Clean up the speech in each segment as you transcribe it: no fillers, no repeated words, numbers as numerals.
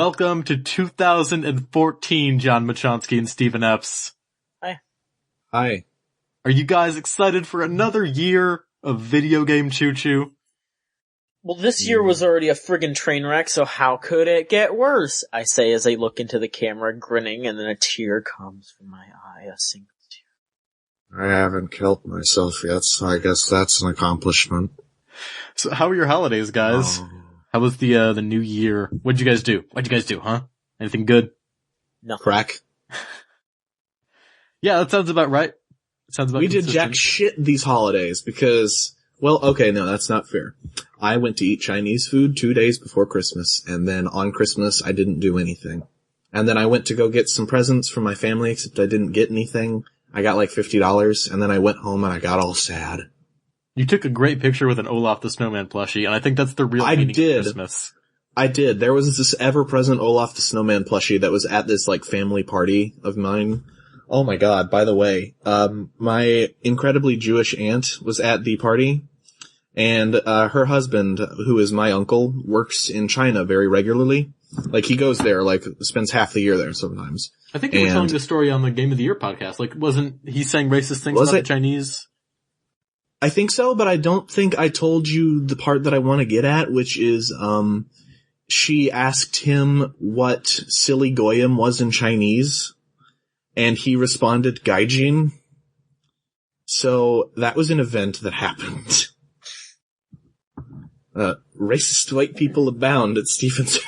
welcome to 2014, John Machonsky and Stephen Epps. Hi. Hi. Are you guys excited for another year of Video Game Choo Choo? Well, this year was already a friggin' train wreck, so how could it get worse? I say as I look into the camera, grinning, and then a tear comes from my eye, a single tear. I haven't killed myself yet, so I guess that's an accomplishment. So how were your holidays, guys? How was the new year? What'd you guys do? Huh? Anything good? No. Crack. Yeah, that sounds about right. Sounds about We consistent. did jack shit these holidays because, well, okay, no, that's not fair. I went to eat Chinese food 2 days before Christmas, and then on Christmas I didn't do anything. And then I went to go get some presents for my family, except I didn't get anything. I got like $50, and then I went home and I got all sad. You took a great picture with an Olaf the Snowman plushie, and I think that's the real meaning of Christmas. I did. There was this ever-present Olaf the Snowman plushie that was at this, like, family party of mine. Oh my god, by the way, my incredibly Jewish aunt was at the party, and her husband, who is my uncle, works in China very regularly. Like, he goes there, like, spends half the year there sometimes. I think you were telling the story on the Game of the Year podcast. Like, wasn't he saying racist things about the Chinese? I think so, but I don't think I told you the part that I want to get at, which is, she asked him what silly goyim was in Chinese, and he responded gaijin. So that was an event that happened. Racist white people abound at Stephen's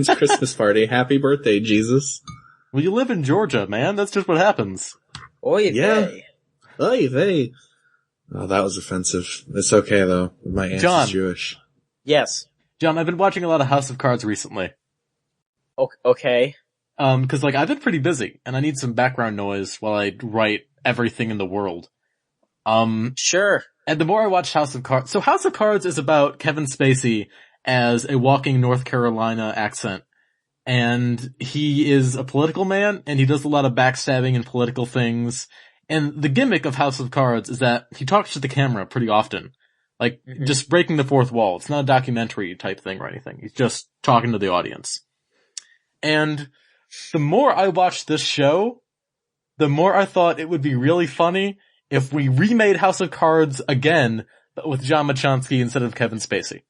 Christmas party. Happy birthday, Jesus. Well, you live in Georgia, man. That's just what happens. Oy Yeah. vey. Oy vey. Oh, that was offensive. It's okay, though. My aunt John. is Jewish. Yes. John, I've been watching a lot of House of Cards recently. Okay. Cause like, I've been pretty busy, and I need some background noise while I write everything in the world. Sure. And the more I watch House of Cards, so House of Cards is about Kevin Spacey as a walking North Carolina accent. And he is a political man, and he does a lot of backstabbing and political things. And the gimmick of House of Cards is that he talks to the camera pretty often. Like, just breaking the fourth wall. It's not a documentary type thing or anything. He's just talking to the audience. And the more I watched this show, the more I thought it would be really funny if we remade House of Cards again, but with John Machonsky instead of Kevin Spacey.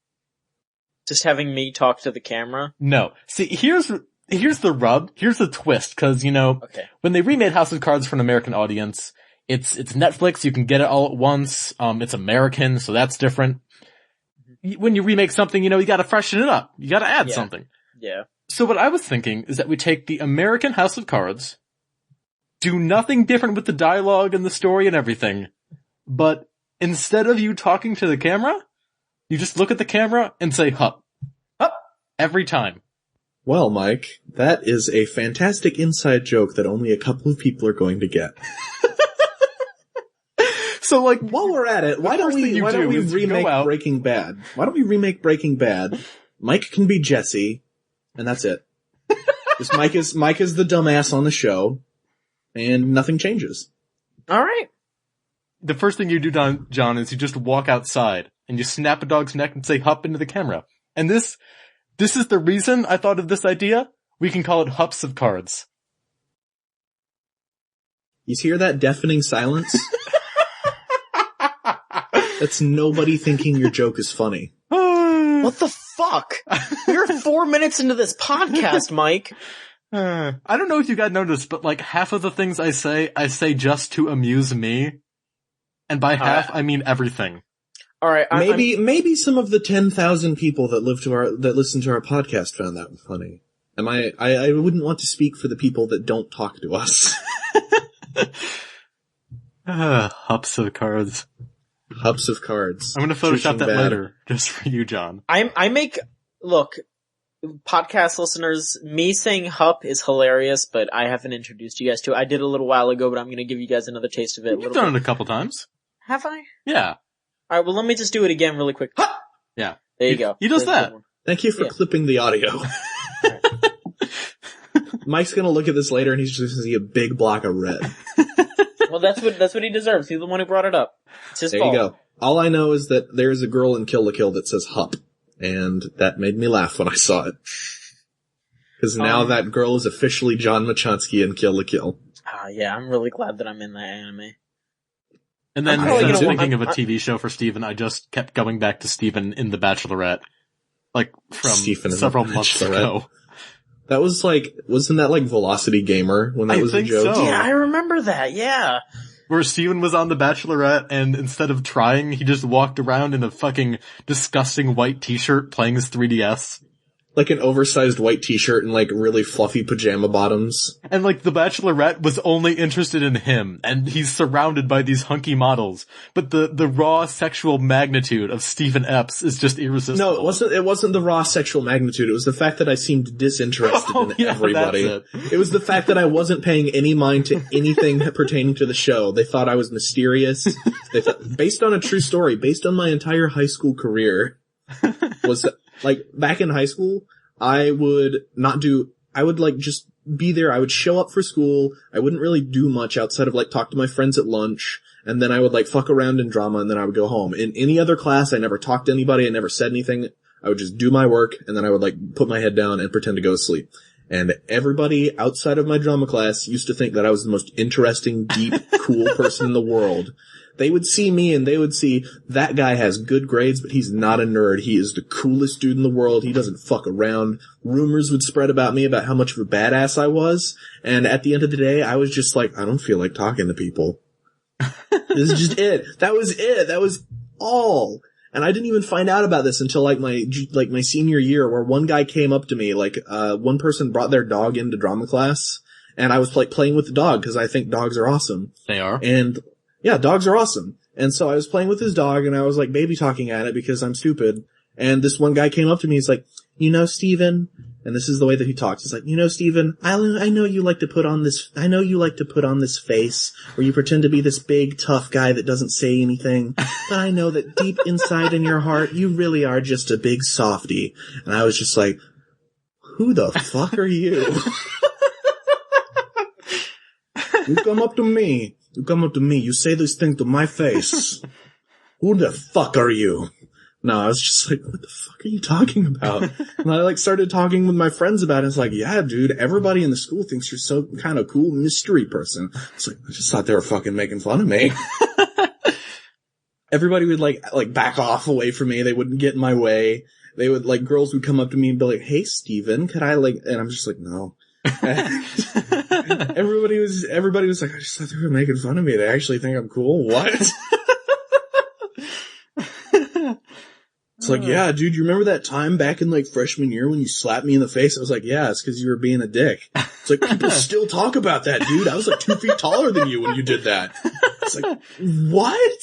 Just having me talk to the camera? No. See, here's the rub. Here's the twist. Cause, you know, when they remade House of Cards for an American audience, it's Netflix. You can get it all at once. It's American, so that's different. When you remake something, you know, you gotta freshen it up. You gotta add something. Yeah. So what I was thinking is that we take the American House of Cards, do nothing different with the dialogue and the story and everything, but instead of you talking to the camera, you just look at the camera and say, Hup. Hup. Every time. Well, Mike, that is a fantastic inside joke that only a couple of people are going to get. So, like, while we're at it, why don't we remake Breaking Bad? Why don't we remake Breaking Bad? Mike can be Jesse, and that's it. Just Mike is the dumbass on the show, and nothing changes. All right. The first thing you do, John, is you just walk outside and you snap a dog's neck and say Hup into the camera. And this is the reason I thought of this idea. We can call it Hups of Cards. You hear that deafening silence? That's nobody thinking your joke is funny. What the fuck? We're 4 minutes into this podcast, Mike. I don't know if you guys noticed, but like half of the things I say just to amuse me. And by half, I mean everything. Alright, maybe some of the 10,000 people that listen to our podcast found that funny. I wouldn't want to speak for the people that don't talk to us. Hups of Cards. Hups of Cards. I'm gonna Photoshop that later, just for you, John. Look, podcast listeners, me saying Hup is hilarious, but I haven't introduced you guys to it. I did a little while ago, but I'm gonna give you guys another taste of it. You've done it a couple times. Have I? Yeah. Alright, well let me just do it again really quick. Hup! Yeah. There you go. He does that. Thank you for clipping the audio. Mike's gonna look at this later and he's just gonna see a big block of red. Well, that's what he deserves. He's the one who brought it up. It's his fault. There you go. All I know is that there's a girl in Kill la Kill that says Hup, and that made me laugh when I saw it. Because now that girl is officially John Machansky in Kill la Kill. Yeah, I'm really glad that I'm in that anime. And then, thinking of a TV show for Steven, I just kept going back to Steven in The Bachelorette. Like, from several months ago. That was like, wasn't that like Velocity Gamer when that was a joke? So. Yeah, I remember that, yeah. Where Steven was on The Bachelorette, and instead of trying, he just walked around in a fucking disgusting white t-shirt playing his 3DS. Like an oversized white t-shirt and like really fluffy pajama bottoms. And like the Bachelorette was only interested in him, and he's surrounded by these hunky models. But the raw sexual magnitude of Stephen Epps is just irresistible. No, it wasn't the raw sexual magnitude, it was the fact that I seemed disinterested in everybody. It was the fact that I wasn't paying any mind to anything pertaining to the show. They thought I was mysterious. They thought, based on a true story, based on my entire high school career, was like, back in high school, I would like just be there. I would show up for school. I wouldn't really do much outside of like talk to my friends at lunch. And then I would like fuck around in drama and then I would go home. In any other class, I never talked to anybody. I never said anything. I would just do my work and then I would like put my head down and pretend to go to sleep. And everybody outside of my drama class used to think that I was the most interesting, deep, cool person in the world. They would see me and they would see, that guy has good grades, but he's not a nerd. He is the coolest dude in the world. He doesn't fuck around. Rumors would spread about me about how much of a badass I was. And at the end of the day, I was just like, I don't feel like talking to people. This is just it. That was it. That was all. And I didn't even find out about this until like my senior year, where one guy came up to me, one person brought their dog into drama class and I was like playing with the dog because I think dogs are awesome. They are. And yeah, dogs are awesome. And so I was playing with his dog and I was like baby talking at it because I'm stupid. And this one guy came up to me, he's like, you know, Steven, and this is the way that he talks. He's like, you know, Steven, I know you like to put on this face where you pretend to be this big tough guy that doesn't say anything. But I know that deep inside in your heart, you really are just a big softy. And I was just like, who the fuck are you? You come up to me. You say these things to my face. Who the fuck are you? No, I was just like, what the fuck are you talking about? And I like started talking with my friends about it. It's like, yeah, dude, everybody in the school thinks you're so kind of cool mystery person. It's like, I just thought they were fucking making fun of me. Everybody would like back off away from me. They wouldn't get in my way. They would girls would come up to me and be like, hey, Steven, could I and I'm just like, no. Everybody was like, I just thought they were making fun of me. They actually think I'm cool. What? It's like, yeah, dude, you remember that time back in freshman year when you slapped me in the face? I was like, yeah, it's because you were being a dick. It's like, people still talk about that, dude. I was 2 feet taller than you when you did that. It's like, what?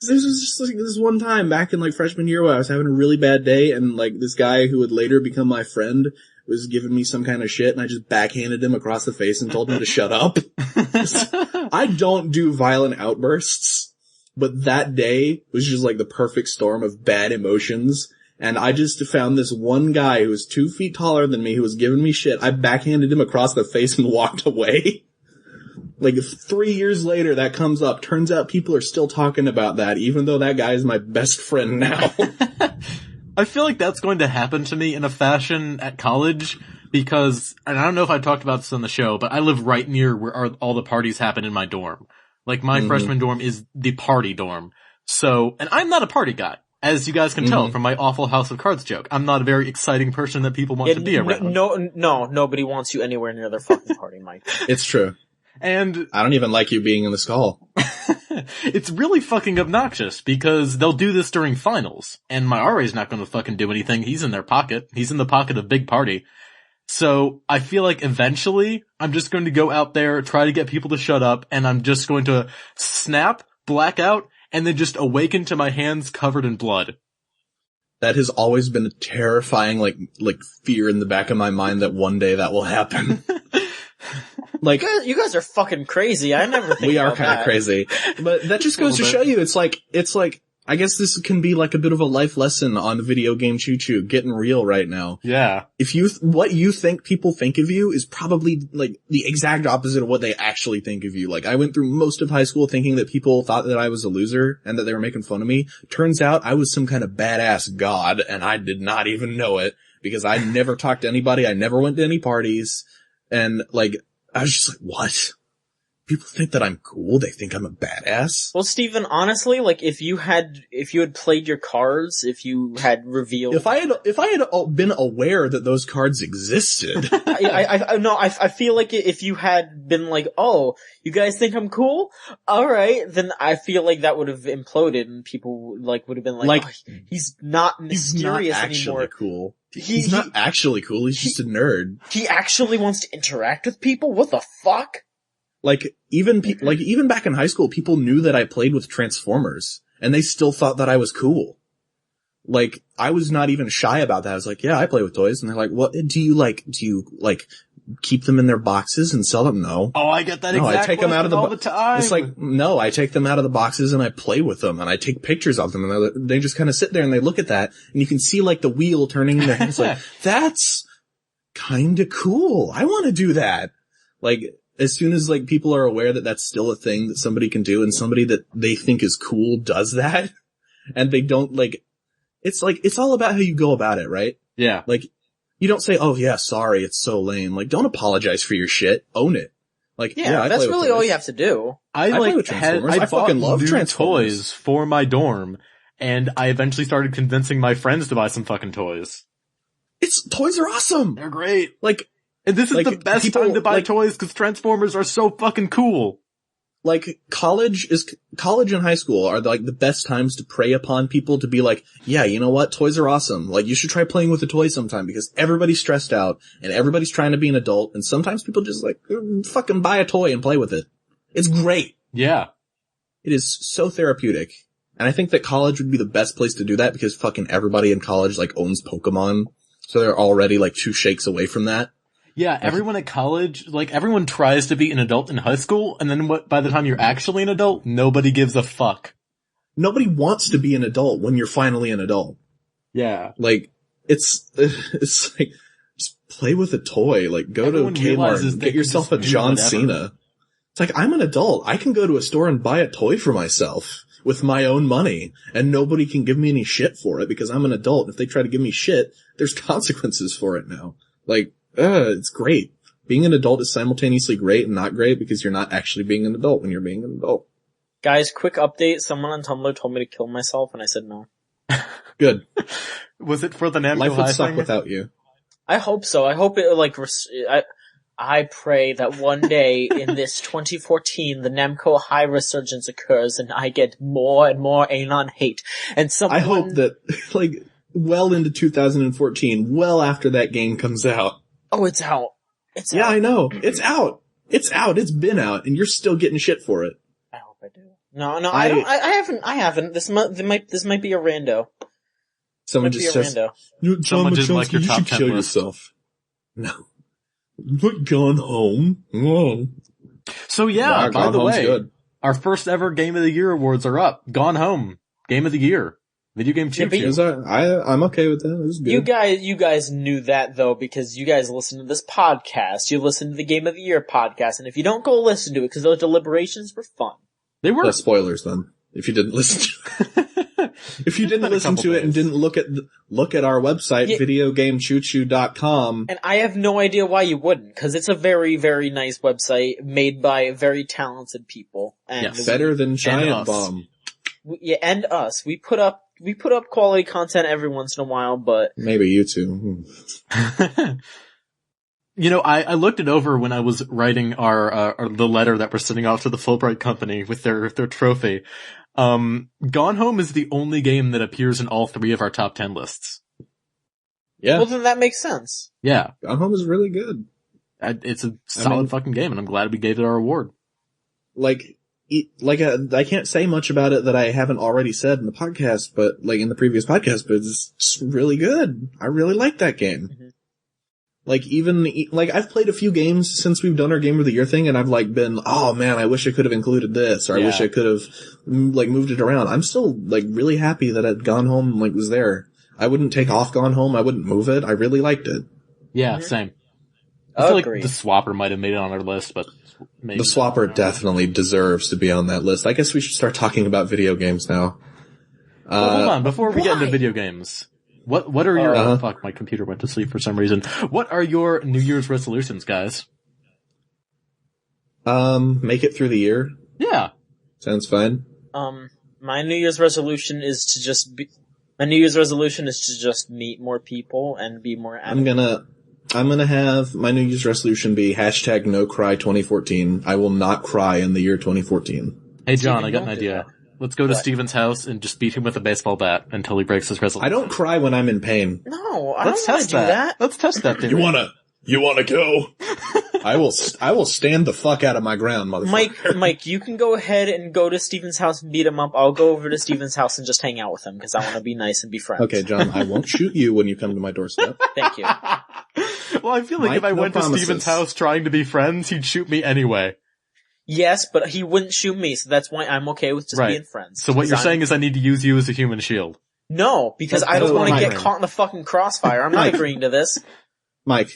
This was just this one time back in freshman year where I was having a really bad day and this guy who would later become my friend was giving me some kind of shit and I just backhanded him across the face and told him to shut up. I don't do violent outbursts. But that day was just the perfect storm of bad emotions. And I just found this one guy who was 2 feet taller than me who was giving me shit. I backhanded him across the face and walked away. 3 years later, that comes up. Turns out people are still talking about that, even though that guy is my best friend now. I feel like that's going to happen to me in a fashion at college because, and I don't know if I talked about this on the show, but I live right near where all the parties happen in my dorm. My freshman dorm is the party dorm. So, and I'm not a party guy, as you guys can tell from my awful House of Cards joke. I'm not a very exciting person that people want to be around. No, nobody wants you anywhere near their fucking party, Mike. It's true. And I don't even like you being in this call. It's really fucking obnoxious because they'll do this during finals, and my RA's not gonna fucking do anything. He's in their pocket. He's in the pocket of Big Party. So I feel like eventually I'm just going to go out there, try to get people to shut up, and I'm just going to snap, black out, and then just awaken to my hands covered in blood. That has always been a terrifying, fear in the back of my mind that one day that will happen. You guys are fucking crazy. I never think we are kind of crazy. But that just goes to show you, it's like, I guess this can be a bit of a life lesson on Video Game Choo Choo, getting real right now. Yeah. What you think people think of you is probably, the exact opposite of what they actually think of you. I went through most of high school thinking that people thought that I was a loser and that they were making fun of me. Turns out I was some kind of badass god, and I did not even know it, because I never talked to anybody. I never went to any parties. And like, I was just like, what? People think that I'm cool. They think I'm a badass. Well, Steven, honestly, like, if you had played your cards, if you had revealed... If I had been aware that those cards existed... I feel like if you had been like, oh, you guys think I'm cool? Alright, then I feel like that would have imploded and people, like, would have been like, oh, he's not mysterious anymore. Cool. He's not actually cool, he's just a nerd. He actually wants to interact with people? What the fuck? Like, even back in high school, people knew that I played with Transformers, and they still thought that I was cool. Like, I was not even shy about that. I was like, yeah, I play with toys. And they're like, what, do you keep them in their boxes and sell them? No. Oh, I get that exact I take them out of all the time. It's like, no, I take them out of the boxes and I play with them and I take pictures of them and they just kind of sit there and they look at that and you can see like the wheel turning in their head. It's like, that's kinda cool. I want to do that. Like, as soon as like people are aware that that's still a thing that somebody can do and somebody that they think is cool does that and they don't like, it's all about how you go about it, right? Yeah. Like, you don't say, oh yeah, sorry, it's so lame. Like, don't apologize for your shit. Own it. Like, yeah, that's really all you have to do. I fucking love new toys for my dorm, and I eventually started convincing my friends to buy some fucking toys. Toys are awesome. They're great. Like, and this is the best time to buy toys because Transformers are so fucking cool. Like, college and high school are like the best times to prey upon people to be like, yeah, you know what? Toys are awesome. Like, you should try playing with a toy sometime because everybody's stressed out and everybody's trying to be an adult and sometimes people just like, fucking buy a toy and play with it. It's great. Yeah. It is so therapeutic. And I think that college would be the best place to do that because fucking everybody in college like owns Pokemon. So they're already like 2 shakes away from that. Yeah, everyone at college, like, everyone tries to be an adult in high school, and then by the time you're actually an adult, nobody gives a fuck. Nobody wants to be an adult when you're finally an adult. Yeah. Like, it's like, just play with a toy. Like, go to Kmart and get yourself a John Cena. It's like, I'm an adult. I can go to a store and buy a toy for myself with my own money, and nobody can give me any shit for it because I'm an adult. If they try to give me shit, there's consequences for it now. Like, it's great. Being an adult is simultaneously great and not great because you're not actually being an adult when you're being an adult. Guys, quick update. Someone on Tumblr told me to kill myself and I said no. Good. Was it for the Namco Life would suck thing? without you. I hope so. I hope it I pray that one day in this 2014 the Namco High resurgence occurs and I get more and more Anon hate. And I hope that, like, well into 2014, well after that game comes out. Oh, it's out. Yeah, I know. It's out. It's out. It's been out, and you're still getting shit for it. I hope I do. No, I don't. I haven't. This might be a rando. Someone just says, someone just like your top 10 kill list. yourself. No. But Gone Home. Whoa. So yeah, by the way, good. Our first ever Game of the Year awards are up. Gone Home, Game of the Year. Video Game Choo Choo. I'm okay with that. It was good. You guys knew that though because you guys listen to this podcast. You listen to the Game of the Year podcast, and if you don't go listen to it because those deliberations were fun. They were. That's spoilers then. If you didn't listen to it. If you didn't listen to it and didn't look at our website, videogamechoochoo.com. And I have no idea why you wouldn't, because it's a very, very nice website made by very talented people. And yes. Better than Giant Bomb. And us. We put up quality content every once in a while, but... Maybe you two. You know, I looked it over when I was writing the letter that we're sending off to the Fulbright company with their trophy. Gone Home is the only game that appears in all 3 of our top 10 lists. Yeah. Well, then that makes sense. Yeah. Gone Home is really good. It's a solid fucking game, and I'm glad we gave it our award. I can't say much about it that I haven't already said in the podcast, but like in the previous podcast, but it's just really good. I really like that game. Mm-hmm. Like I've played a few games since we've done our Game of the Year thing and I've like been, oh man, I wish I could have included this or I wish I could have like moved it around. I'm still like really happy that it Gone Home like was there. I wouldn't take off Gone Home. I wouldn't move it. I really liked it. Yeah, same. I feel like the Swapper might have made it on our list, but maybe. The Swapper definitely deserves to be on that list. I guess we should start talking about video games now. Well, hold on, before we get into video games. What are your, oh fuck, my computer went to sleep for some reason. What are your New Year's resolutions, guys? Make it through the year. Yeah. Sounds fine. My New Year's resolution is to just meet more people and be more active. I'm gonna have my New Year's resolution be #NoCry2014. I will not cry in the year 2014. Hey John, I got an idea. Let's go to Steven's house and just beat him with a baseball bat until he breaks his resolution. I don't cry when I'm in pain. No, I don't want to do that. Let's test that theory. You wanna go? I will stand the fuck out of my ground, motherfucker. Mike, you can go ahead and go to Steven's house and beat him up. I'll go over to Steven's house and just hang out with him because I want to be nice and be friends. Okay, John, I won't shoot you when you come to my doorstep. Thank you. Well, I feel like Mike, if I no went promises. to Steven's house trying to be friends, he'd shoot me anyway. Yes, but he wouldn't shoot me, so that's why I'm okay with just being friends. So what you're saying is I need to use you as a human shield. No, because I don't want to get caught in the fucking crossfire. I'm not agreeing to this. Mike,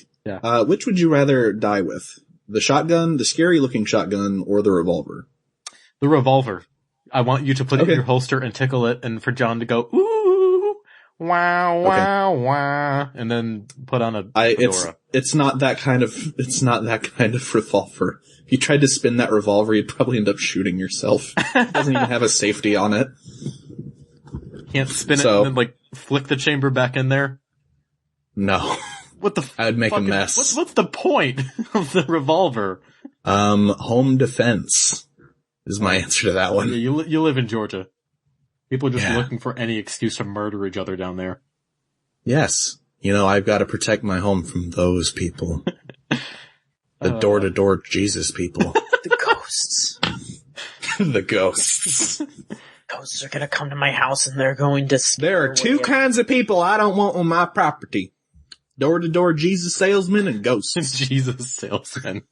which would you rather die with? The shotgun, the scary-looking shotgun, or the revolver? The revolver. I want you to put it in your holster and tickle it, and for John to go, ooh, wow, wow, wow, and then put on a fedora. It's not that kind of revolver. If you tried to spin that revolver, you'd probably end up shooting yourself. It doesn't even have a safety on it. Can't spin it and then, flick the chamber back in there? No. What the I'd make a mess. What's the point of the revolver? Home defense is my answer to that one. Yeah, you live in Georgia. People are just looking for any excuse to murder each other down there. Yes. I've got to protect my home from those people. The door-to-door Jesus people. The ghosts. The ghosts. Ghosts are gonna come to my house and they're going to There are two kinds of people I don't want on my property. Door-to-door Jesus salesmen and ghosts. Jesus salesmen.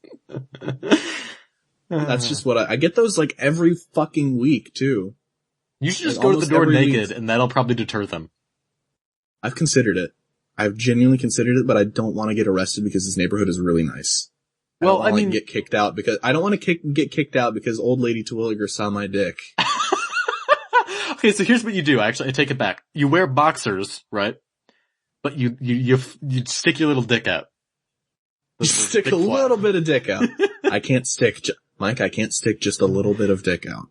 That's just what I get those every fucking week too. You should just go to the door naked and that'll probably deter them. I've considered it. I've genuinely considered it, but I don't want to get arrested because this neighborhood is really nice. Well, I mean, get kicked out because I don't want to get kicked out because old lady Terwilliger saw my dick. Okay, so here's what you do. Actually, I take it back. You wear boxers, right? But you stick your little dick out. You stick a little bit of dick out. I can't stick, Mike, I can't stick just a little bit of dick out.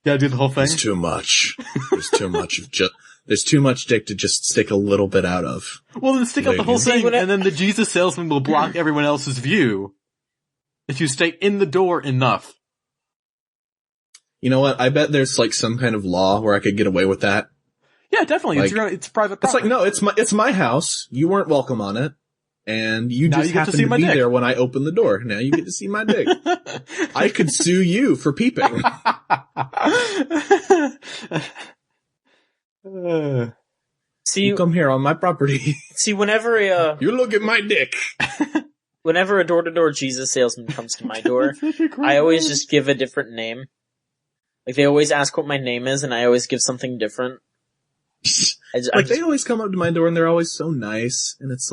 Gotta do the whole thing? It's too much. There's too much dick to just stick a little bit out of. Well, then stick out the whole thing, and then the Jesus salesman will block everyone else's view if you stay in the door enough. You know what? I bet there's some kind of law where I could get away with that. Yeah, definitely. It's private property. It's my house. You weren't welcome on it. And you just happened to be there when I opened the door. Now you get to see my dick. I could sue you for peeping. See, you come here on my property. See, whenever you look at my dick. Whenever a door-to-door Jesus salesman comes to my door, I always just give a different name. They always ask what my name is, and I always give something different. They always come up to my door, and they're always so nice, and it's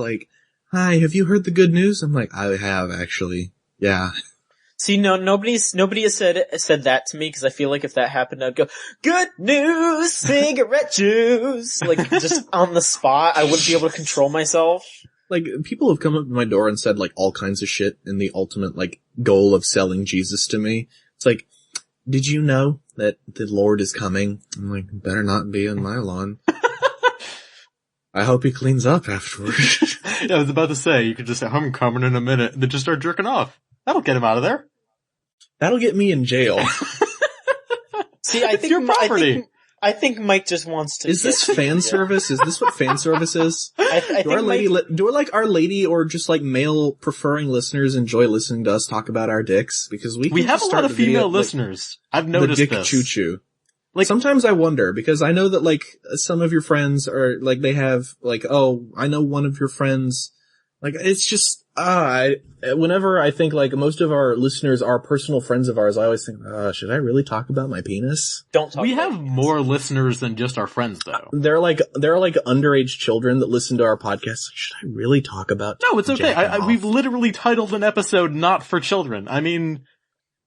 hi, have you heard the good news? I'm like, I have, actually. Yeah. See, no, nobody has said that to me, because I feel like if that happened, I'd go, good news, cigarette juice! Just on the spot, I wouldn't be able to control myself. People have come up to my door and said, all kinds of shit in the ultimate, goal of selling Jesus to me. It's did you know that the Lord is coming? I'm like, better not be on my lawn. I hope he cleans up afterward. Yeah, I was about to say, you could just say, I'm coming in a minute, and then just start jerking off. That'll get him out of there. That'll get me in jail. See, I think your property. I think Mike just wants to. Is this fan service? Is this what fan service is? Do our lady or just male preferring listeners enjoy listening to us talk about our dicks? Because we have a lot of female listeners. I've noticed the Dick Choo Choo. Sometimes I wonder, because I know that some of your friends are they have I know one of your friends, it's just whenever I think most of our listeners are personal friends of ours, I always think, should I really talk about my penis? Don't talk. We have more listeners than just our friends, though. They're underage children that listen to our podcast. Should I really talk about? No, it's okay. We've literally titled an episode "Not for Children." I mean,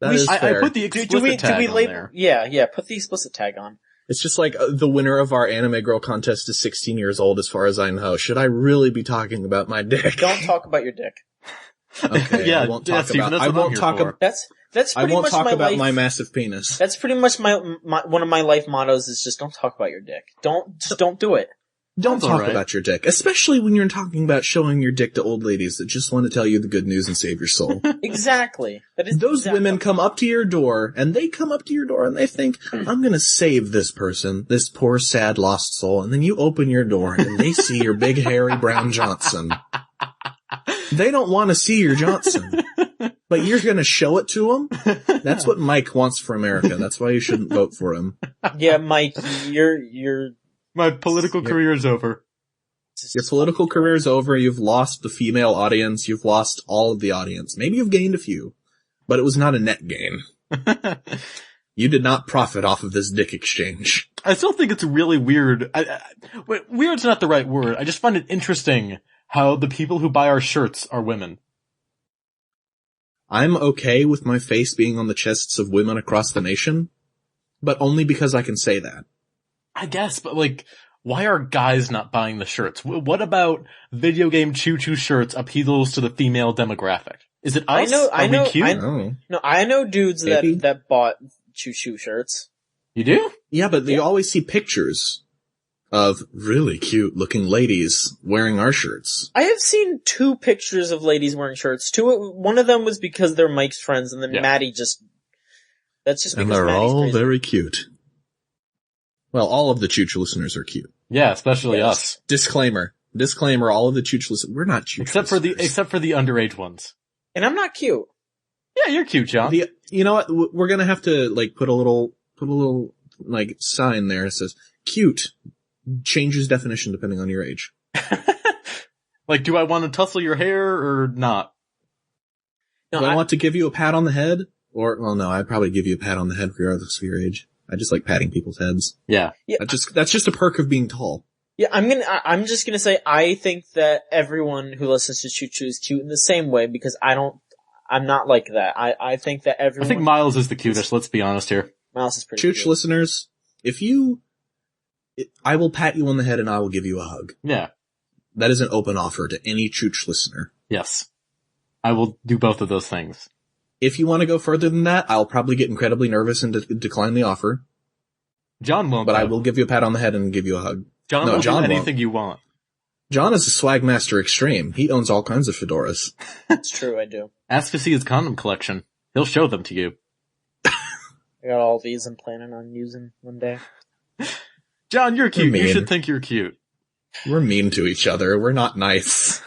that is fair. I put the explicit tag on there. Yeah, put the explicit tag on. It's just like the winner of our anime girl contest is 16 years old as far as I know. Should I really be talking about my dick? Don't talk about your dick. Okay, Yeah, I won't yeah, talk Steven, about, that's I what I'm won't here talk for. about, That's I pretty won't much talk my about life. my massive penis. That's pretty much my one of my life mottos is just don't talk about your dick. Don't do it. Don't That's talk alright. about your dick, especially when you're talking about showing your dick to old ladies that just want to tell you the good news and save your soul. Exactly. That is Those exactly. women come up to your door, and they come up to your door and they think, I'm gonna save this person, this poor sad lost soul, and then you open your door and they see your big hairy brown Johnson. They don't want to see your Johnson, but you're gonna show it to them? That's what Mike wants for America. That's why you shouldn't vote for him. Yeah, Mike, you're My political career is over. Your political career is over. You've lost the female audience. You've lost all of the audience. Maybe you've gained a few, but it was not a net gain. You did not profit off of this dick exchange. I still think it's really weird. Weird's not the right word. I just find it interesting how the people who buy our shirts are women. I'm okay with my face being on the chests of women across the nation, but only because I can say that. I guess, but like, why are guys not buying the shirts? What about video game Choo Choo shirts appeals to the female demographic? Is it us? I Are know, we cute? I know dudes Maybe. that bought Choo Choo shirts. You do? Yeah, but you always see pictures of really cute looking ladies wearing our shirts. I have seen 2 pictures of ladies wearing shirts. One of them was because they're Mike's friends, and then Yeah. Maddie that's just because And they're Maddie's all crazy. very cute. Well, all of the Choo Choo listeners are cute. Yeah, especially Yes. us. Disclaimer, all of the Choo Choo listeners, we're not Choo Choo Except for the underage ones. And I'm not cute. Yeah, you're cute, John. You know what? We're gonna have to like put a little like sign there that says cute changes definition depending on your age. Like, do I want to tussle your hair or not? No, Do I want to give you a pat on the head? Or, well, no, I'd probably give you a pat on the head regardless of your age. I just like patting people's heads. Yeah. That's just a perk of being tall. Yeah, I'm just gonna say I think that everyone who listens to Choo Choo is cute in the same way because I'm not like that. I think that I everyone. think Miles is the cutest, let's be honest here. Miles is pretty Chooch cute. listeners, I will pat you on the head and I will give you a hug. Yeah. That is an open offer to any Chooch listener. Yes. I will do both of those things. If you want to go further than that, I'll probably get incredibly nervous and decline the offer. John won't. But I though. will give you a pat on the head and give you a hug. John No, will John do won't. anything you want. John is a swag master extreme. He owns all kinds of fedoras. It's true, I do. Ask to see his condom collection. He'll show them to you. I got all these I'm planning on using one day. John, you're cute. You mean. should think you're cute. We're mean to each other. We're not nice.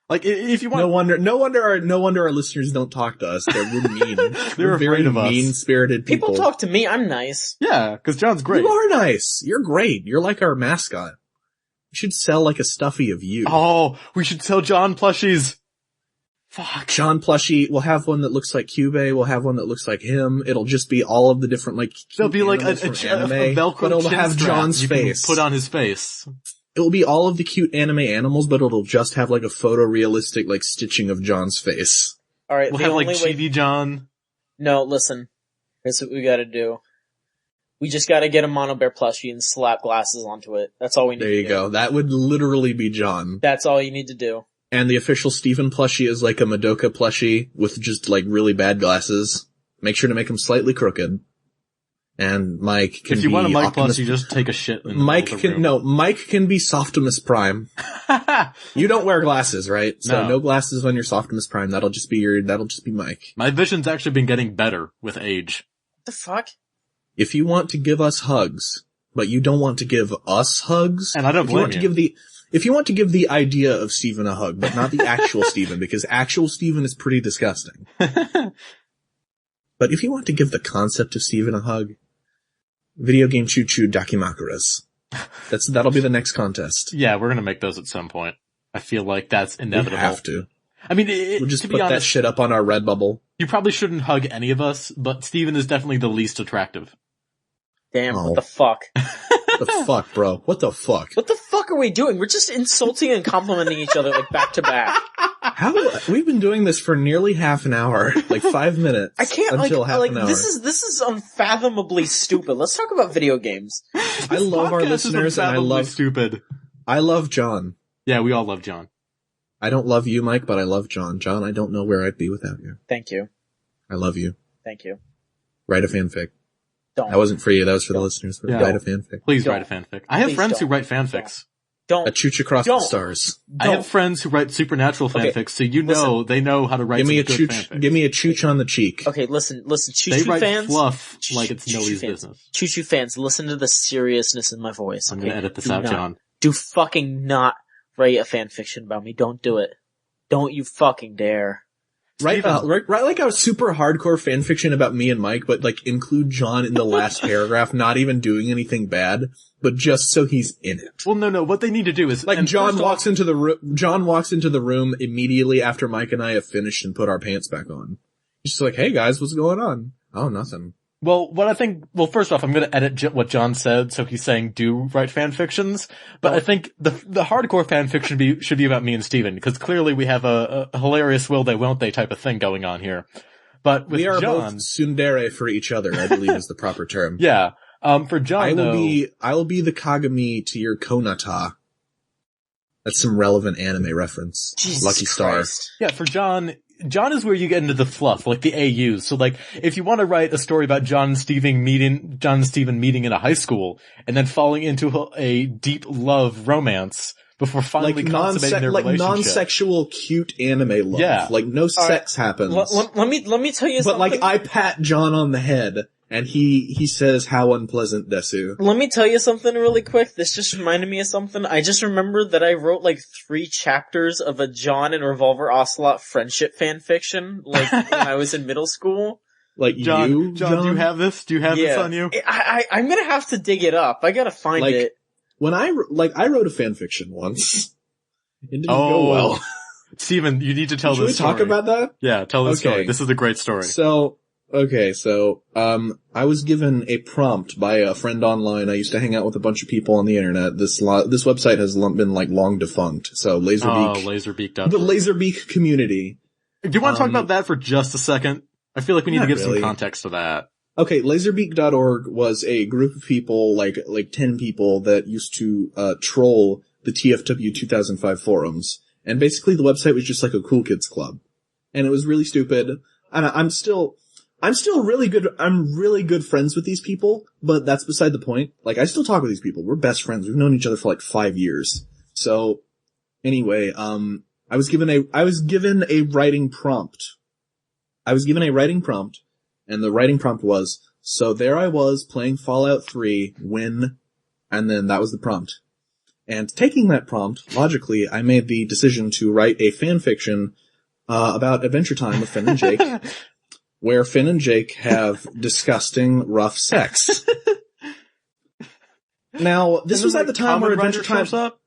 Like, if you want... No wonder our listeners don't talk to us. We're mean. They're We're very afraid of us. mean-spirited people. People talk to me, I'm nice. Yeah, because John's great. You are nice. You're great. You're like our mascot. You should sell like a stuffy of you. Oh, we should sell John plushies. Fuck. John plushie, we'll have one that looks like Cube, we'll have one that looks like him. It'll just be all of the different like There'll be like a animals from anime, Velcro but it'll chin have strap John's you can face. put on his face. It will be all of the cute anime animals, but it'll just have like a photorealistic like stitching of John's face. Alright, We'll the have like only way... Chibi John. No, listen. Here's what we gotta do. We just gotta get a Mono Bear plushie and slap glasses onto it. That's all we need There to you do. go. That would literally be John. That's all you need to do. And the official Steven plushie is like a Madoka plushie with just like really bad glasses. Make sure to make them slightly crooked. And Mike can be If you want a Mike Optimus... plushie, just take a shit in the Mike middle of the can, room. no, Mike can be Softimus Prime. You don't wear glasses, right? So No. no glasses on your Softimus Prime. That'll just be Mike. My vision's actually been getting better with age. What the fuck? If you want to give us hugs, but you don't want to give us hugs, And I don't if you blame want to you. if you want to give the idea of Steven a hug, but not the actual Steven, because actual Steven is pretty disgusting. But if you want to give the concept of Steven a hug, Video Game Choo Choo Dakimakuras. That'll be the next contest. Yeah, we're gonna make those at some point. I feel like that's We inevitable. have to. I mean, We'll just to put be honest, that shit up on our Redbubble. you probably shouldn't hug any of us, but Steven is definitely the least attractive. Damn, Oh. what the fuck? What the fuck, bro? What the fuck? What the fuck are we doing? We're just insulting and complimenting each other like back to back. We've been doing this for nearly half an hour, like 5 minutes. I can't, until half an hour. this is unfathomably stupid. Let's talk about video games. I love our listeners and I love John. Yeah, we all love John. I don't love you, Mike, but I love John. John, I don't know where I'd be without you. Thank you. I love you. Thank you. Write a fanfic. Don't. That wasn't for you, that was for the listeners. Yeah. Write a fanfic. Please Don't. write a fanfic. I have Please friends who don't. write fanfics. Don't. A Choo Choo Across the Stars. I have friends who write supernatural fanfics, so they know how to write Give me a good chooch, fanfics. give me a chooch on the cheek. Okay, listen, Choo They Choo write fans. fluff like it's Choo Choo nobody's fans. business. Choo Choo fans, listen to the seriousness in my voice. I'm okay? gonna edit this Do out, not- John. Do fucking not write a fanfiction about me. Don't do it. Don't you fucking dare. Write like a super hardcore fanfiction about me and Mike, but like include John in the last paragraph, not even doing anything bad, but just so he's in it. Well, no, what they need to do is Like John walks into the room immediately after Mike and I have finished and put our pants back on. He's just like, "Hey guys, what's going on?" "Oh, nothing." First off, I'm gonna edit what John said, so he's saying do write fan fictions, but I think the hardcore fan fiction should be about me and Steven, because clearly we have a hilarious will they won't they type of thing going on here. But with we are John, both tsundere for each other, I believe is the proper term. yeah. For John, I will be the Kagami to your Konata. That's some relevant anime reference. Jesus Lucky Star. Christ. yeah, for John is where you get into the fluff, like the AUs. So like, if you want to write a story about John and Steven meeting in a high school, and then falling into a deep love romance before finally consummating their relationship. Like non-sexual cute anime love. Yeah. Like no sex happens. Let me tell you something. But like I pat John on the head and he says how unpleasant desu. Let me tell you something really quick. This just reminded me of something. I just remembered that I wrote like 3 chapters of a John and Revolver Ocelot friendship fan fiction, like when I was in middle school. Like John, you, do you have this? Do you have this on you? I'm gonna have to dig it up. I gotta find it. When I wrote a fan fiction once. It didn't go well. Steven, you need to tell Should we this story. talk about that? Yeah, tell this Okay. story. This is a great story. I was given a prompt by a friend online. I used to hang out with a bunch of people on the internet. This website has been like long defunct. So Laserbeak. Laserbeak. The Laserbeak community. Do you want to talk about that for just a second? I feel like we need to Not give really. some context to that. Okay, laserbeak.org was a group of people, like 10 people that used to, troll the TFW 2005 forums. And basically the website was just like a cool kids club. And it was really stupid. And I'm still really good, I'm really good friends with these people, but that's beside the point. Like, I still talk with these people. We're best friends. We've known each other for like 5 years. So, anyway, I was given a writing prompt. And the writing prompt was, so there I was playing Fallout 3 when, and then that was the prompt. And taking that prompt, logically, I made the decision to write a fanfiction, about Adventure Time with Finn and Jake, where Finn and Jake have disgusting, rough sex. Now, this was at the time where Adventure Time... up?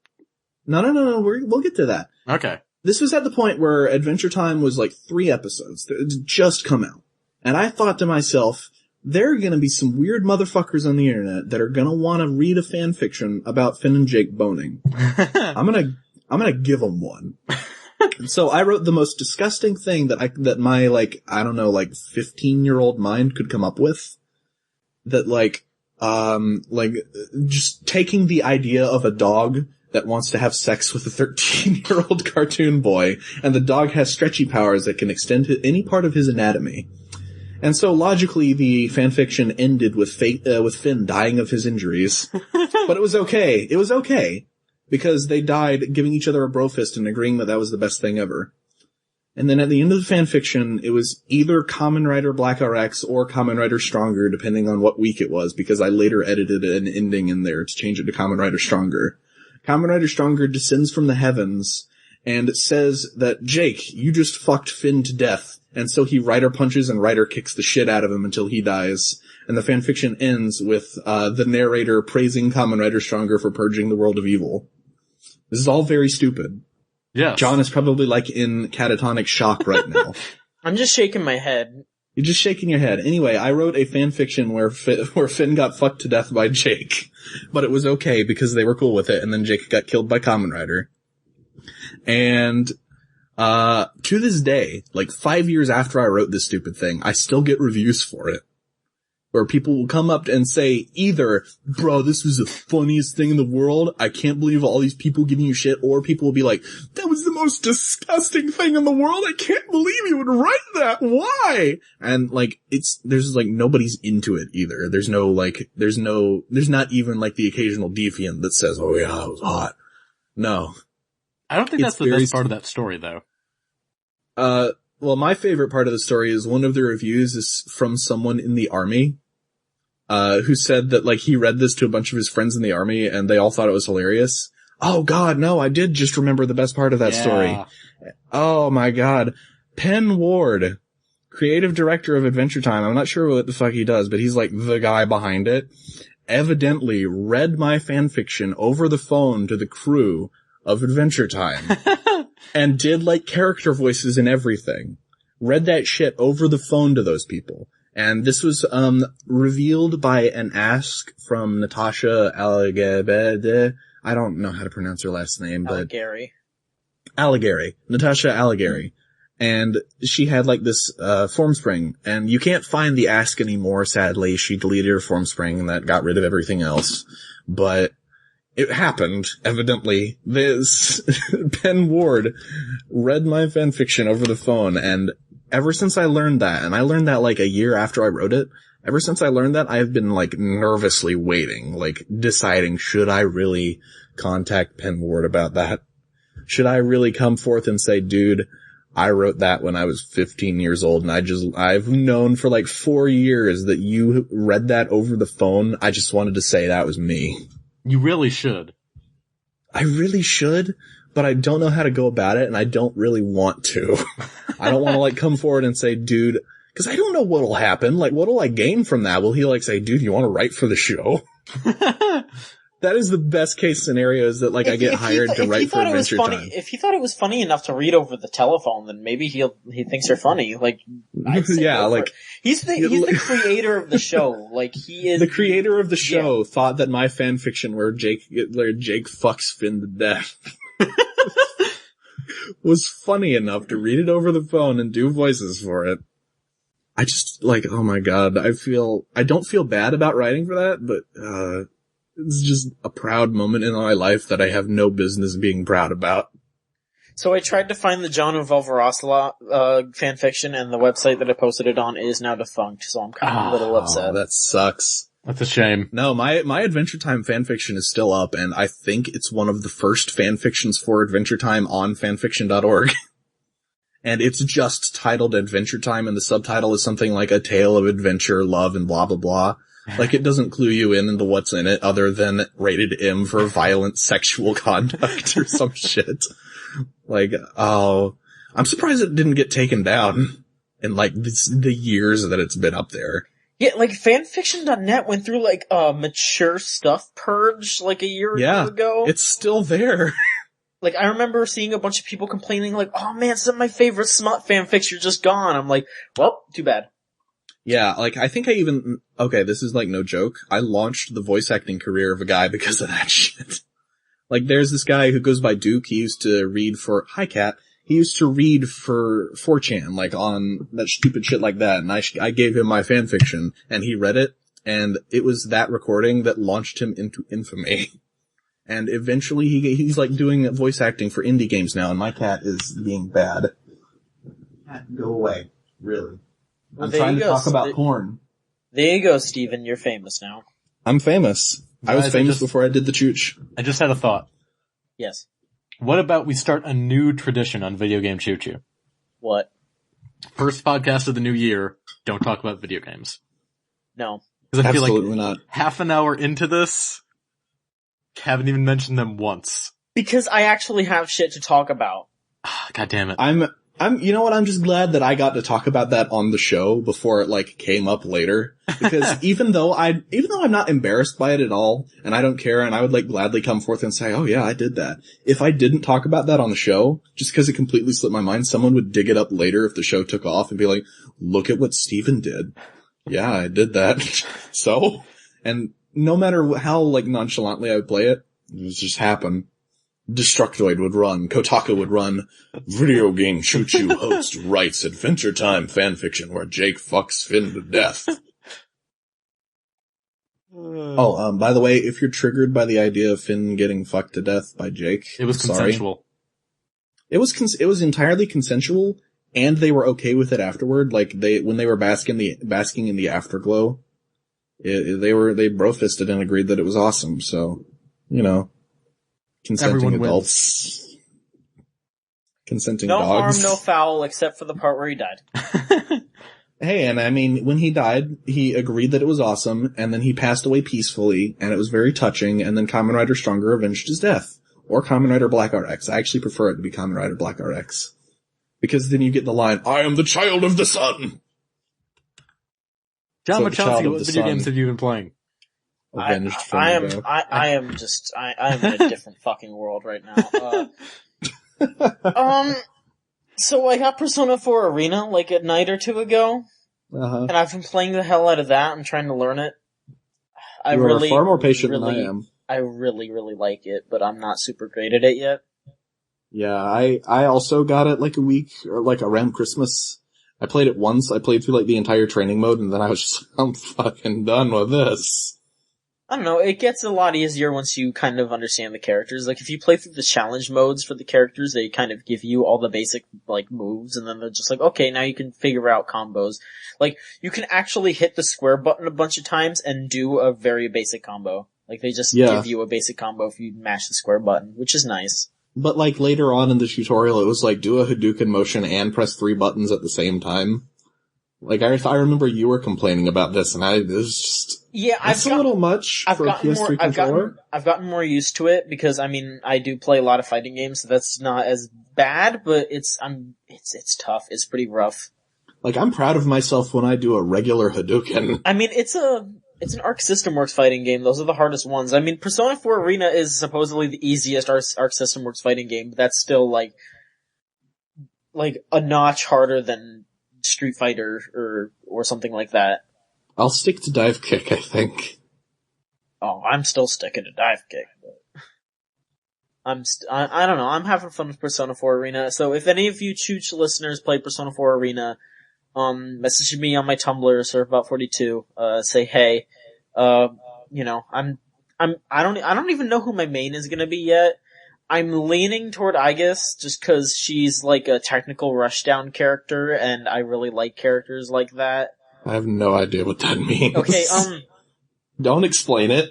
No, we'll get to that. Okay. This was at the point where Adventure Time was like 3 episodes that had just come out. And I thought to myself, there are gonna be some weird motherfuckers on the internet that are gonna wanna read a fan fiction about Finn and Jake boning. I'm gonna give them one. So I wrote the most disgusting thing that my 15-year-old mind could come up with. That just taking the idea of a dog that wants to have sex with a 13-year-old cartoon boy, and the dog has stretchy powers that can extend to any part of his anatomy. And so logically, the fanfiction ended with Finn dying of his injuries. But it was okay. It was okay. Because they died giving each other a bro fist and agreeing that was the best thing ever. And then at the end of the fanfiction, it was either Kamen Rider Black RX or Kamen Rider Stronger, depending on what week it was, because I later edited an ending in there to change it to Kamen Rider Stronger. Kamen Rider Stronger descends from the heavens and says that, Jake, you just fucked Finn to death. And so he Rider punches and Rider kicks the shit out of him until he dies. And the fanfiction ends with the narrator praising Kamen Rider Stronger for purging the world of evil. This is all very stupid. Yeah. John is probably in catatonic shock right now. I'm just shaking my head. You're just shaking your head. Anyway, I wrote a fanfiction where Finn got fucked to death by Jake. But it was okay because they were cool with it, and then Jake got killed by Kamen Rider. And To this day, like 5 years after I wrote this stupid thing, I still get reviews for it. Where people will come up and say either, bro, this was the funniest thing in the world, I can't believe all these people giving you shit, or people will be like, that was the most disgusting thing in the world, I can't believe you would write that, why? And like, there's like nobody's into it either. There's not even like the occasional deviant that says, oh yeah, it was hot. No. I don't think that's the best part of that story though. Well, my favorite part of the story is one of the reviews is from someone in the army, who said that, like, he read this to a bunch of his friends in the army and they all thought it was hilarious. Oh god, no, I did just remember the best part of that story. Oh my god. Penn Ward, creative director of Adventure Time. I'm not sure what the fuck he does, but he's like the guy behind it. Evidently read my fanfiction over the phone to the crew of Adventure Time. And did like character voices and everything. Read that shit over the phone to those people. And this was, revealed by an ask from Natasha Alligeri. I don't know how to pronounce her last name, but. Alligeri. Natasha Alligeri. And she had like this, Formspring. And you can't find the ask anymore, sadly. She deleted her Formspring and that got rid of everything else. But it happened, evidently. This Penn Ward read my fanfiction over the phone, and ever since I learned that, and I learned that like a year after I wrote it, ever since I learned that, I've been like nervously waiting, like deciding, should I really contact Penn Ward about that? Should I really come forth and say, dude, I wrote that when I was 15 years old, and I've known for like 4 years that you read that over the phone. I just wanted to say that was me. You really should. I really should, but I don't know how to go about it, and I don't really want to. I don't want to, like, come forward and say, dude, because I don't know what'll happen. Like, what'll I gain from that? Will he, like, say, dude, you want to write for the show? That is the best case scenario, is that, like, I get hired to write for Adventure Time. If he thought it was funny enough to read over the telephone, then maybe he thinks they're funny. Like, yeah, like, he's the creator of the show. Like, he is the creator of the show. Thought that my fanfiction where Jake fucks Finn to death was funny enough to read it over the phone and do voices for it. I just, like, oh my god, I don't feel bad about writing for that, but, it's just a proud moment in my life that I have no business being proud about. So I tried to find the John and Volverossela fanfiction, and the website that I posted it on is now defunct, so I'm kind of a little upset. That sucks. That's a shame. No, my Adventure Time fanfiction is still up, and I think it's one of the first fanfictions for Adventure Time on fanfiction.org. And it's just titled Adventure Time, and the subtitle is something like A Tale of Adventure, Love, and blah blah blah. Like, it doesn't clue you in into what's in it other than rated M for violent sexual conduct or some shit. Like, oh, I'm surprised it didn't get taken down in, like, the years that it's been up there. Yeah, like, fanfiction.net went through, like, a mature stuff purge, like, a year or two ago. It's still there. Like, I remember seeing a bunch of people complaining, like, oh man, some of my favorite smut fanfics are just gone. I'm like, well, too bad. Yeah, like, I think okay, this is like no joke. I launched the voice acting career of a guy because of that shit. Like, there's this guy who goes by Duke. He used to read for, hi Cat. He used to read for 4chan, like, on that stupid shit like that. And I gave him my fanfiction, and he read it, and it was that recording that launched him into infamy. And eventually he's like doing voice acting for indie games now, and my cat is being bad. Cat, go away. Really. I'm trying to talk about porn. There you go, Steven. You're famous now. I'm famous. I was famous before I did the chooch. I just had a thought. Yes. What about we start a new tradition on Video Game Choo Choo? What? First podcast of the new year, don't talk about video games. No. Because I feel Absolutely like not. Half an hour into this, haven't even mentioned them once. Because I actually have shit to talk about. God damn it. You know what? I'm just glad that I got to talk about that on the show before it, like, came up later. Because even though I'm not embarrassed by it at all, and I don't care, and I would, like, gladly come forth and say, oh yeah, I did that. If I didn't talk about that on the show, just because it completely slipped my mind, someone would dig it up later if the show took off and be like, look at what Steven did. Yeah, I did that. So? And no matter how, like, nonchalantly I would play it, it would just happen. Destructoid would run, Kotaku would run, Video Game Choo Choo host writes Adventure Time fanfiction where Jake fucks Finn to death. By the way, if you're triggered by the idea of Finn getting fucked to death by Jake, it was consensual. It was entirely consensual, and they were okay with it afterward. Like when they were basking in the afterglow, they bro-fisted and agreed that it was awesome. So, consenting Everyone adults. Wins. Consenting no dogs. No harm, no foul, except for the part where he died. Hey, and I mean, when he died, he agreed that it was awesome, and then he passed away peacefully, and it was very touching, and then Kamen Rider Stronger avenged his death. Or Kamen Rider Black RX. I actually prefer it to be Kamen Rider Black RX. Because then you get the line, I am the child of the sun! John Wachowski, what video games have you been playing? Avenged I am in a different fucking world right now. So I got Persona 4 Arena like a night or two ago, and I've been playing the hell out of that. I'm trying to learn it. You are far more patient than I am. I really, really like it, but I'm not super great at it yet. Yeah, I also got it like a week, or like around Christmas. I played it once, I played through like the entire training mode, and then I was just, I'm fucking done with this. I don't know, it gets a lot easier once you kind of understand the characters. Like, if you play through the challenge modes for the characters, they kind of give you all the basic, like, moves, and then they're just like, okay, now you can figure out combos. Like, you can actually hit the square button a bunch of times and do a very basic combo. Like, they just give you a basic combo if you mash the square button, which is nice. But, like, later on in the tutorial, it was like, do a Hadouken motion and press 3 buttons at the same time. Like, I remember you were complaining about this, and it was just... Yeah, that's a little much for a PS3 controller. I've gotten more used to it, because, I mean, I do play a lot of fighting games, so that's not as bad, but it's tough. It's pretty rough. Like, I'm proud of myself when I do a regular Hadouken. I mean, it's an Arc System Works fighting game. Those are the hardest ones. I mean, Persona 4 Arena is supposedly the easiest Arc System Works fighting game, but that's still, like a notch harder than Street Fighter or something like that. I'll stick to Dive Kick, I think. Oh, I'm still sticking to Dive Kick. But I don't know. I'm having fun with Persona 4 Arena. So if any of you Chooch listeners play Persona 4 Arena, message me on my Tumblr, Surfbot42, say hey. I don't even know who my main is gonna be yet. I'm leaning toward Aegis just cause she's like a technical rushdown character, and I really like characters like that. I have no idea what that means. Okay, don't explain it.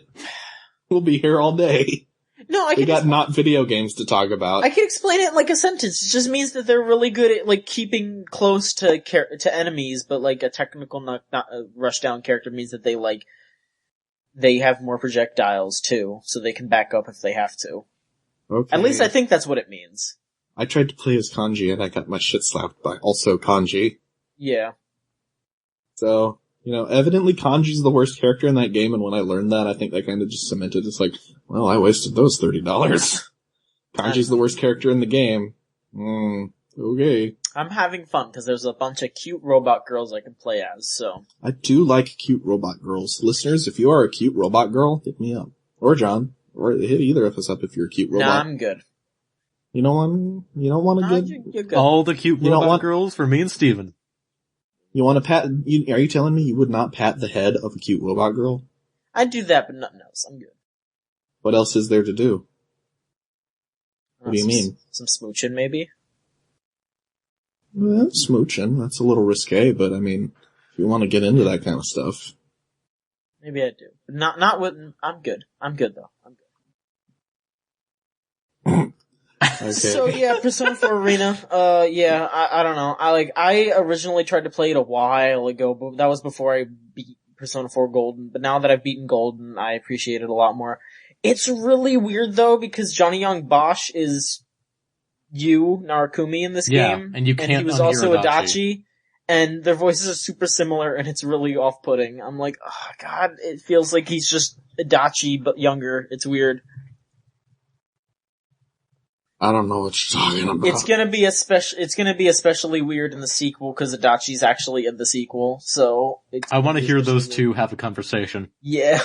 We'll be here all day. No, we got not video games to talk about. I can explain it in like a sentence. It just means that they're really good at like keeping close to enemies, but like a technical not a rushdown character means that they have more projectiles too, so they can back up if they have to. Okay. At least I think that's what it means. I tried to play as Kanji and I got my shit slapped by also Kanji. Yeah. So, evidently Kanji's the worst character in that game, and when I learned that, I think that kind of just cemented it's like, well, I wasted those $30. Kanji's the worst character in the game. Okay. I'm having fun, because there's a bunch of cute robot girls I can play as, so. I do like cute robot girls. Listeners, if you are a cute robot girl, hit me up. Or John. Or hit either of us up if you're a cute robot. Nah, I'm good. You don't want a good... You're good. All the cute robot girls for me and Steven. You want to pat... are you telling me you would not pat the head of a cute robot girl? I'd do that, but nothing else. I'm good. What else is there to do? What do you mean? Some smooching, maybe? Well, smooching. That's a little risque, but I mean, if you want to get into that kind of stuff. Maybe I do. But not with... I'm good. I'm good, though. I'm good. Okay. So yeah, Persona 4 Arena, I don't know. I originally tried to play it a while ago, but that was before I beat Persona 4 Golden, but now that I've beaten Golden, I appreciate it a lot more. It's really weird though, because Johnny Young Bosch is Narakumi in this game. And you can't and he was also Adachi, and their voices are super similar, and it's really off-putting. I'm like, oh god, it feels like he's just Adachi, but younger. It's weird. I don't know what you're talking about. It's gonna be especially weird in the sequel because Adachi's actually in the sequel. So I want to hear those two have a conversation. Yeah.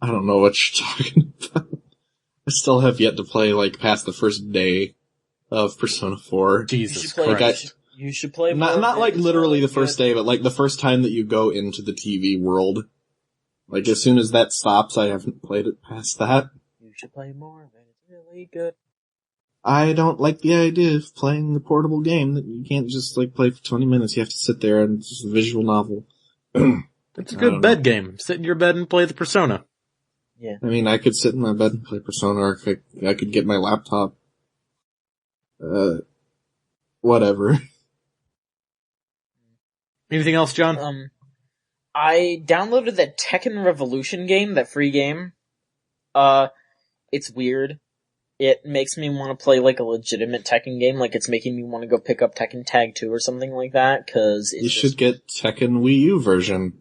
I don't know what you're talking about. I still have yet to play, like, past the first day of Persona 4. Jesus play, Christ. You should play more. Not like literally the good. first day, but like the first time that you go into the TV world. Like, as soon as that stops, I haven't played it past that. You should play more, man. It's really good. I don't like the idea of playing the portable game that you can't just, like, play for 20 minutes. You have to sit there and it's just a visual novel. It's a good bed game. Sit in your bed and play the Persona. Yeah. I mean, I could sit in my bed and play Persona, or I could get my laptop. Whatever. Anything else, John? I downloaded that Tekken Revolution game, that free game. It's weird. It makes me want to play like a legitimate Tekken game, like it's making me want to go pick up Tekken Tag 2 or something like that, cause it's should get Tekken Wii U version.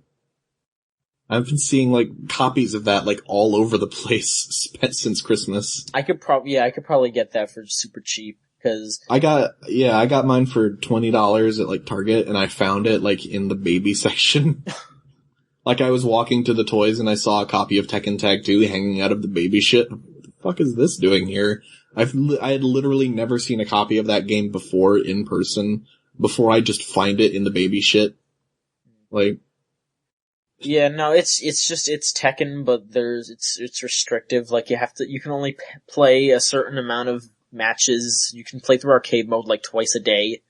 I've been seeing like copies of that like all over the place since Christmas. I could probably get that for super cheap, cause I got mine for $20 at like Target, and I found it like in the baby section. Like I was walking to the toys and I saw a copy of Tekken Tag 2 hanging out of the baby shit. What the fuck is this doing here? I had literally never seen a copy of that game before in person, before I just find it in the baby shit. Like, yeah, no, it's Tekken, but it's restrictive. Like you can only play a certain amount of matches. You can play through arcade mode like twice a day.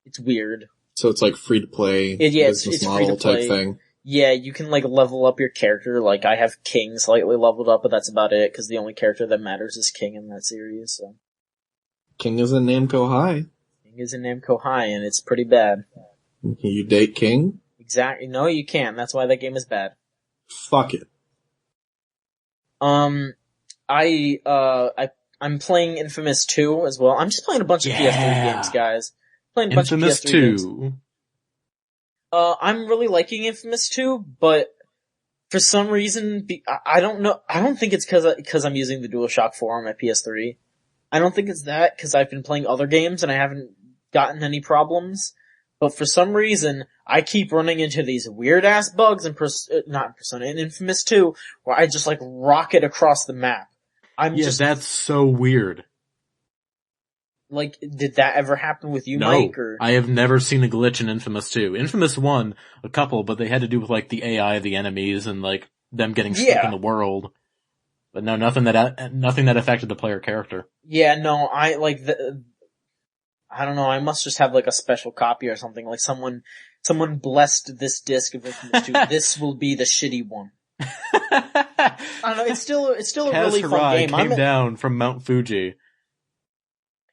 It's weird. So it's like free to play, business model type thing. Yeah, you can like level up your character. Like I have King slightly leveled up, but that's about it, because the only character that matters is King in that series. So King is in Namco High. King is in Namco High, and it's pretty bad. You date King? Exactly. No, you can't. That's why that game is bad. Fuck it. I'm playing Infamous 2 as well. I'm just playing a bunch of PS3 games, guys. Playing a bunch Infamous of PS3 games. 2. I'm really liking Infamous 2, but for some reason, I don't know. I don't think it's because I'm using the DualShock 4 on my PS3. I don't think it's that, because I've been playing other games and I haven't gotten any problems. But for some reason, I keep running into these weird ass bugs in in Infamous 2, where I just like rocket across the map. That's so weird. Like, did that ever happen with you, No, Mike? Or? I have never seen a glitch in Infamous 2. Infamous 1, a couple, but they had to do with like the AI of the enemies and like them getting stuck in the world. But no, nothing that affected the player character. Yeah, no, I don't know, I must just have like a special copy or something. Like someone blessed this disc of Infamous 2. This will be the shitty one. I don't know, it's still a really fun game. Came down from Mount Fuji.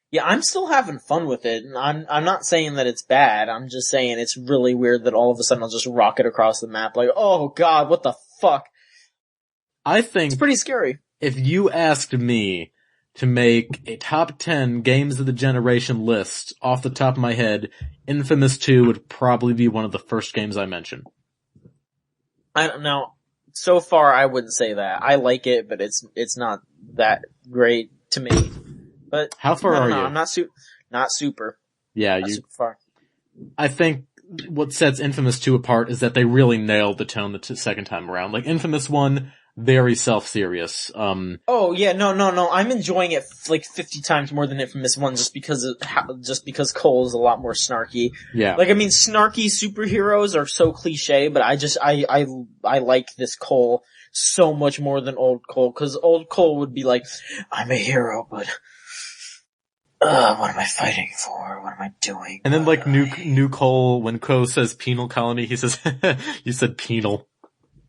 Yeah, I'm still having fun with it, and I'm not saying that it's bad. I'm just saying it's really weird that all of a sudden I'll just rocket across the map like, oh god, what the fuck? I think it's pretty scary. If you asked me to make a top 10 games of the generation list off the top of my head, Infamous 2 would probably be one of the first games I mention. I don't know. So far, I wouldn't say that. I like it, but it's not that great to me. But how far are you? I'm not super. Yeah, not super far. I think what sets Infamous 2 apart is that they really nailed the tone the second time around. Like Infamous 1, very self-serious. Oh yeah, no. I'm enjoying it like 50 times more than Infamous 1 just because Cole is a lot more snarky. Yeah. Like, I mean, snarky superheroes are so cliche, but I like this Cole so much more than old Cole, cause old Cole would be like, I'm a hero, but what am I fighting for? What am I doing? And then like new Cole, when Cole says penal colony, he says, you said penal.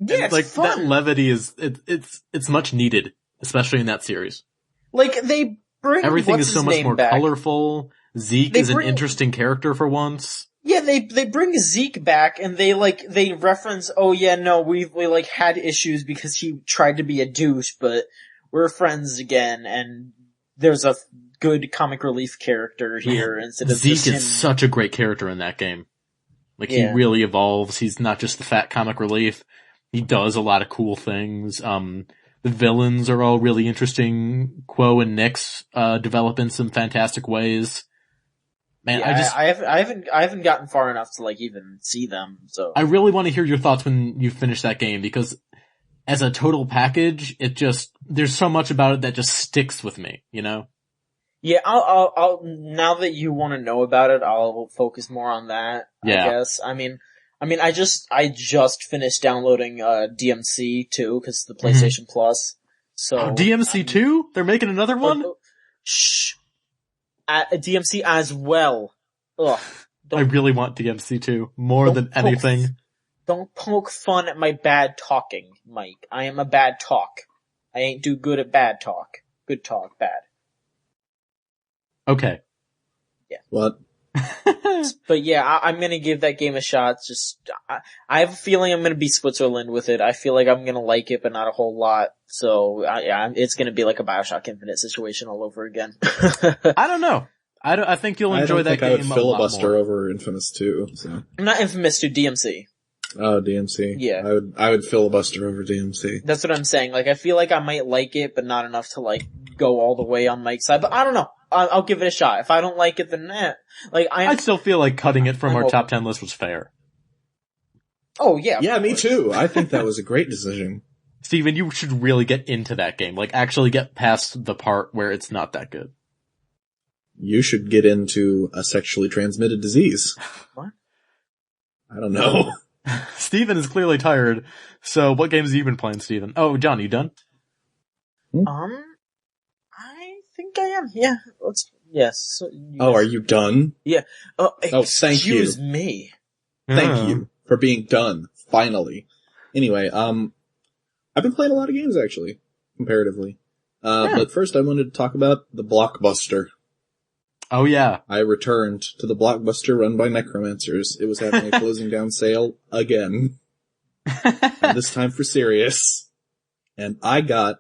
Yeah, it's like fun. That levity it's much needed, especially in that series. Like they bring everything is so much more back? Colorful. Zeke is an interesting character for once. Yeah, they bring Zeke back and they reference, oh yeah, no, we like had issues because he tried to be a douche, but we're friends again, and there's a good comic relief character here instead of Zeke is such a great character in that game. Like he really evolves. He's not just the fat comic relief. He does a lot of cool things. The villains are all really interesting. Quo and Nyx develop in some fantastic ways. Man, yeah, I haven't gotten far enough to like even see them. So I really want to hear your thoughts when you finish that game, because as a total package, there's so much about it that just sticks with me, you know? Yeah, I'll now that you want to know about it, I'll focus more on that, Yeah. I guess. I mean, I just finished downloading, DMC too, cause the PlayStation Plus. So. Oh, DMC 2? They're making another one? Shh. DMC as well. Ugh. I really want DMC 2 more than anything. Don't poke fun at my bad talking, Mike. I am a bad talk. I ain't do good at bad talk. Good talk, bad. Okay. Yeah. What? But yeah, I'm gonna give that game a shot. I have a feeling I'm gonna be Switzerland with it. I feel like I'm gonna like it, but not a whole lot. So, it's gonna be like a Bioshock Infinite situation all over again. I don't know. I think you'll enjoy that game a lot more. I would filibuster over Infamous 2, so. Not Infamous 2, DMC. Oh, DMC. Yeah. I would filibuster over DMC. That's what I'm saying. Like, I feel like I might like it, but not enough to like, go all the way on Mike's side. But I don't know. I'll give it a shot. If I don't like it, then I still feel like cutting it from our top 10 list was fair. Oh, yeah. Yeah, me too. I think that was a great decision. Steven, you should really get into that game. Like, actually get past the part where it's not that good. You should get into a sexually transmitted disease. What? I don't know. Steven is clearly tired. So what games have you been playing, Steven? Oh, John, you done? I think I am. Yeah. Yes. Oh, are you done? Yeah. Oh, thank you. Excuse me. Thank you for being done. Finally. Anyway, I've been playing a lot of games actually, comparatively. But first I wanted to talk about the Blockbuster. Oh yeah. I returned to the Blockbuster run by Necromancers. It was having a closing down sale again. And this time for serious. And I got,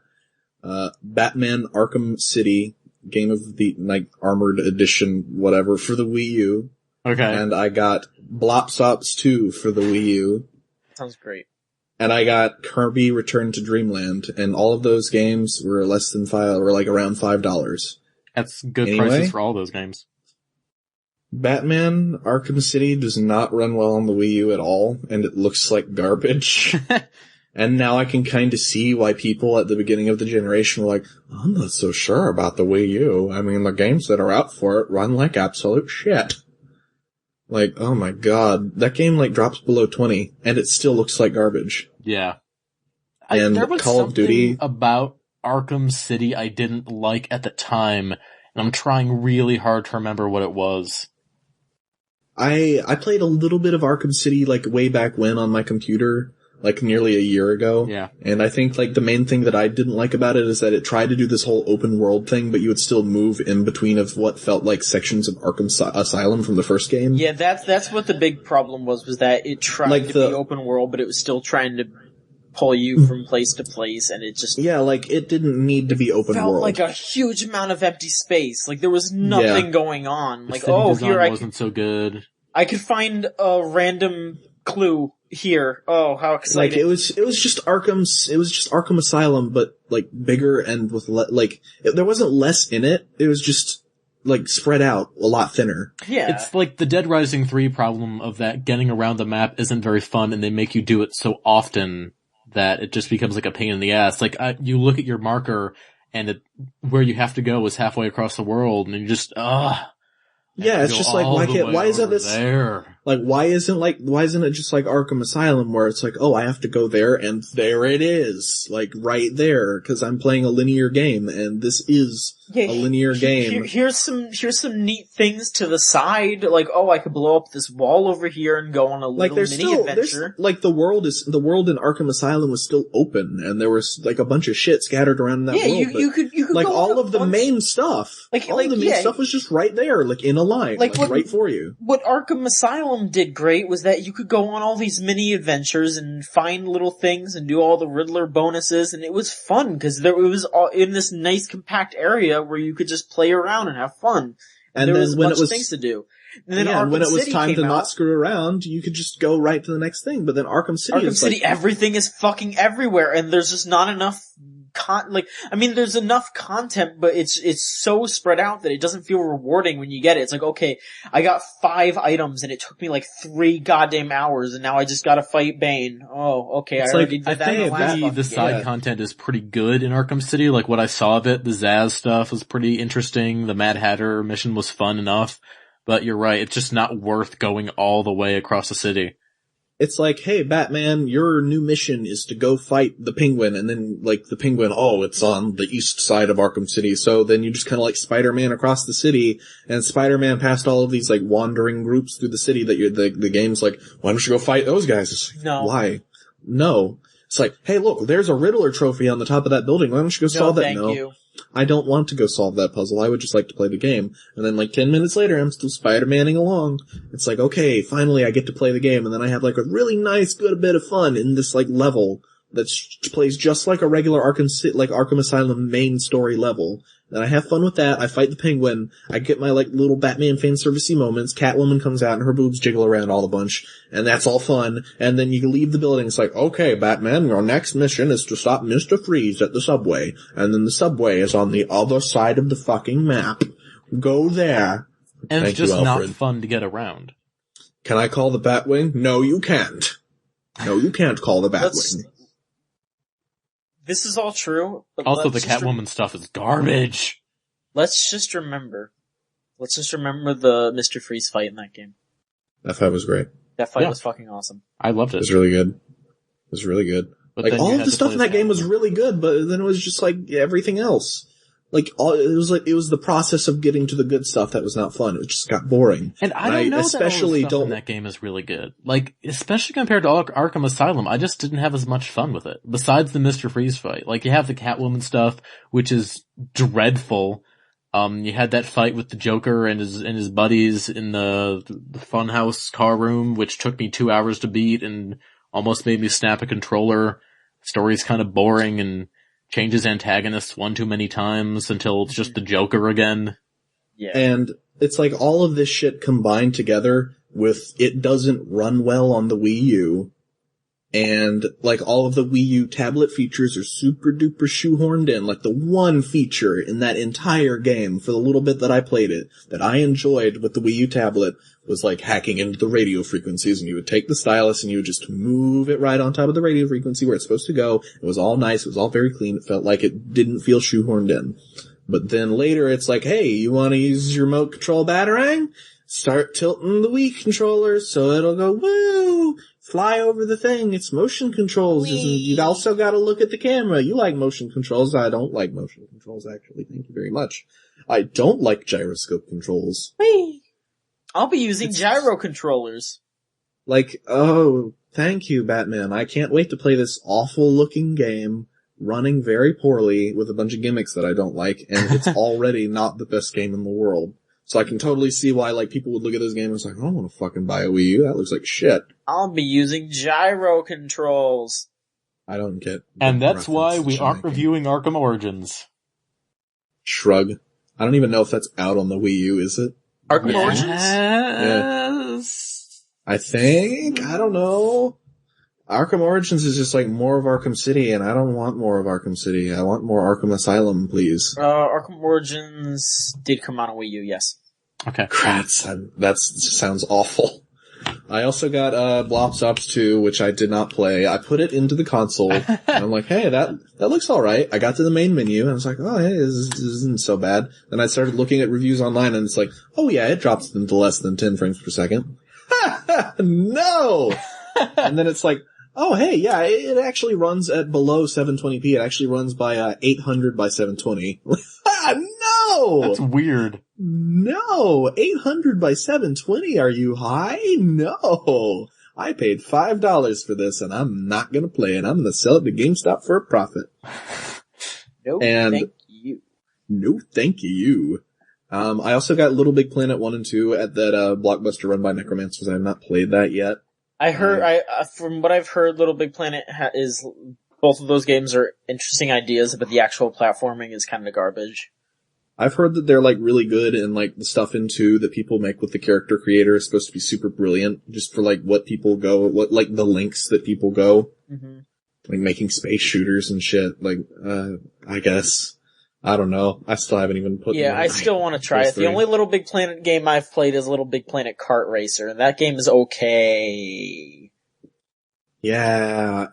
Batman Arkham City, Game of the, like, Armored Edition, whatever, for the Wii U. Okay. And I got Blopsops 2 for the Wii U. Sounds great. And I got Kirby Return to Dreamland, and all of those games were around $5. That's good prices for all those games. Batman Arkham City does not run well on the Wii U at all, and it looks like garbage. And now I can kind of see why people at the beginning of the generation were like, I'm not so sure about the Wii U. I mean, the games that are out for it run like absolute shit. Like, oh my god, that game like drops below 20, and it still looks like garbage. Yeah. And there was Call of Duty about Arkham City I didn't like at the time, and I'm trying really hard to remember what it was. I played a little bit of Arkham City like way back when on my computer, like nearly a year ago. Yeah. And I think like the main thing that I didn't like about it is that it tried to do this whole open world thing, but you would still move in between of what felt like sections of Arkham Asylum from the first game. Yeah, that's what the big problem was that it tried to be open world, but it was still trying to pull you from place to place, and it just... Yeah, like, it didn't need to be open felt world. like a huge amount of empty space. Like, there was nothing going on. Like, here wasn't so good. I could find a random clue here. Oh, how exciting. Like, it was just Arkham Asylum, but, like, bigger and with, there wasn't less in it. It was just, like, spread out a lot thinner. Yeah. It's like the Dead Rising 3 problem of that getting around the map isn't very fun, and they make you do it so often that it just becomes like a pain in the ass. Like, you look at your marker, and where you have to go is halfway across the world, and you just, Yeah, it's just like, why isn't this, there? Like, why isn't it just like Arkham Asylum where it's like, oh, I have to go there and there it is. Like, right there, cause I'm playing a linear game and this is a linear game. Here's some neat things to the side, like, oh, I could blow up this wall over here and go on a little mini adventure. Like, the world in Arkham Asylum was still open and there was like a bunch of shit scattered around in that world. You could like, go all of the main stuff. All of the main stuff was just right there, like in a line, like right for you. What Arkham Asylum did great was that you could go on all these mini adventures and find little things and do all the Riddler bonuses, and it was fun because it was all in this nice compact area where you could just play around and have fun. And there was a bunch of things to do. And then when it was time to not screw around, you could just go right to the next thing. But then Arkham City everything is fucking everywhere, and there's just not enough there's enough content, but it's so spread out that it doesn't feel rewarding when you get it. It's like, okay, I got 5 items and it took me like 3 goddamn hours and now I just gotta fight Bane. Oh, okay, It's I already did that in the last fucking the side game. content is pretty good in Arkham City. Like what I saw of it, the Zaz stuff was pretty interesting. The Mad Hatter mission was fun enough. But you're right, it's just not worth going all the way across the city. It's like, hey, Batman, your new mission is to go fight the Penguin, and then, like, the Penguin, oh, it's on the east side of Arkham City, so then you just kinda like Spider-Man across the city, and Spider-Man passed all of these, like, wandering groups through the city that the game's like, why don't you go fight those guys? It's like, No. Why? No. It's like, hey, look, there's a Riddler trophy on the top of that building, why don't you go solve that? Thank you. I don't want to go solve that puzzle. I would just like to play the game. And then like 10 minutes later, I'm still Spider-Manning along. It's like, okay, finally I get to play the game. And then I have like a really nice, good bit of fun in this like level that plays just like a regular Arkham Asylum main story level. And I have fun with that. I fight the Penguin. I get my like little Batman fan servicey moments. Catwoman comes out and her boobs jiggle around all a bunch. And that's all fun. And then you leave the building. It's like, okay, Batman, your next mission is to stop Mr. Freeze at the subway. And then the subway is on the other side of the fucking map. Go there. And Thank it's just you, not Alfred. fun to get around. Can I call the Batwing? No, you can't. No, you can't call the Batwing. This is all true. But Also, the Catwoman stuff is garbage. Let's just remember the Mr. Freeze fight in that game. That fight was great. That fight Yeah. was fucking awesome. I loved It it. was really good. It was really good. But Like, then you all of had the to stuff play in that as game was Catwoman. really good, but then it was just like everything else. Like, it was the process of getting to the good stuff that was not fun. It just got boring. And I don't know especially that all the stuff in that game is really good. Like, especially compared to Arkham Asylum, I just didn't have as much fun with it. Besides the Mr. Freeze fight. Like, you have the Catwoman stuff, which is dreadful. You had that fight with the Joker and his buddies in the funhouse car room, which took me 2 hours to beat and almost made me snap a controller. Story's kind of boring and changes antagonists one too many times until it's just the Joker again. Yeah. And it's like all of this shit combined together with it doesn't run well on the Wii U. And like all of the Wii U tablet features are super duper shoehorned in. Like the one feature in that entire game for the little bit that I played it that I enjoyed with the Wii U tablet was like hacking into the radio frequencies, and you would take the stylus and you would just move it right on top of the radio frequency where it's supposed to go. It was all nice. It was all very clean. It felt like it didn't feel shoehorned in. But then later it's like, hey, you want to use your remote control Batarang? Start tilting the Wii controller so it'll go, woo, fly over the thing. It's motion controls. You also got to look at the camera. You like motion controls. I don't like motion controls, actually. Thank you very much. I don't like gyroscope controls. Whee! I'll be using gyro controllers. Like, oh, thank you, Batman. I can't wait to play this awful looking game running very poorly with a bunch of gimmicks that I don't like, and it's already not the best game in the world. So I can totally see why, like, people would look at this game and it's like, I don't want to fucking buy a Wii U. That looks like shit. I'll be using gyro controls. I don't get. And the that's why reference we that aren't you're making. reviewing Arkham Origins. Shrug. I don't even know if that's out on the Wii U, is it? Arkham Origins? Yes. I think? I don't know. Arkham Origins is just like more of Arkham City, and I don't want more of Arkham City. I want more Arkham Asylum, please. Arkham Origins did come out on Wii U, yes. Okay. That sounds awful. I also got Blops Ops 2, which I did not play. I put it into the console, and I'm like, hey, that looks alright. I got to the main menu, and I was like, oh, hey, this isn't so bad. Then I started looking at reviews online, and it's like, oh yeah, it drops into less than 10 frames per second. No! And then it's like, oh hey, yeah, it actually runs at below 720p. It actually runs by 800 by 720. No! That's weird. No! 800 by 720, are you high? No! I paid $5 for this, and I'm not gonna play it. I'm gonna sell it to GameStop for a profit. No, And- thank you. No, thank you. I also got Little Big Planet 1 and 2 at that Blockbuster run by Necromancers. I have not played that yet. I heard, from what I've heard, Little Big Planet is, both of those games are interesting ideas, but the actual platforming is kind of garbage. I've heard that they're like really good, and like the stuff in 2 that people make with the character creator is supposed to be super brilliant, just for like what people go, like the links that people go. Mm-hmm. like making space shooters and shit. Like, I guess. I don't know. I still haven't even put. Yeah, I still want to try it. The only Little Big Planet game I've played is Little Big Planet Kart Racer, and that game is okay. Yeah.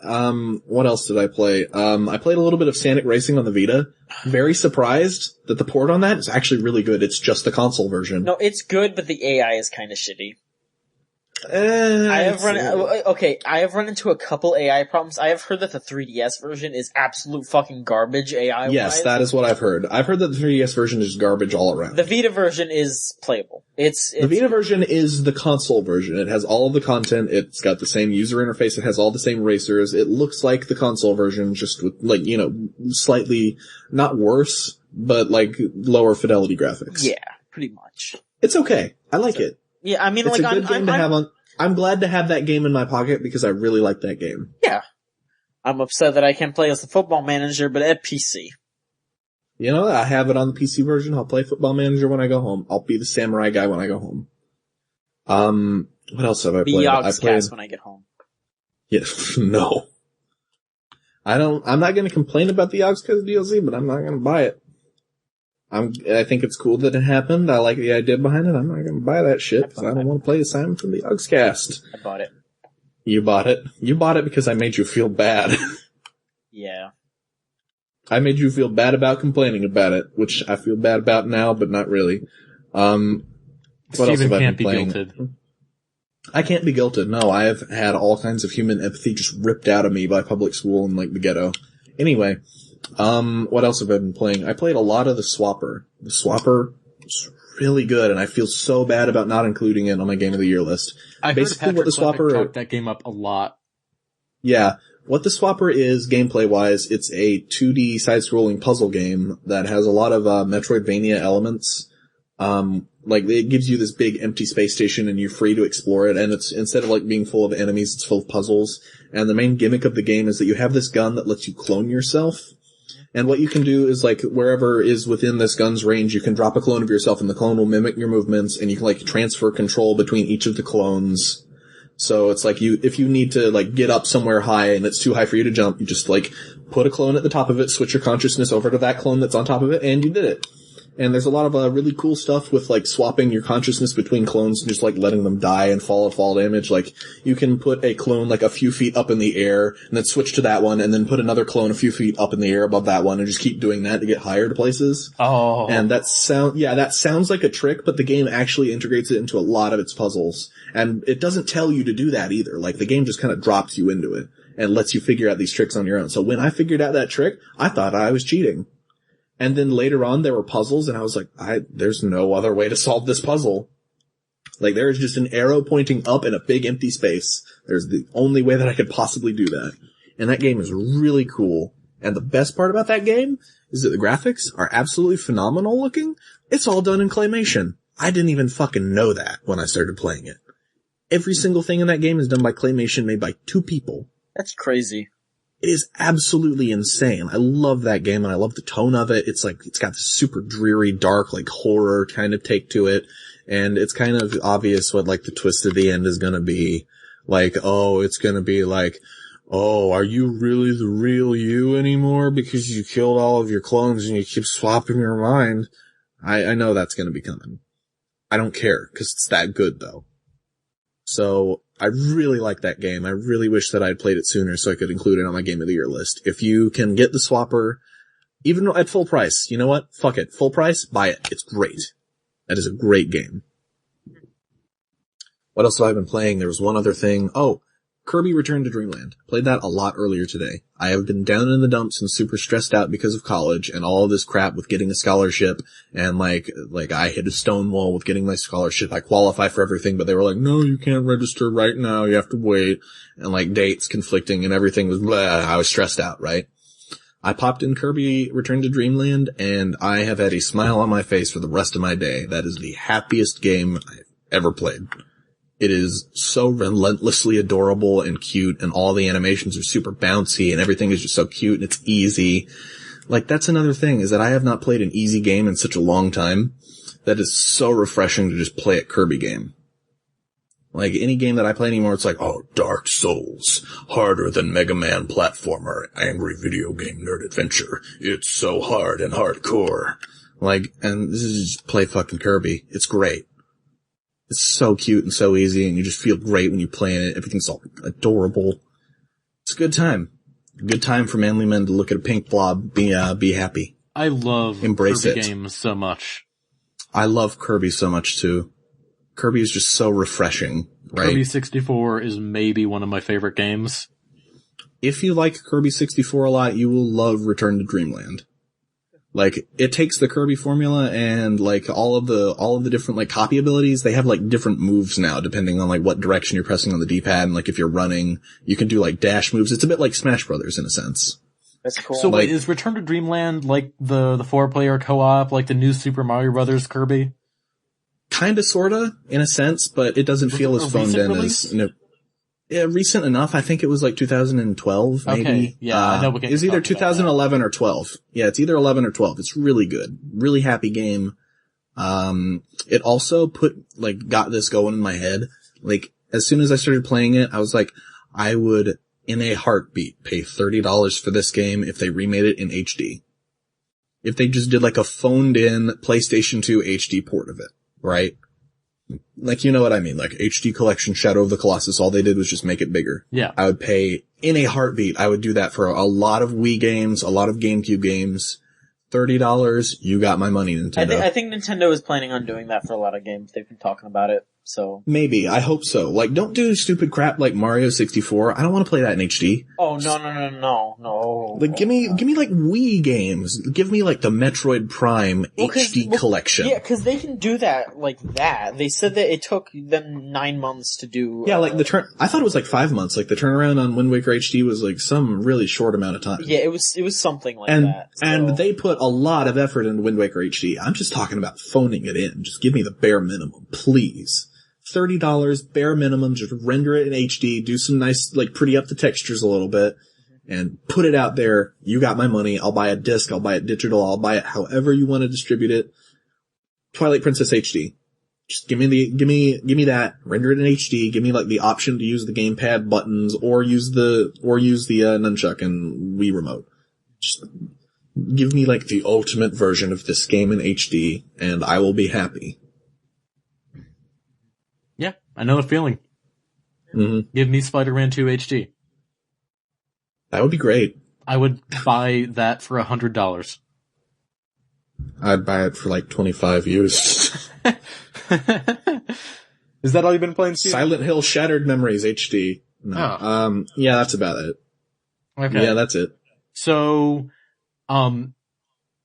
What else did I play? I played a little bit of Sonic Racing on the Vita. Very surprised that the port on that is actually really good. It's just the console version. No, it's good, but the AI is kind of shitty. I have run into a couple AI problems. I have heard that the 3DS version is absolute fucking garbage AI-wise. Yes, that is what I've heard. I've heard that the 3DS version is garbage all around. The Vita version is playable. The Vita version is the console version. It has all of the content. It's got the same user interface. It has all the same racers. It looks like the console version, just with, like, you know, slightly, not worse, but, like, lower fidelity graphics. Yeah, pretty much. It's okay. I like it. Yeah, I mean, it's a good game to have on. I'm glad to have that game in my pocket because I really like that game. Yeah. I'm upset that I can't play as the Football Manager, but at PC. You know, I have it on the PC version. I'll play Football Manager when I go home. I'll be the samurai guy when I go home. What else have I played? I played when I get home. Yes, no. I'm not gonna complain about the Yogscast DLC, but I'm not gonna buy it. I think it's cool that it happened. I like the idea behind it. I'm not gonna buy that shit because I don't want to play Simon from the Yogscast. I bought it. You bought it? You bought it because I made you feel bad. Yeah. I made you feel bad about complaining about it, which I feel bad about now, but not really. What else have I been playing? Guilted. I can't be guilted. No, I have had all kinds of human empathy just ripped out of me by public school and, like, the ghetto. Anyway, what else have I been playing? I played a lot of the Swapper. The Swapper is really good, and I feel so bad about not including it on my Game of the Year list. I Basically, heard Patrick Swapper talked that game up a lot. Yeah. What the Swapper is, gameplay-wise, it's a 2D side-scrolling puzzle game that has a lot of Metroidvania elements. Like, it gives you this big empty space station and you're free to explore it, and it's, instead of, like, being full of enemies, it's full of puzzles. And the main gimmick of the game is that you have this gun that lets you clone yourself. And what you can do is, like, wherever is within this gun's range, you can drop a clone of yourself and the clone will mimic your movements, and you can, like, transfer control between each of the clones. So it's like if you need to, like, get up somewhere high and it's too high for you to jump, you just, like, put a clone at the top of it, switch your consciousness over to that clone that's on top of it, and you did it. And there's a lot of really cool stuff with, like, swapping your consciousness between clones and just, like, letting them die and fall damage. Like, you can put a clone, like, a few feet up in the air and then switch to that one and then put another clone a few feet up in the air above that one and just keep doing that to get higher to places. Oh. And that sounds like a trick, but the game actually integrates it into a lot of its puzzles. And it doesn't tell you to do that either. Like, the game just kind of drops you into it and lets you figure out these tricks on your own. So when I figured out that trick, I thought I was cheating. And then later on, there were puzzles, and I was like, there's no other way to solve this puzzle. Like, there is just an arrow pointing up in a big empty space. There's the only way that I could possibly do that. And that game is really cool. And the best part about that game is that the graphics are absolutely phenomenal looking. It's all done in claymation. I didn't even fucking know that when I started playing it. Every single thing in that game is done by claymation made by 2 people. That's crazy. It is absolutely insane. I love that game and I love the tone of it. It's like, it's got this super dreary, dark, like horror kind of take to it. And it's kind of obvious what, like, the twist at the end is gonna be. Like, oh, it's gonna be like, oh, are you really the real you anymore because you killed all of your clones and you keep swapping your mind? I know that's gonna be coming. I don't care, cause it's that good though. So, I really like that game. I really wish that I had played it sooner so I could include it on my Game of the Year list. If you can get the Swapper, even at full price, you know what? Fuck it. Full price, buy it. It's great. That is a great game. What else have I been playing? There was one other thing. Oh, Kirby Return to Dreamland. Played that a lot earlier today. I have been down in the dumps and super stressed out because of college and all of this crap with getting a scholarship, and like I hit a stone wall with getting my scholarship. I qualify for everything, but they were like, no, you can't register right now. You have to wait. And like dates conflicting and everything was blah. I was stressed out, right? I popped in Kirby Return to Dreamland and I have had a smile on my face for the rest of my day. That is the happiest game I've ever played. It is so relentlessly adorable and cute, and all the animations are super bouncy, and everything is just so cute, and it's easy. Like, that's another thing, is that I have not played an easy game in such a long time. That is so refreshing to just play a Kirby game. Like, any game that I play anymore, it's like, oh, Dark Souls, harder than Mega Man platformer, angry video game nerd adventure. It's so hard and hardcore. Like, and this is just play fucking Kirby. It's great. It's so cute and so easy, and you just feel great when you play it. Everything's all adorable. It's a good time. A good time for manly men to look at a pink blob, be happy. I love Embrace Kirby it. games so much. I love Kirby so much too. Kirby is just so refreshing, right? Kirby 64 is maybe one of my favorite games. If you like Kirby 64 a lot, you will love Return to Dreamland. Like, it takes the Kirby formula and, like, all of the different, like, copy abilities. They have, like, different moves now, depending on, like, what direction you're pressing on the D-pad. And, like, if you're running, you can do, like, dash moves. It's a bit like Smash Brothers, in a sense. That's cool. So Like- wait, is Return to Dreamland like the 4-player co-op, like the new Super Mario Brothers Kirby? Kinda, sorta, in a sense, but it doesn't feel it as a phoned recent in release? as, yeah, recent enough. I think it was like 2012, maybe. Okay, yeah, I know what game It's you're either talking about 2011 or 12. Yeah, it's either 11 or 12. It's really good. Really happy game. It also got this going in my head. Like, as soon as I started playing it, I was like, I would, in a heartbeat, pay $30 for this game if they remade it in HD. If they just did like a phoned in PlayStation 2 HD port of it, right? Like, you know what I mean? Like, HD Collection, Shadow of the Colossus, all they did was just make it bigger. Yeah. I would pay, in a heartbeat, I would do that for a lot of Wii games, a lot of GameCube games. $30, you got my money, Nintendo. I think Nintendo is planning on doing that for a lot of games. They've been talking about it, so. Maybe. I hope so. Like, don't do stupid crap like Mario 64. I don't want to play that in HD. Oh, no. Like, give me like Wii games. Give me like the Metroid Prime HD collection. Yeah, cause they can do that like that. They said that it took them 9 months to do. Yeah, like I thought it was like 5 months. Like the turnaround on Wind Waker HD was like some really short amount of time. Yeah, it was something like that. So. And they put a lot of effort into Wind Waker HD. I'm just talking about phoning it in. Just give me the bare minimum, please. $30, bare minimum, just render it in HD, do some nice, like, pretty up the textures a little bit, and put it out there. You got my money. I'll buy a disc, I'll buy it digital, I'll buy it however you want to distribute it. Twilight Princess HD. Just give me that, render it in HD, give me like the option to use the gamepad buttons, or use the nunchuck and Wii remote. Just give me like the ultimate version of this game in HD, and I will be happy. Yeah, I know the feeling. Mm-hmm. Give me Spider-Man 2 HD. That would be great. I would buy that for $100. I'd buy it for like 25 used. Is that all you've been playing, Steve? Silent Hill Shattered Memories HD. No. Oh. Yeah, that's about it. Okay. Yeah, that's it. So,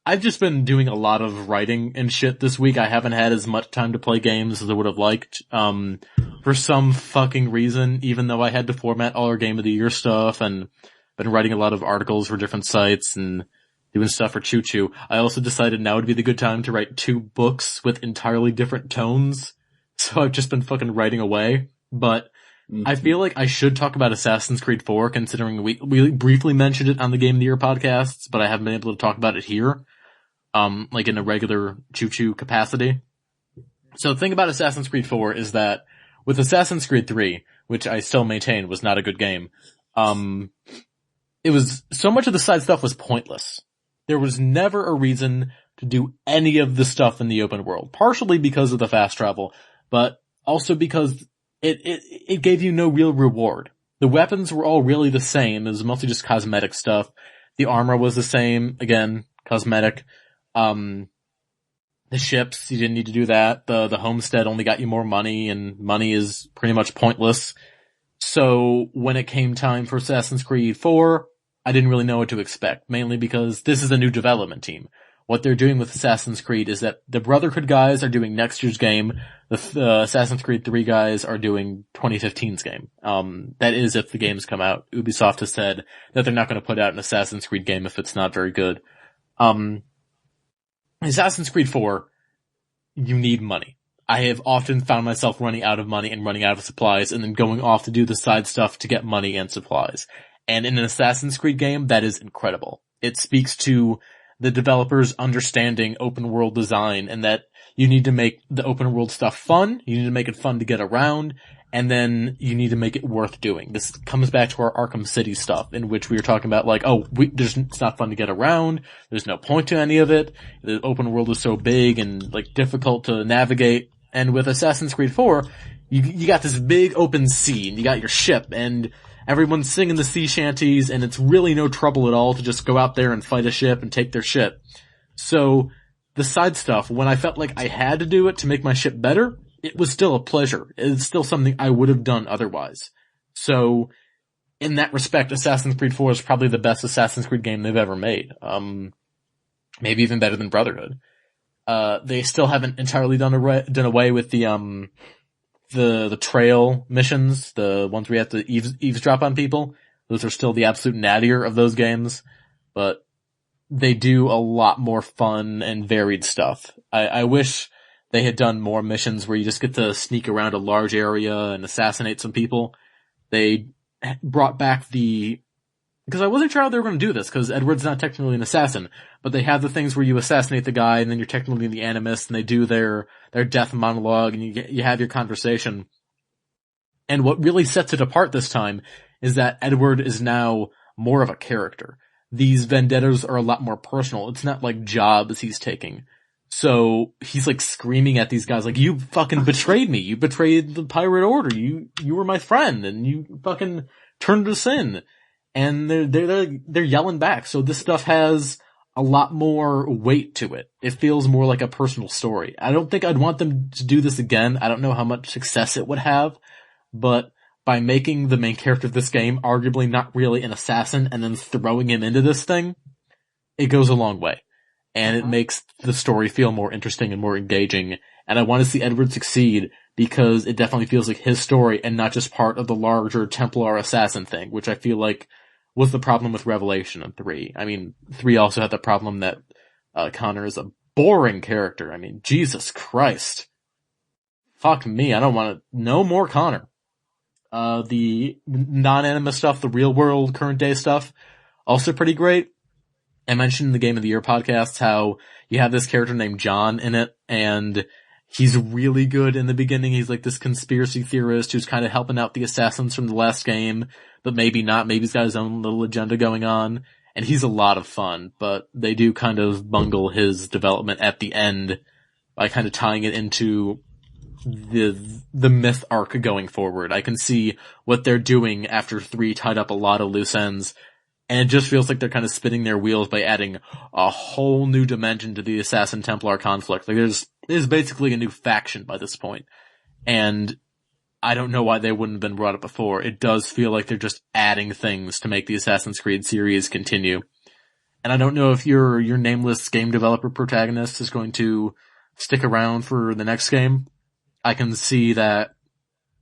I've just been doing a lot of writing and shit this week. I haven't had as much time to play games as I would have liked. For some fucking reason, even though I had to format all our Game of the Year stuff and been writing a lot of articles for different sites and doing stuff for Choo Choo, I also decided now would be the good time to write 2 books with entirely different tones. So I've just been fucking writing away. But I feel like I should talk about Assassin's Creed 4, considering we briefly mentioned it on the Game of the Year podcasts, but I haven't been able to talk about it here, like in a regular Choo Choo capacity. So the thing about Assassin's Creed 4 is that with Assassin's Creed 3, which I still maintain was not a good game, it was, so much of the side stuff was pointless. There was never a reason to do any of the stuff in the open world, partially because of the fast travel, but also because it gave you no real reward. The weapons were all really the same. It was mostly just cosmetic stuff. The armor was the same, again, cosmetic. The ships, you didn't need to do that. The homestead only got you more money, and money is pretty much pointless. So when it came time for Assassin's Creed 4, I didn't really know what to expect, mainly because this is a new development team. What they're doing with Assassin's Creed is that the Brotherhood guys are doing next year's game. The Assassin's Creed 3 guys are doing 2015's game. That is if the games come out. Ubisoft has said that they're not going to put out an Assassin's Creed game if it's not very good. Assassin's Creed 4, you need money. I have often found myself running out of money and running out of supplies and then going off to do the side stuff to get money and supplies. And in an Assassin's Creed game, that is incredible. It speaks to the developers understanding open world design and that you need to make the open world stuff fun, you need to make it fun to get around, and then you need to make it worth doing. This comes back to our Arkham City stuff, in which we were talking about like, it's not fun to get around, there's no point to any of it, the open world is so big and like difficult to navigate, and with Assassin's Creed 4, you got this big open sea, and you got your ship, and everyone's singing the sea shanties, and it's really no trouble at all to just go out there and fight a ship and take their ship. So, the side stuff, when I felt like I had to do it to make my ship better, it was still a pleasure. It's still something I would have done otherwise. So, in that respect, Assassin's Creed 4 is probably the best Assassin's Creed game they've ever made. Maybe even better than Brotherhood. They still haven't entirely done away with the trail missions, the ones where you have to eavesdrop on people. Those are still the absolute nadir of those games, but they do a lot more fun and varied stuff. I wish they had done more missions where you just get to sneak around a large area and assassinate some people. They brought back because I wasn't sure how they were going to do this, because Edward's not technically an assassin, but they have the things where you assassinate the guy and then you're technically the animist, and they do their death monologue, and you have your conversation. And what really sets it apart this time is that Edward is now more of a character. These vendettas are a lot more personal. It's not like jobs he's taking. So he's like screaming at these guys like, you fucking betrayed me. You betrayed the pirate order. You were my friend, and you fucking turned us in. And they're yelling back. So this stuff has a lot more weight to it. It feels more like a personal story. I don't think I'd want them to do this again. I don't know how much success it would have, but by making the main character of this game arguably not really an assassin and then throwing him into this thing, it goes a long way. And it makes the story feel more interesting and more engaging. And I want to see Edward succeed because it definitely feels like his story and not just part of the larger Templar assassin thing, which I feel like was the problem with Revelation and 3. I mean, 3 also had the problem that Connor is a boring character. I mean, Jesus Christ. Fuck me, I don't want to... No more Connor. The non-anime stuff, the real world, current day stuff, also pretty great. I mentioned in the Game of the Year podcast how you have this character named John in it, and he's really good in the beginning. He's like this conspiracy theorist who's kind of helping out the assassins from the last game, but maybe not. Maybe he's got his own little agenda going on, and he's a lot of fun, but they do kind of bungle his development at the end by kind of tying it into the myth arc going forward. I can see what they're doing after 3 tied up a lot of loose ends, and it just feels like they're kind of spinning their wheels by adding a whole new dimension to the Assassin Templar conflict. Like there's basically a new faction by this point. And I don't know why they wouldn't have been brought up before. It does feel like they're just adding things to make the Assassin's Creed series continue. And I don't know if your nameless game developer protagonist is going to stick around for the next game. I can see that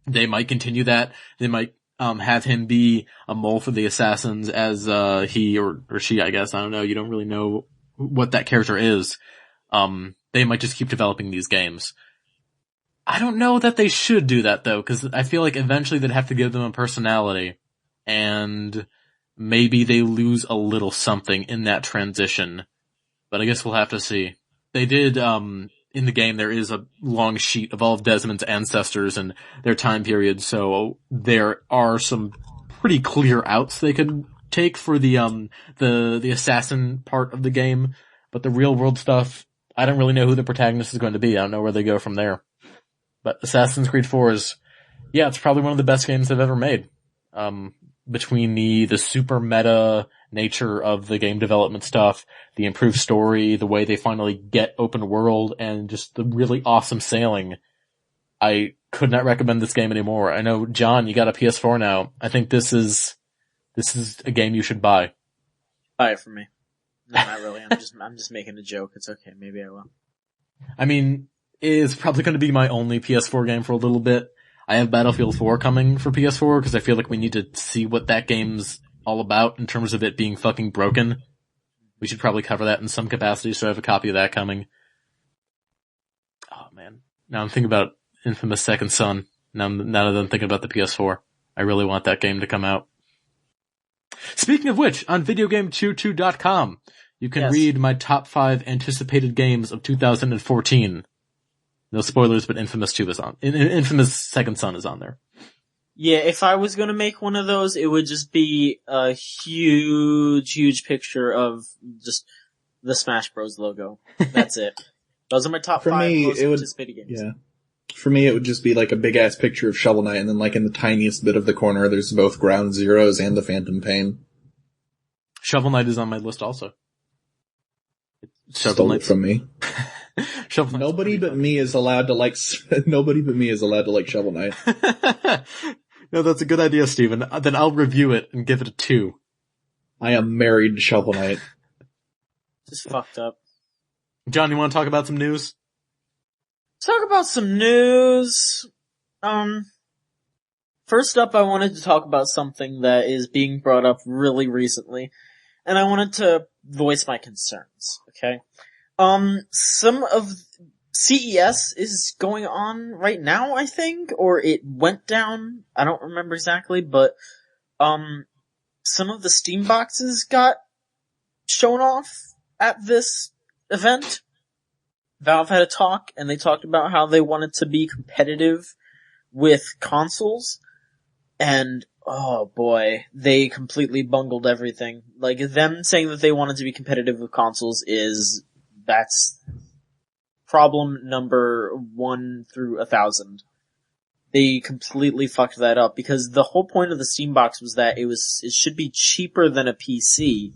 they might continue that. They might have him be a mole for the assassins as he or she, I guess. I don't know. You don't really know what that character is. They might just keep developing these games. I don't know that they should do that, though, because I feel like eventually they'd have to give them a personality, and maybe they lose a little something in that transition. But I guess we'll have to see. They did, in the game, there is a long sheet of all of Desmond's ancestors and their time period, so there are some pretty clear outs they could take for the assassin part of the game. But the real world stuff, I don't really know who the protagonist is going to be. I don't know where they go from there. But Assassin's Creed 4 is, it's probably one of the best games they've ever made. Between the super meta nature of the game development stuff, the improved story, the way they finally get open world, and just the really awesome sailing, I could not recommend this game anymore. I know, John, you got a PS4 now. I think this is a game you should buy. Buy it for me. No, not really. I'm just making a joke. It's okay. Maybe I will. I mean, it's probably going to be my only PS4 game for a little bit. I have Battlefield 4 coming for PS4 because I feel like we need to see what that game's all about in terms of it being fucking broken. We should probably cover that in some capacity, so I have a copy of that coming. Oh man. Now I'm thinking about Infamous Second Son. Now that I'm thinking about the PS4. I really want that game to come out. Speaking of which, on videogamechoo.com, you can read my top 5 anticipated games of 2014. No spoilers, but Infamous 2 is on. Infamous Second Son is on there. Yeah, if I was gonna make one of those, it would just be a huge picture of just the Smash Bros. Logo. That's it. Those are my top For 5 me, most it would, anticipated games. yeah. For me, it would just be like a big ass picture of Shovel Knight, and then like in the tiniest bit of the corner, there's both Ground Zeroes and the Phantom Pain. Shovel Knight is on my list also. Stole it from me. Shovel Knight's Nobody but fun. me is allowed to like. Nobody but me is allowed to like Shovel Knight. No, that's a good idea, Steven. Then I'll review it and give it a 2. I am married to Shovel Knight. Just fucked up. John, you want to talk about some news? Talk about some news. First up, I wanted to talk about something that is being brought up really recently, and I wanted to voice my concerns, okay? Some of CES is going on right now, I think, or it went down. I don't remember exactly, but, some of the Steam boxes got shown off at this event. Valve had a talk, and they talked about how they wanted to be competitive with consoles, and oh boy, they completely bungled everything. Like, them saying that they wanted to be competitive with consoles that's problem number 1 through 1,000. They completely fucked that up, because the whole point of the Steam box was that it should be cheaper than a PC,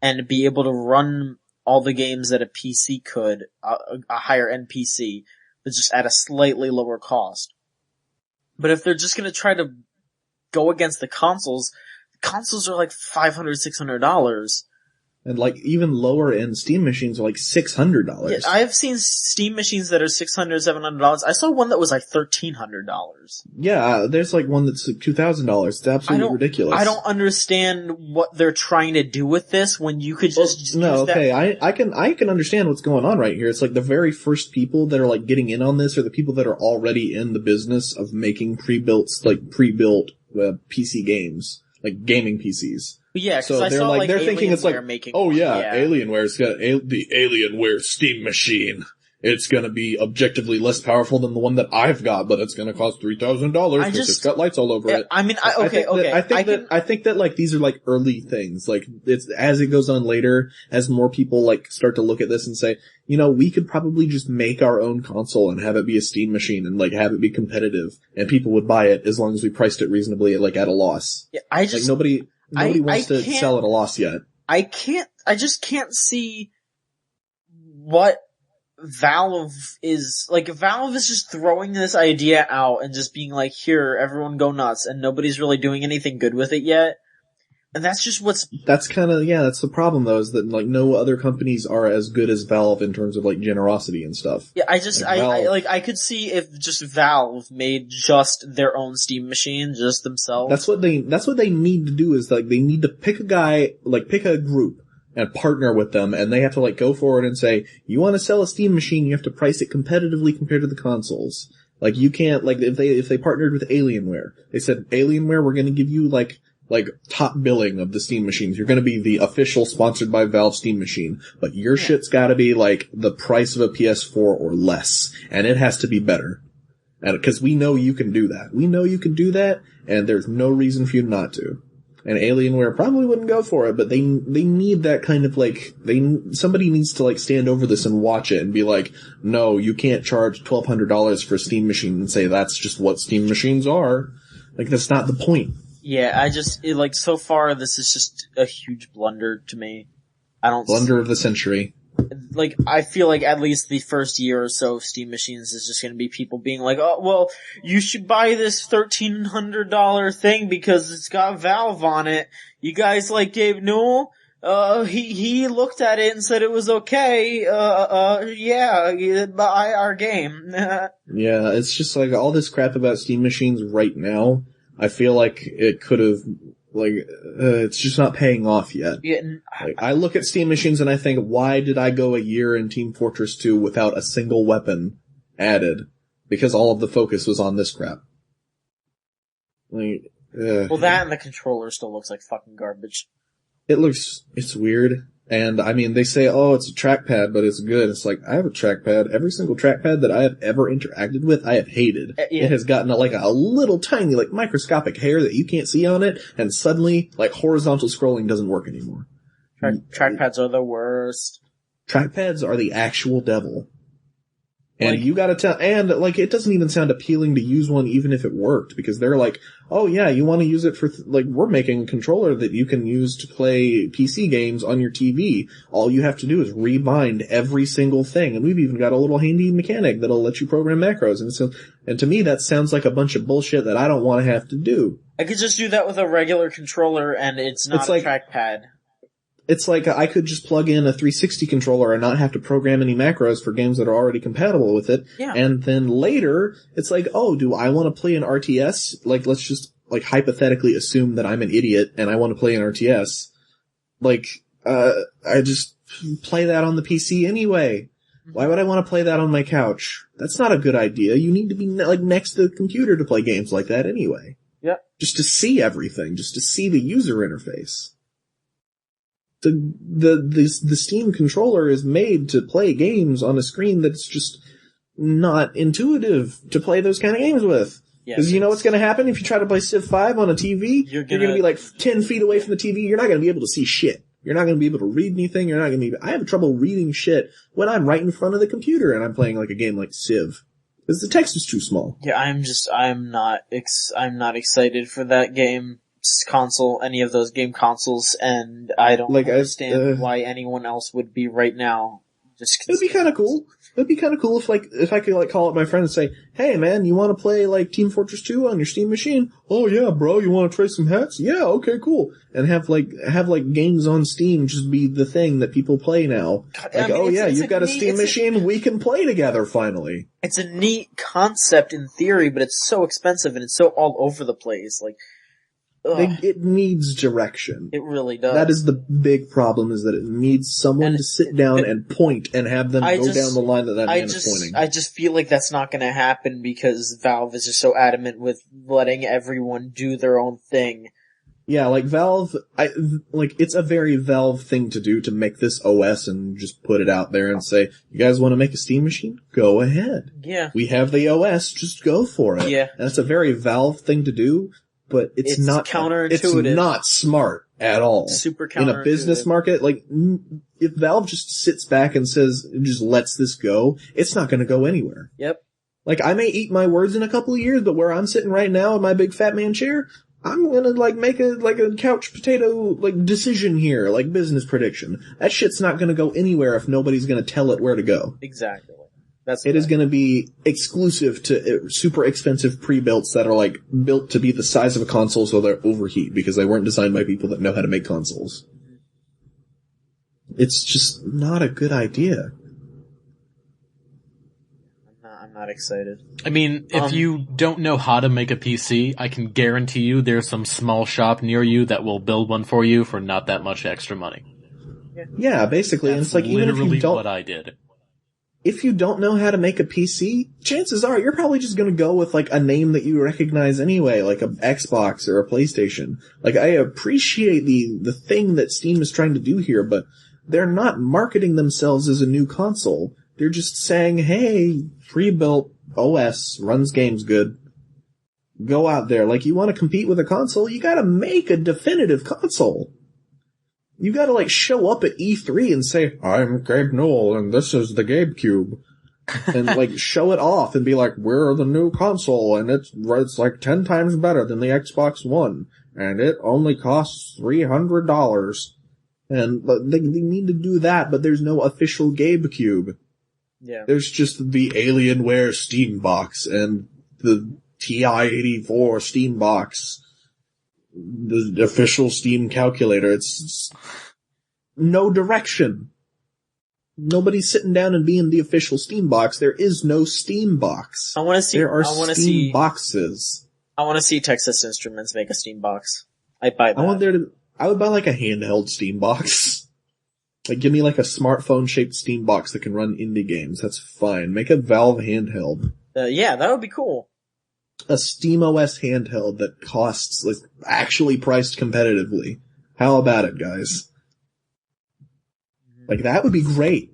and be able to run all the games that a PC could, a higher end PC, but just at a slightly lower cost. But if they're just gonna try to go against the consoles are like $500, $600. And like even lower end Steam machines are like $600. Yeah, I have seen Steam machines that are $600, $700. I saw one that was like $1,300. Yeah, there's like one that's like $2,000. It's absolutely ridiculous. I don't understand what they're trying to do with this when you could just use no, that. okay, I can understand what's going on right here. It's like the very first people that are like getting in on this are the people that are already in the business of making pre-built PC games, like gaming PCs. Yeah, because so I saw like they're thinking it's like, Alienware making. oh yeah, Alienware's got the Alienware Steam machine. It's gonna be objectively less powerful than the one that I've got, but it's gonna cost $3,000 because it's got lights all over it. I mean, I think that like these are like early things. Like it's as it goes on later, as more people like start to look at this and say, you know, we could probably just make our own console and have it be a Steam machine and like have it be competitive, and people would buy it as long as we priced it reasonably, like at a loss. Yeah, like nobody wants to sell at a loss yet. I just can't see what Valve is, like, Valve is just throwing this idea out and just being like, here, everyone go nuts, and nobody's really doing anything good with it yet. And that's just that's the problem though, is that like no other companies are as good as Valve in terms of like generosity and stuff. Yeah, I could see if just Valve made just their own Steam machine, just themselves. That's what they need to do, is like they need to pick a group and partner with them, and they have to like go forward and say, you want to sell a Steam machine, you have to price it competitively compared to the consoles. Like you can't, like if they partnered with Alienware, they said, Alienware, we're gonna give you like top billing of the Steam machines. You're gonna be the official sponsored by Valve Steam machine, but your shit's gotta be like the price of a PS4 or less, and it has to be better. And cause we know you can do that. And there's no reason for you not to. And Alienware probably wouldn't go for it, but they need that kind of like, somebody needs to like stand over this and watch it and be like, no, you can't charge $1,200 for a Steam machine and say that's just what Steam machines are. Like, that's not the point. Yeah, so far this is just a huge blunder to me. Blunder of the century. Like, I feel like at least the first year or so of Steam machines is just gonna be people being like, oh, well, you should buy this $1,300 thing because it's got Valve on it. You guys like Gabe Newell? He looked at it and said it was okay. Yeah, buy our game. Yeah, it's just like all this crap about Steam machines right now. I feel like it could have, it's just not paying off yet. Yeah. Like, I look at Steam machines and I think, why did I go a year in Team Fortress 2 without a single weapon added? Because all of the focus was on this crap. Well, that and the controller still looks like fucking garbage. It's weird. And I mean, they say, oh, it's a trackpad, but it's good. It's like, I have a trackpad. Every single trackpad that I have ever interacted with, I have hated. Yeah. It has gotten a little tiny, microscopic hair that you can't see on it, and suddenly, horizontal scrolling doesn't work anymore. Trackpads are the worst. Trackpads are the actual devil. And you gotta tell, and it doesn't even sound appealing to use one even if it worked, because they're like, oh yeah, you want to use it for, we're making a controller that you can use to play PC games on your TV. All you have to do is rebind every single thing, and we've even got a little handy mechanic that'll let you program macros, and to me that sounds like a bunch of bullshit that I don't want to have to do. I could just do that with a regular controller, and it's not a trackpad. It's like I could just plug in a 360 controller and not have to program any macros for games that are already compatible with it. Yeah. And then later, it's like, oh, do I want to play an RTS? Let's just, hypothetically assume that I'm an idiot and I want to play an RTS. I just play that on the PC anyway. Why would I want to play that on my couch? That's not a good idea. You need to be, next to the computer to play games like that anyway. Yeah. Just to see everything, just to see the user interface. The Steam controller is made to play games on a screen that's just not intuitive to play those kind of games with. Because you know what's going to happen if you try to play Civ 5 on a TV? You're going to be 10 feet away from the TV. You're not going to be able to see shit. You're not going to be able to read anything. You're not going to be. I have trouble reading shit when I'm right in front of the computer and I'm playing a game like Civ. Because the text is too small. Yeah, I'm not excited for that game console, any of those game consoles, and I don't understand why anyone else would be right now. It'd be kind of cool. It'd be kind of cool if I could call up my friend and say, "Hey man, you want to play Team Fortress 2 on your Steam machine?" "Oh yeah, bro, you want to trade some hats?" "Yeah, okay, cool." And have games on Steam just be the thing that people play now. You've got a Steam machine, we can play together finally. It's a neat concept in theory, but it's so expensive and it's so all over the place. It needs direction. It really does. That is the big problem, is that it needs someone to sit down and point and have them go down the line that man is pointing. I just feel like that's not gonna happen because Valve is just so adamant with letting everyone do their own thing. Yeah, Valve, it's a very Valve thing to do, to make this OS and just put it out there and say, you guys want to make a Steam machine? Go ahead. Yeah. We have the OS, just go for it. Yeah. And it's a very Valve thing to do. But it's not counterintuitive. It's not smart at all. Super counterintuitive. In a business market, if Valve just sits back and just lets this go, it's not going to go anywhere. Yep. I may eat my words in a couple of years, but where I'm sitting right now in my big fat man chair, I'm going to make a couch potato decision here, business prediction. That shit's not going to go anywhere if nobody's going to tell it where to go. Exactly. It is going to be exclusive to super expensive pre-builts that are built to be the size of a console, so they're overheat because they weren't designed by people that know how to make consoles. It's just not a good idea. I'm not excited. I mean, if you don't know how to make a PC, I can guarantee you there's some small shop near you that will build one for you for not that much extra money. Yeah, basically. That's and it's even if you don't, what I did. If you don't know how to make a PC, chances are you're probably just going to go with a name that you recognize anyway, like an Xbox or a PlayStation. I appreciate the thing that Steam is trying to do here, but they're not marketing themselves as a new console. They're just saying, hey, pre-built OS, runs games good. Go out there. You want to compete with a console, you gotta make a definitive console. You gotta show up at E3 and say, I'm Gabe Newell and this is the Gabe Cube. And show it off and be we're the new console and it's 10 times better than the Xbox One. And it only costs $300. And they need to do that, but there's no official Gabe Cube. Yeah. There's just the Alienware Steam box and the TI-84 Steam box. The official Steam calculator. It's no direction. Nobody's sitting down and being the official Steam box. There is no Steam box. I want to see. There are Steam boxes. I want to see Texas Instruments make a Steam box. I'd buy that. I would buy a handheld Steam box. Give me a smartphone shaped Steam box that can run indie games. That's fine. Make a Valve handheld. Yeah, that would be cool. A SteamOS handheld that costs actually priced competitively. How about it, guys? Like, that would be great.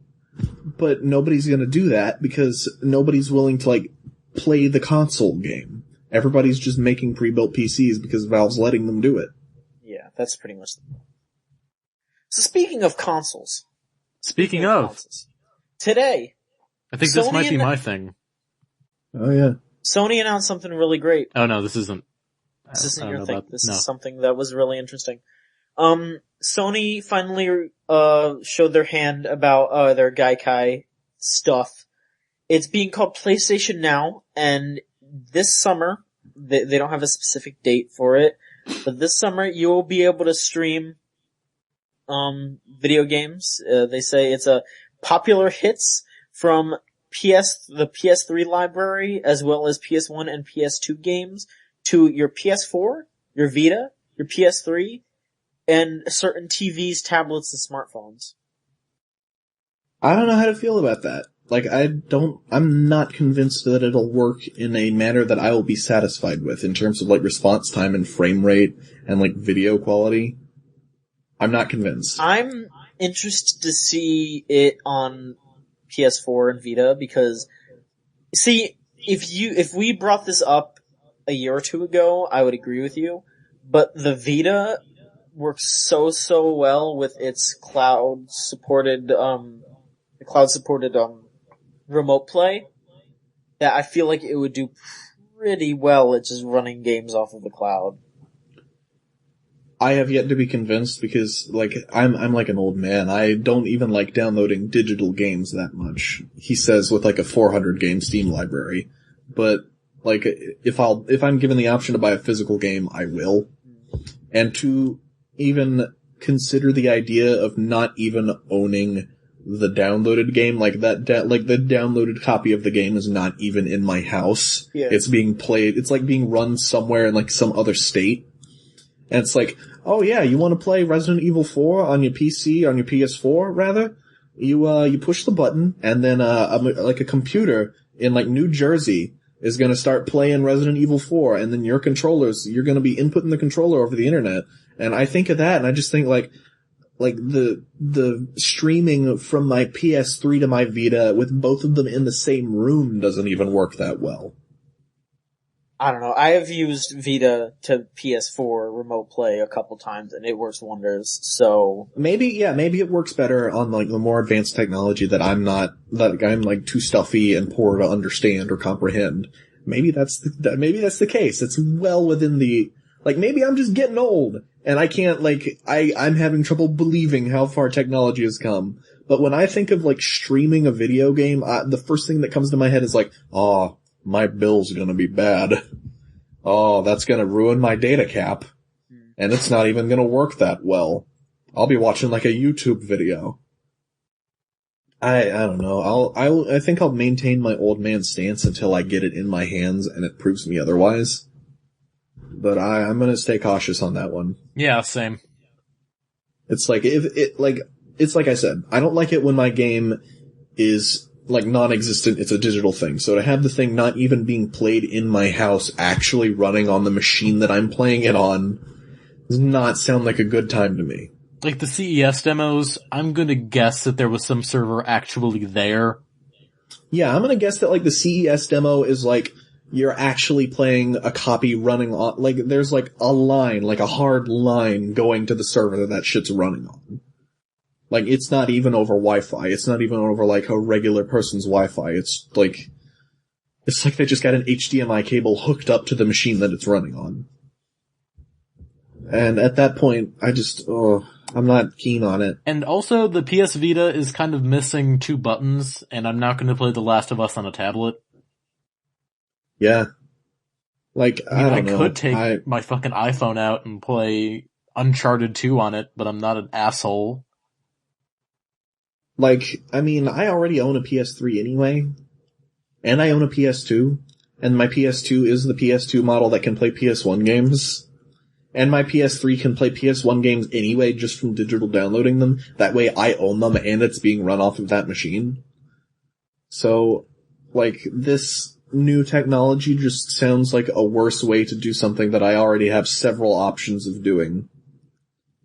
But nobody's gonna do that because nobody's willing to, like, play the console game. Everybody's just making pre-built PCs because Valve's letting them do it. Yeah, that's pretty much the point. So speaking of consoles. Speaking of consoles, today, I think this might be my thing. Oh yeah. Sony announced something really great. Oh no, this isn't. This isn't your thing. This is something that was really interesting. Sony finally, showed their hand about, their Gaikai stuff. It's being called PlayStation Now, and this summer, they don't have a specific date for it, but this summer you'll be able to stream, video games. They say it's a popular hits from the PS3 library, as well as PS1 and PS2 games, to your PS4, your Vita, your PS3, and certain TVs, tablets, and smartphones. I don't know how to feel about that. Like, I'm not convinced that it'll work in a manner that I will be satisfied with in terms of, like, response time and frame rate and, like, video quality. I'm not convinced. I'm interested to see it on PS4 and Vita because, see, if we brought this up a year or two ago, I would agree with you, but the Vita works so well with its cloud-supported remote play that I feel like it would do pretty well at just running games off of the cloud. I have yet to be convinced because, like, I'm like an old man. I don't even like downloading digital games that much. He says with like a 400 game Steam library. But, like, if I'm given the option to buy a physical game, I will. And to even consider the idea of not even owning the downloaded game, like the downloaded copy of the game is not even in my house. Yeah. It's being played, it's like being run somewhere in like some other state. And it's like, oh yeah, you want to play Resident Evil 4 on your PC, on your PS4 rather? You push the button and then, like a computer in like New Jersey is gonna start playing Resident Evil 4 and then you're gonna be inputting the controller over the internet. And I think of that and I just think like the streaming from my PS3 to my Vita with both of them in the same room doesn't even work that well. I don't know. I have used Vita to PS4 remote play a couple times and it works wonders, so. Maybe it works better on like the more advanced technology that I'm like too stuffy and poor to understand or comprehend. Maybe that's the case. It's well within the, like maybe I'm just getting old and I can't I'm having trouble believing how far technology has come. But when I think of like streaming a video game, the first thing that comes to my head is like, oh, my bill's gonna be bad. Oh, that's gonna ruin my data cap. And it's not even gonna work that well. I'll be watching like a YouTube video. I don't know. I think I'll maintain my old man stance until I get it in my hands and it proves me otherwise. But I'm gonna stay cautious on that one. Yeah, same. It's like, it's like I said, I don't like it when my game is like non-existent, it's a digital thing. So to have the thing not even being played in my house actually running on the machine that I'm playing it on does not sound like a good time to me. Like the CES demos, I'm gonna guess that there was some server actually there. Yeah, I'm gonna guess that like the CES demo is like, you're actually playing a copy running on, like there's like a line, like a hard line going to the server that shit's running on. Like, it's not even over Wi-Fi. It's not even over, like, a regular person's Wi-Fi. It's like they just got an HDMI cable hooked up to the machine that it's running on. And at that point, I'm not keen on it. And also, the PS Vita is kind of missing 2 buttons, and I'm not going to play The Last of Us on a tablet. Yeah. Like, I could take my fucking iPhone out and play Uncharted 2 on it, but I'm not an asshole. Like, I mean, I already own a PS3 anyway, and I own a PS2, and my PS2 is the PS2 model that can play PS1 games, and my PS3 can play PS1 games anyway just from digital downloading them. That way I own them and it's being run off of that machine. So, like, this new technology just sounds like a worse way to do something that I already have several options of doing.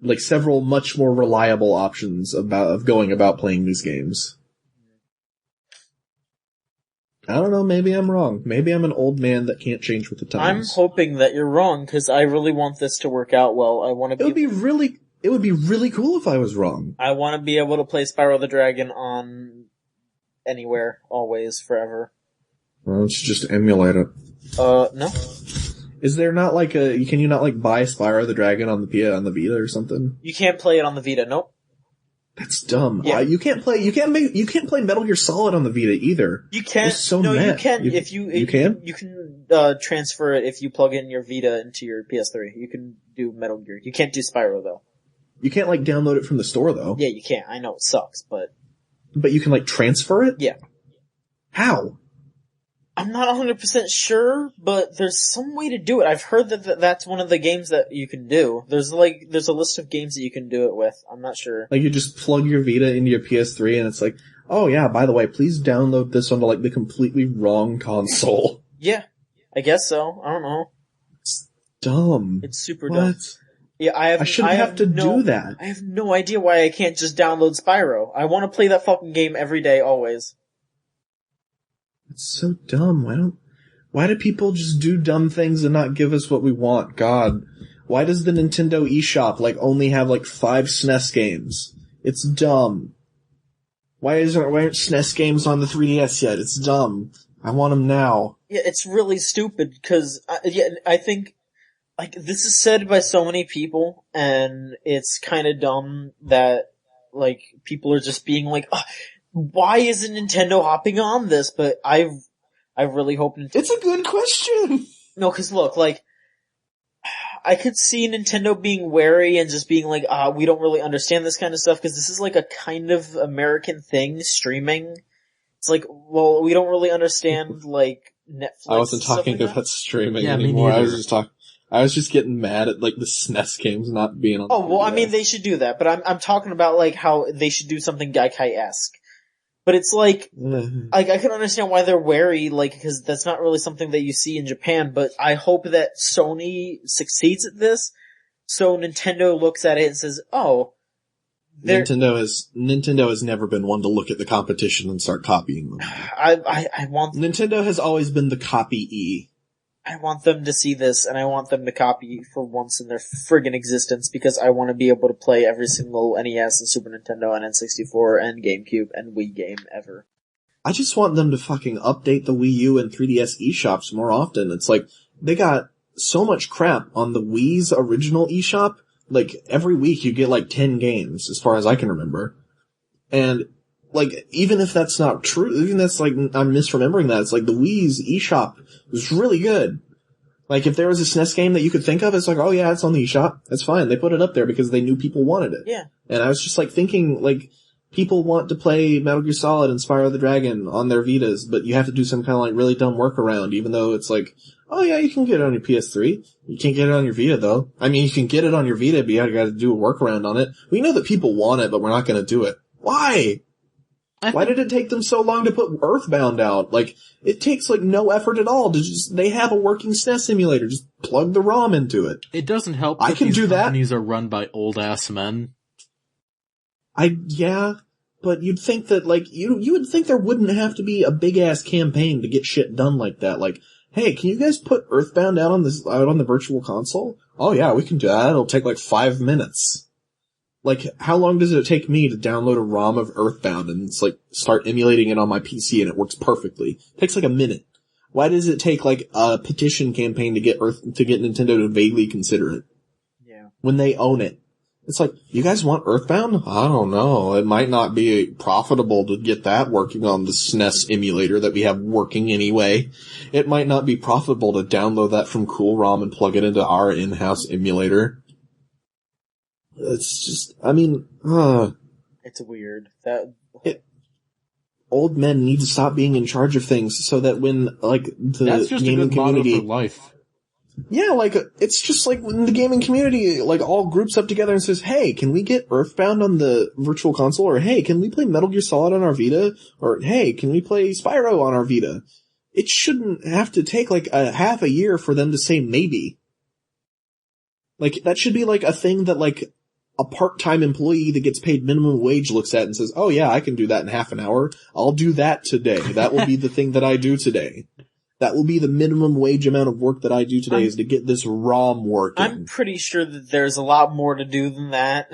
like several much more reliable options of going about playing these games. I don't know, maybe I'm wrong. Maybe I'm an old man that can't change with the times. I'm hoping that you're wrong, because I really want this to work out well. I want to be... It would be really cool if I was wrong. I want to be able to play Spyro the Dragon on anywhere, always, forever. Well, let's just emulate it. No. Is there not like can you not like buy Spyro the Dragon on the Vita or something? You can't play it on the Vita, nope. That's dumb. Yeah. You can't play Metal Gear Solid on the Vita either. You can. You can. You can transfer it if you plug in your Vita into your PS3. You can do Metal Gear. You can't do Spyro though. You can't like download it from the store though. Yeah, you can't. I know it sucks, but you can like transfer it? Yeah. How? I'm not 100% sure, but there's some way to do it. I've heard that that's one of the games that you can do. There's a list of games that you can do it with. I'm not sure. Like you just plug your Vita into your PS3 and it's like, oh yeah, by the way, please download this onto like the completely wrong console. Yeah. I guess so. I don't know. It's dumb. It's super dumb. Yeah, I shouldn't have to do that. I have no idea why I can't just download Spyro. I want to play that fucking game every day, always. It's so dumb. Why do people just do dumb things and not give us what we want? God. Why does the Nintendo eShop only have 5 SNES games? It's dumb. Why aren't SNES games on the 3DS yet? It's dumb. I want them now. Yeah, it's really stupid because I think this is said by so many people and it's kind of dumb that people are just being like, oh, why isn't Nintendo hopping on this? But I really hope Nintendo... It's a good question! No, cause look, I could see Nintendo being wary and just being like, we don't really understand this kind of stuff, cause this is a kind of American thing, streaming. It's well, we don't really understand, Netflix. I wasn't talking about streaming anymore. I was just getting mad at, the SNES games not being on. Oh, well, I mean, they should do that, but I'm talking about, how they should do something Gaikai-esque. But it's I can understand why they're wary, because that's not really something that you see in Japan, but I hope that Sony succeeds at this, so Nintendo looks at it and says, oh, Nintendo has never been one to look at the competition and start copying them. Nintendo has always been the copy-e. I want them to see this, and I want them to copy for once in their friggin' existence, because I want to be able to play every single NES and Super Nintendo and N64 and GameCube and Wii game ever. I just want them to fucking update the Wii U and 3DS eShops more often. It's they got so much crap on the Wii's original eShop. Every week you get 10 games, as far as I can remember. And even if that's not true, even that's I'm misremembering that, it's the Wii's eShop was really good. If there was a SNES game that you could think of, it's oh yeah, it's on the eShop. That's fine. They put it up there because they knew people wanted it. Yeah. And I was just thinking, people want to play Metal Gear Solid and Spyro the Dragon on their Vitas, but you have to do some kind of really dumb workaround, even though it's oh yeah, you can get it on your PS3. You can't get it on your Vita though. I mean, you can get it on your Vita, but you gotta do a workaround on it. We know that people want it, but we're not gonna do it. Why? Why did it take them so long to put Earthbound out? It takes no effort at all to they have a working SNES simulator. Just plug the ROM into it. It doesn't help that these companies are run by old-ass men. Yeah, but you'd think that, you would think there wouldn't have to be a big-ass campaign to get shit done like that. Hey, can you guys put Earthbound out on the virtual console? Oh yeah, we can do that. It'll take 5 minutes. How long does it take me to download a ROM of Earthbound and it's start emulating it on my PC and it works perfectly? It takes a minute. Why does it take a petition campaign to get Nintendo to vaguely consider it? Yeah. When they own it. It's you guys want Earthbound? I don't know. It might not be profitable to get that working on the SNES emulator that we have working anyway. It might not be profitable to download that from CoolROM and plug it into our in-house emulator. It's just, It's weird. Old men need to stop being in charge of things so that when, That's just gaming a good community... motto for life. Yeah, it's just when the gaming community, all groups up together and says, hey, can we get Earthbound on the virtual console? Or, hey, can we play Metal Gear Solid on our Vita? Or, hey, can we play Spyro on our Vita? It shouldn't have to take, a half a year for them to say maybe. That should be, a thing that, a part-time employee that gets paid minimum wage looks at and says, oh yeah, I can do that in half an hour. I'll do that today. That will be the thing that I do today. That will be the minimum wage amount of work that I do today is to get this ROM working. I'm pretty sure that there's a lot more to do than that.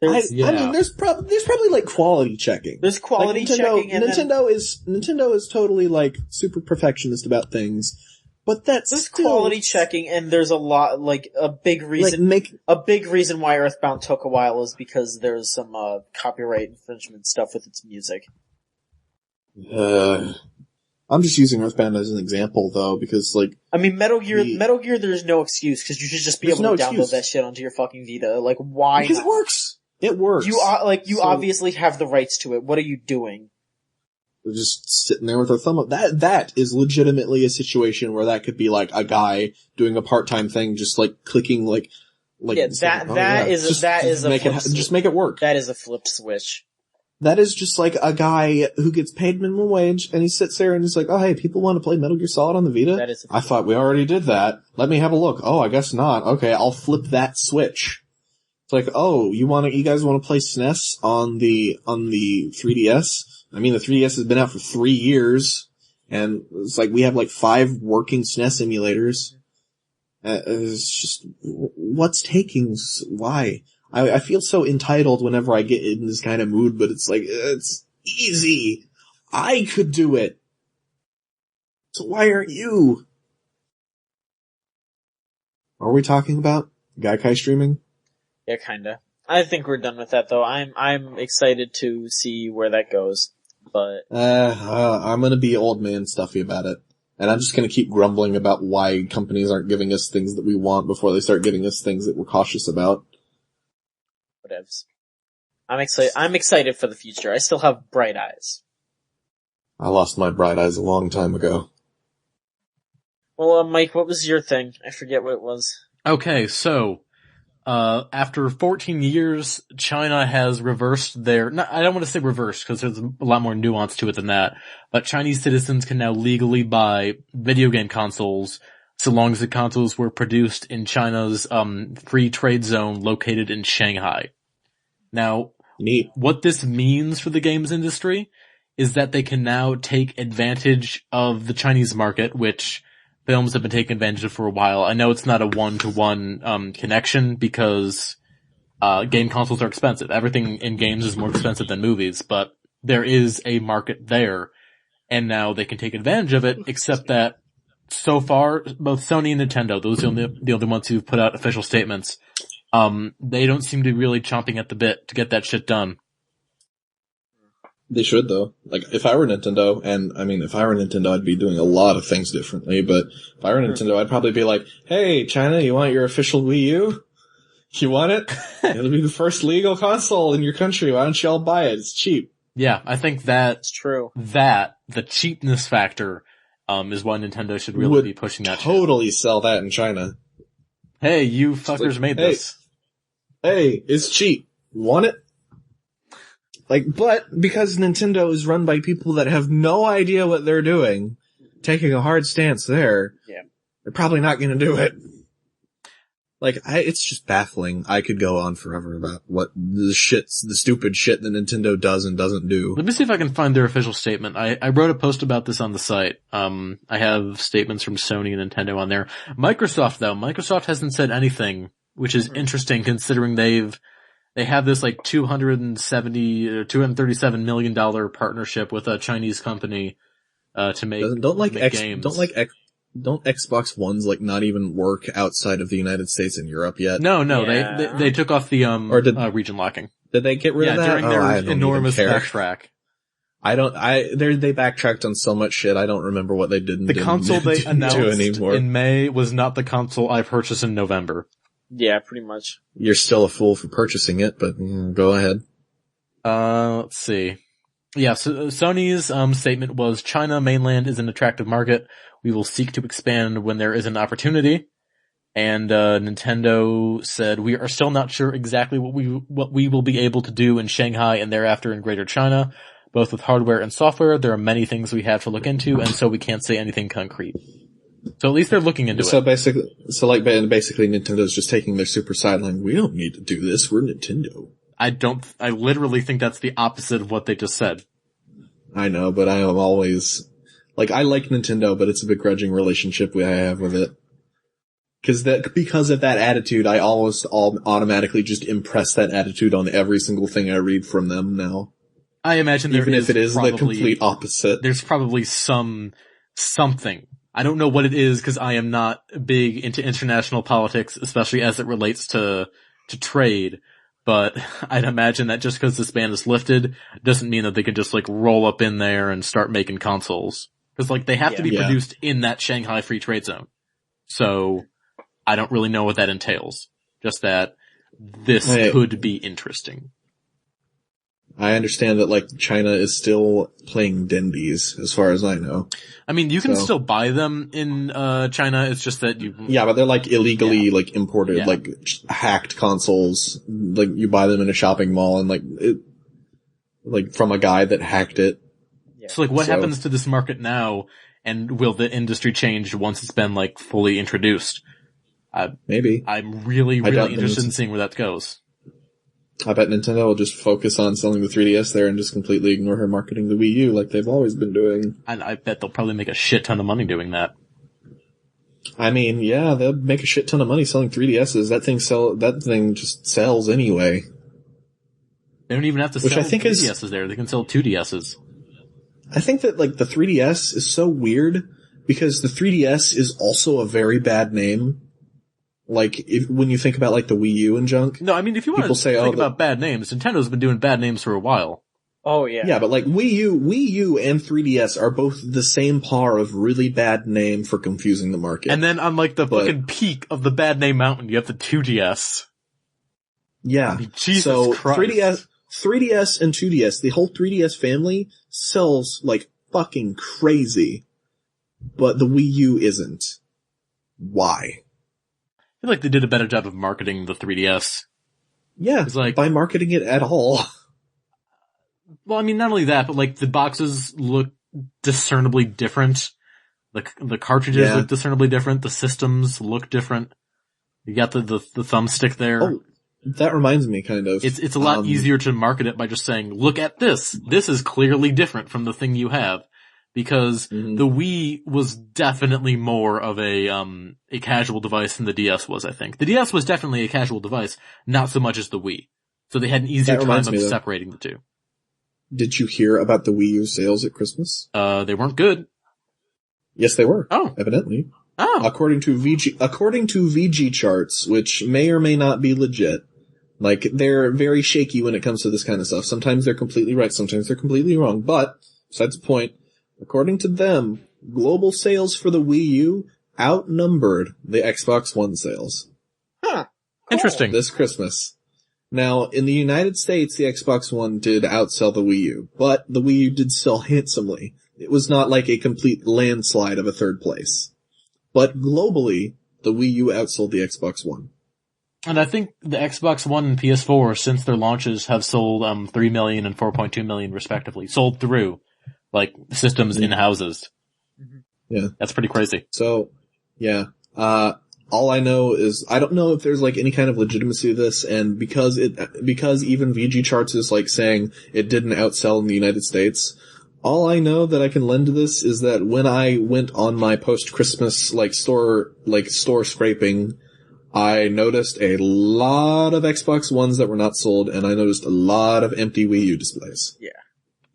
I mean, there's probably like quality checking. There's quality like checking, and Nintendo is totally like super perfectionist about things, but that's there's still quality checking, and there's a lot like a big reason. A big reason why Earthbound took a while is because there's some copyright infringement stuff with its music. I'm just using Earthbound as an example though, because like I mean Metal Gear, there's no excuse because you should just be able to download that shit onto your fucking Vita. Like why? Because it works. It works. You obviously have the rights to it. What are you doing? We're just sitting there with our thumb up. That is legitimately a situation where that could be like a guy doing a part-time thing, just like clicking like. Yeah, just make it work. That is a flipped switch. That is just like a guy who gets paid minimum wage and he sits there and he's like, oh hey, people want to play Metal Gear Solid on the Vita? I thought we already did that. Let me have a look. Oh, I guess not. Okay, I'll flip that switch. It's like, oh, you guys want to play SNES on the 3DS? I mean, the 3DS has been out for 3 years, and it's like we have like 5 working SNES emulators. It's just, what's taking, why? I feel so entitled whenever I get in this kind of mood, but it's like, it's easy. I could do it. So why aren't you? What are we talking about? Gaikai streaming? Yeah, kinda. I think we're done with that though. I'm excited to see where that goes, but I'm gonna be old man stuffy about it. And I'm just gonna keep grumbling about why companies aren't giving us things that we want before they start giving us things that we're cautious about. Whatevs. I'm excited for the future. I still have bright eyes. I lost my bright eyes a long time ago. Well, Mike, what was your thing? I forget what it was. Okay, so after 14 years, China has reversed their, I don't want to say reversed because there's a lot more nuance to it than that, but Chinese citizens can now legally buy video game consoles so long as the consoles were produced in China's free trade zone located in Shanghai. Now, neat. What this means for the games industry is that they can now take advantage of the Chinese market, which films have been taking advantage of for a while. I know it's not a one-to-one connection because game consoles are expensive. Everything in games is more expensive than movies, but there is a market there, and now they can take advantage of it, except that so far, both Sony and Nintendo, those are the only ones who've put out official statements, they don't seem to be really chomping at the bit to get that shit done. They should though. Like, if I were Nintendo, and I mean, if I were Nintendo, I'd be doing a lot of things differently, but if I were Nintendo, I'd probably be like, hey, China, you want your official Wii U? You want it? It'll be the first legal console in your country. Why don't you all buy it? It's cheap. Yeah, I think that's true. That, the cheapness factor, is why Nintendo should really be pushing that totally sell that in China. Hey, you fuckers made this. Hey, it's cheap. Want it? Like, but because Nintendo is run by people that have no idea what they're doing, taking a hard stance there, they're probably not gonna do it. Like, it's just baffling. I could go on forever about what the stupid shit that Nintendo does and doesn't do. Let me see if I can find their official statement. I wrote a post about this on the site. I have statements from Sony and Nintendo on there. Microsoft though, Microsoft hasn't said anything, which is interesting considering they have this like $237 million partnership with a Chinese company, to make, games. Don't Xbox Ones like not even work outside of the United States and Europe yet? No, they took off the, region locking. Did they get rid of that? During their enormous backtrack. They backtracked on so much shit, I don't remember what they did and The console they announced anymore. In May was not the console I purchased in November. Yeah, pretty much. You're still a fool for purchasing it, but go ahead. Let's see. Yeah, so Sony's statement was China mainland is an attractive market. We will seek to expand when there is an opportunity. And Nintendo said we are still not sure exactly what we will be able to do in Shanghai and thereafter in Greater China, both with hardware and software. There are many things we have to look into, and so we can't say anything concrete. So at least they're looking into So it. basically Nintendo's just taking their super sideline. We don't need to do this. We're Nintendo. I literally think that's the opposite of what they just said. I know, but I am always, I like Nintendo, but it's a begrudging relationship I have with it. Because of that attitude, I almost automatically just impress that attitude on every single thing I read from them now. I imagine even if it is the complete opposite. There's probably something. I don't know what it is because I am not big into international politics, especially as it relates to trade. But I'd imagine that just because this ban is lifted doesn't mean that they can just roll up in there and start making consoles. Because they have to be produced in that Shanghai Free Trade Zone. So I don't really know what that entails. Just that this could be interesting. I understand that China is still playing Dendies, as far as I know. I mean, you can still buy them in China. It's just that you. Yeah, but they're illegally imported, hacked consoles. You buy them in a shopping mall and from a guy that hacked it. Yeah. So what happens to this market now? And will the industry change once it's been fully introduced? Maybe. I'm really interested in seeing where that goes. I bet Nintendo will just focus on selling the 3DS there and just completely ignore her marketing the Wii U like they've always been doing. And I bet they'll probably make a shit ton of money doing that. I mean, yeah, they'll make a shit ton of money selling 3DSs. That thing just sells anyway. They don't even have to sell 3DSs there. They can sell 2DSs. I think that the 3DS is so weird because the 3DS is also a very bad name. When you think about the Wii U and junk. No, I mean, if you want to think about bad names, Nintendo's been doing bad names for a while. Oh yeah. Yeah, but Wii U and 3DS are both the same par of really bad name for confusing the market. And then on the fucking peak of the bad name mountain, you have the 2DS. Yeah. I mean, Jesus Christ. 3DS and 2DS, the whole 3DS family sells fucking crazy. But the Wii U isn't. Why? I feel like they did a better job of marketing the 3DS. Yeah, by marketing it at all. Well, I mean, not only that, but the boxes look discernibly different. The cartridges look discernibly different. The systems look different. You got the thumbstick there. Oh, that reminds me, kind of. It's a lot easier to market it by just saying, look at this. This is clearly different from the thing you have. Because the Wii was definitely more of a casual device than the DS was, I think. The DS was definitely a casual device, not so much as the Wii. So they had an easier time of separating the two. Did you hear about the Wii U sales at Christmas? They weren't good. Yes, they were. Oh. Evidently. Oh. According to VG charts, which may or may not be legit, they're very shaky when it comes to this kind of stuff. Sometimes they're completely right, sometimes they're completely wrong, but, besides the point, according to them, global sales for the Wii U outnumbered the Xbox One sales. Huh. Cool. Interesting. This Christmas. Now, in the United States, the Xbox One did outsell the Wii U, but the Wii U did sell handsomely. It was not a complete landslide of a third place. But globally, the Wii U outsold the Xbox One. And I think the Xbox One and PS4, since their launches, have sold 3 million and 4.2 million respectively. Sold through. Systems in houses. Yeah. That's pretty crazy. So, yeah. All I know is, I don't know if there's any kind of legitimacy to this, and because even VG charts is saying it didn't outsell in the United States, all I know that I can lend to this is that when I went on my post-Christmas, store scraping, I noticed a lot of Xbox Ones that were not sold, and I noticed a lot of empty Wii U displays. Yeah.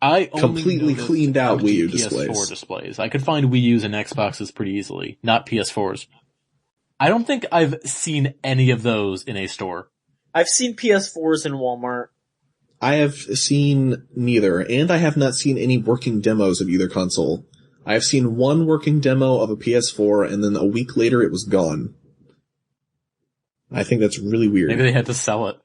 I completely cleaned out Wii U PS4 displays. I could find Wii U's and Xboxes pretty easily, not PS4s. I don't think I've seen any of those in a store. I've seen PS4s in Walmart. I have seen neither, and I have not seen any working demos of either console. I have seen one working demo of a PS4, and then a week later it was gone. I think that's really weird. Maybe they had to sell it.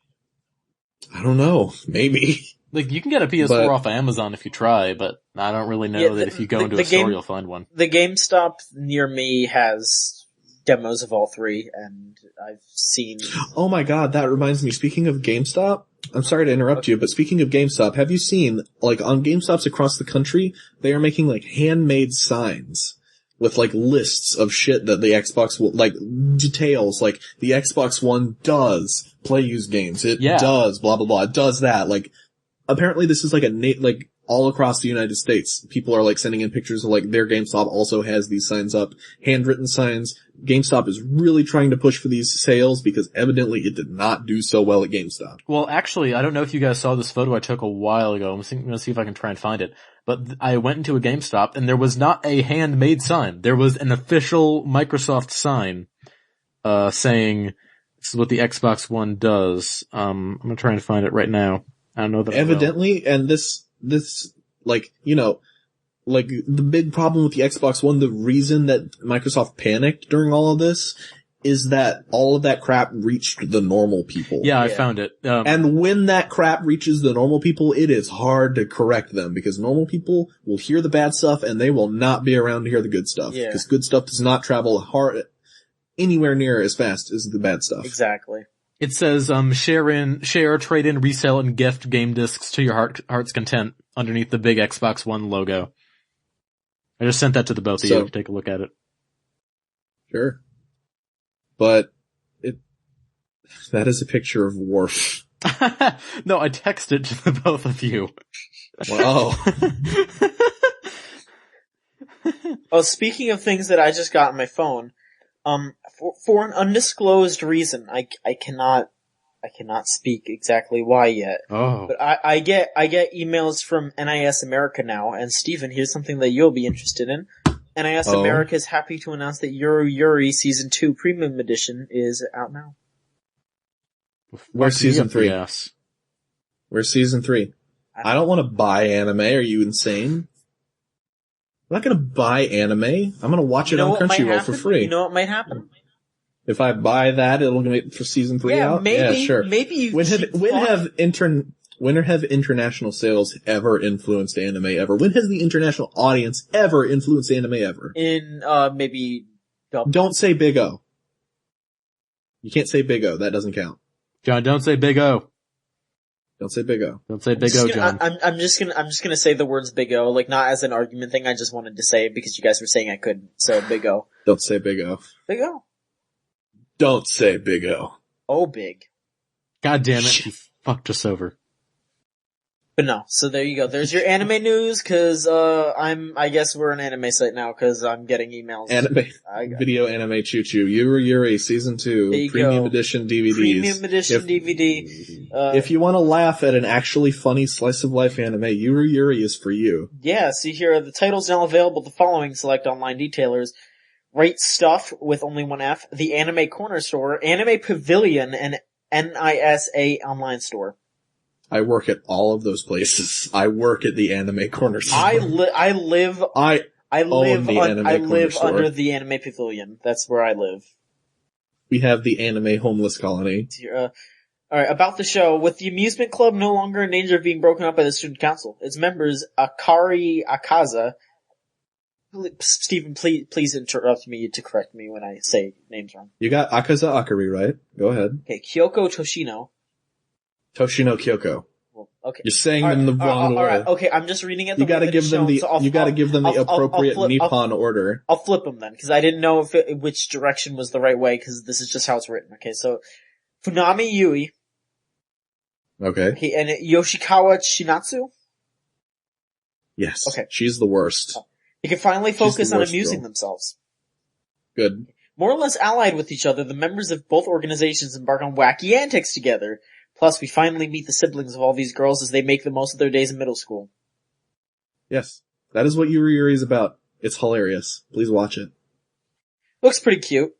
I don't know. Maybe. You can get a PS4 off of Amazon if you try, but I don't really know that if you go into a store you'll find one. The GameStop near me has demos of all three, and I've seen... Oh my god, that reminds me, speaking of GameStop, I'm sorry to interrupt you, but speaking of GameStop, have you seen, on GameStops across the country, they are making, handmade signs with like lists of shit that the Xbox will, like details, like the Xbox One does play used games. It does blah blah blah. It does that. Like apparently this is like like all across the United States. People are like sending in pictures of like their GameStop also has these signs up, handwritten signs. GameStop is really trying to push for these sales because evidently it did not do so well at GameStop. Well, actually, I don't know if you guys saw this photo I took a while ago. I'm going to see if I can try and find it. But I went into a GameStop and there was not a handmade sign. There was an official Microsoft sign, saying this is what the Xbox One does. I'm going to try and find it right now. I don't know that evidently, and this, like, you know, like, the big problem with the Xbox One, the reason that Microsoft panicked during all of this, is that all of that crap reached the normal people. Yeah, I found it. And when that crap reaches the normal people, it is hard to correct them, because normal people will hear the bad stuff, and they will not be around to hear the good stuff. Yeah. Because good stuff does not travel anywhere near as fast as the bad stuff. Exactly. It says, share, trade in, resell, and gift game discs to your heart's content underneath the big Xbox One logo. I just sent that to the both of you. Take a look at it. Sure. But that is a picture of Worf. No, I texted to the both of you. Wow. Oh, speaking of things that I just got on my phone, for an undisclosed reason, I cannot speak exactly why yet. Oh. But I get emails from NIS America now, and Steven, here's something that you'll be interested in. NIS America is happy to announce that Yuri Season 2 Premium Edition is out now. Where's Season 3? Yes. Where's Season 3? I don't want to buy anime. Are you insane? I'm not gonna buy anime. I'm gonna watch it on Crunchyroll for free. You know what might happen? If I buy that, it'll make for Season 3 out? Maybe, yeah, sure. Maybe when have international sales ever influenced anime ever? When has the international audience ever influenced anime ever? In, maybe... Don't say Big O. You can't say Big O. That doesn't count. John, don't say Big O. Don't say Big O. Don't say Big O, John. I'm just gonna say the words Big O, like not as an argument thing, I just wanted to say it because you guys were saying I couldn't, so Big O. Don't say Big O. Big O. Don't say Big O. Oh, big. God damn it, you fucked us over. But no, so there you go. There's your anime news, cause, I guess we're an anime site now, cause I'm getting emails. Video anime Choo Choo. Yuri Season 2. Premium Edition DVDs. Premium Edition DVD. If you wanna laugh at an actually funny slice of life anime, Yuri is for you. Yeah, see here, the title's now available at the following select online retailers. Right Stuff with only one F, the Anime Corner Store, Anime Pavilion, and NISA Online Store. I work at all of those places. I work at the Anime Corner Store. I live under the Anime Pavilion. That's where I live. We have the Anime Homeless Colony. Alright, about the show. With the amusement club no longer in danger of being broken up by the student council, its members, Akari Akaza, Stephen, please interrupt me to correct me when I say names wrong. You got Akaza Akari, right? Go ahead. Okay, Kyoko Toshino. Toshino Kyoko. Well, okay. You're saying them the wrong way. Alright, okay, I'm just reading it. You gotta give them the appropriate Nippon order. I'll flip them then, because I didn't know which direction was the right way, because this is just how it's written. Okay, so, Funami Yui. Okay. And Yoshikawa Shinatsu? Yes. Okay. She's the worst. They can finally focus on amusing themselves. Good. More or less allied with each other, the members of both organizations embark on wacky antics together. Plus, we finally meet the siblings of all these girls as they make the most of their days in middle school. Yes. That is what Yuri is about. It's hilarious. Please watch it. Looks pretty cute.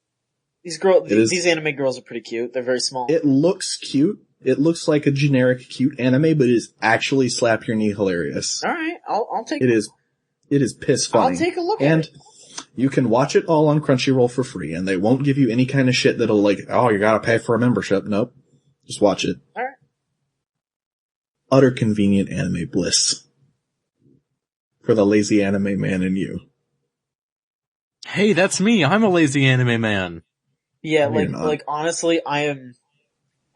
These anime girls are pretty cute. They're very small. It looks cute. It looks like a generic cute anime, but it is actually slap your knee hilarious. Alright, I'll take it. It is piss funny. I'll take a look at it. And you can watch it all on Crunchyroll for free, and they won't give you any kind of shit that'll like, oh, you gotta pay for a membership. Nope. Just watch it. Alright. Utter convenient anime bliss. For the lazy anime man in you. Hey, that's me. I'm a lazy anime man. Yeah, like honestly, I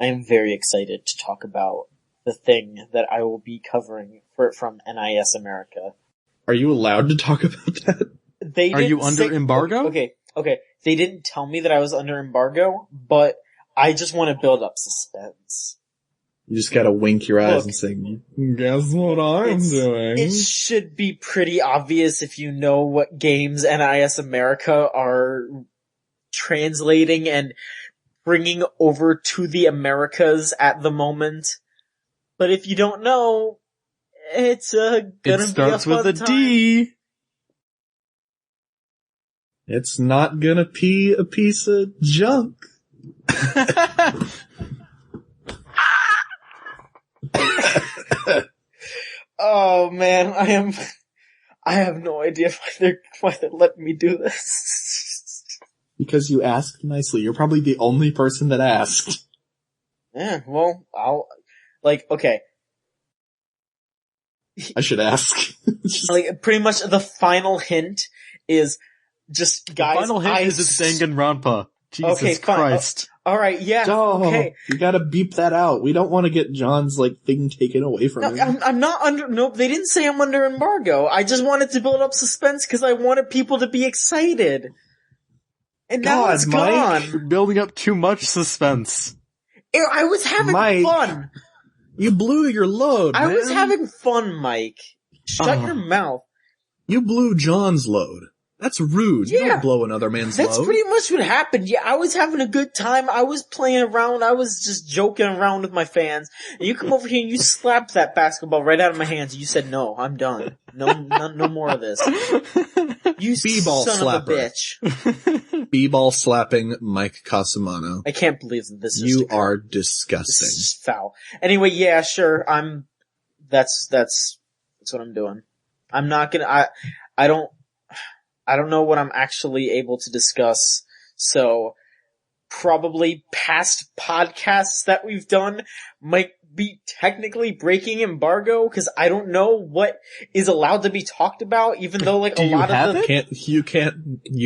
am very excited to talk about the thing that I will be covering from NIS America. Are you allowed to talk about that? they Are you didn't under say- embargo? Okay. They didn't tell me that I was under embargo, but I just want to build up suspense. You just gotta wink your eyes Look, and say, guess what I'm doing? It should be pretty obvious if you know what games NIS America are translating and bringing over to the Americas at the moment. But if you don't know, it's gonna be a fun It starts with a time. D. It's not gonna be a piece of junk. Oh man, I have no idea why they're letting me do this. Because you asked nicely. You're probably the only person that asked. Yeah, well, okay. I should ask. Like, pretty much the final hint is just, guys, The final hint is it's Danganronpa. Jesus Okay, fine. Christ. Alright, yeah, Oh, okay. you gotta beep that out. We don't want to get John's, thing taken away from him. I'm not nope, they didn't say I'm under embargo. I just wanted to build up suspense because I wanted people to be excited. And now God, it's Mike. gone. You're building up too much suspense. I was having Mike. fun. You blew your load, I man. was having fun, Mike. Shut your mouth. You blew John's load. That's rude. You Yeah. don't blow another man's That's load. pretty much what happened. Yeah, I was having a good time. I was playing around. I was just joking around with my fans. And you come over here and you slapped that basketball right out of my hands. And you said, "No, I'm done. No more of this." You B-ball son slapper. of a bitch. B-ball slapping Mike Casamano. I can't believe that this is You occurred. are This disgusting. is just foul. Anyway, yeah, sure. That's what I'm doing. I'm not gonna. I don't know what I'm actually able to discuss, so probably past podcasts that we've done might be technically breaking embargo, because I don't know what is allowed to be talked about, even though Do a you lot have of the... it? You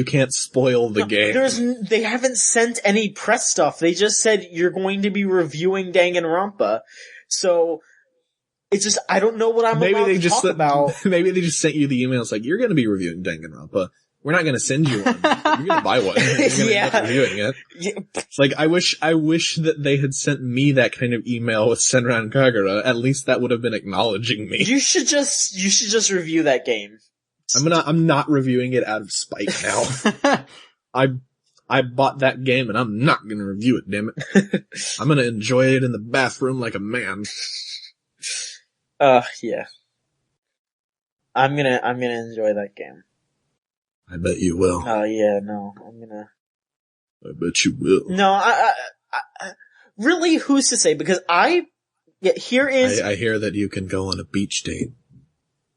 can't spoil the game. They haven't sent any press stuff. They just said you're going to be reviewing Danganronpa. So, it's just, I don't know what I'm allowed to talk about. Maybe they just sent you the email. It's like, you're gonna be reviewing Danganronpa. We're not gonna send you one. You're gonna buy one. You're gonna end up reviewing it. Yeah. It's like, I wish that they had sent me that kind of email with Senran Kagura. At least that would have been acknowledging me. You should just review that game. I'm not reviewing it out of spite now. I bought that game and I'm not gonna review it, damn it. I'm gonna enjoy it in the bathroom like a man. Yeah. I'm gonna enjoy that game. I bet you will. Oh yeah, no, I'm gonna... I bet you will. No, I really, who's to say? Because here is... I hear that you can go on a beach date.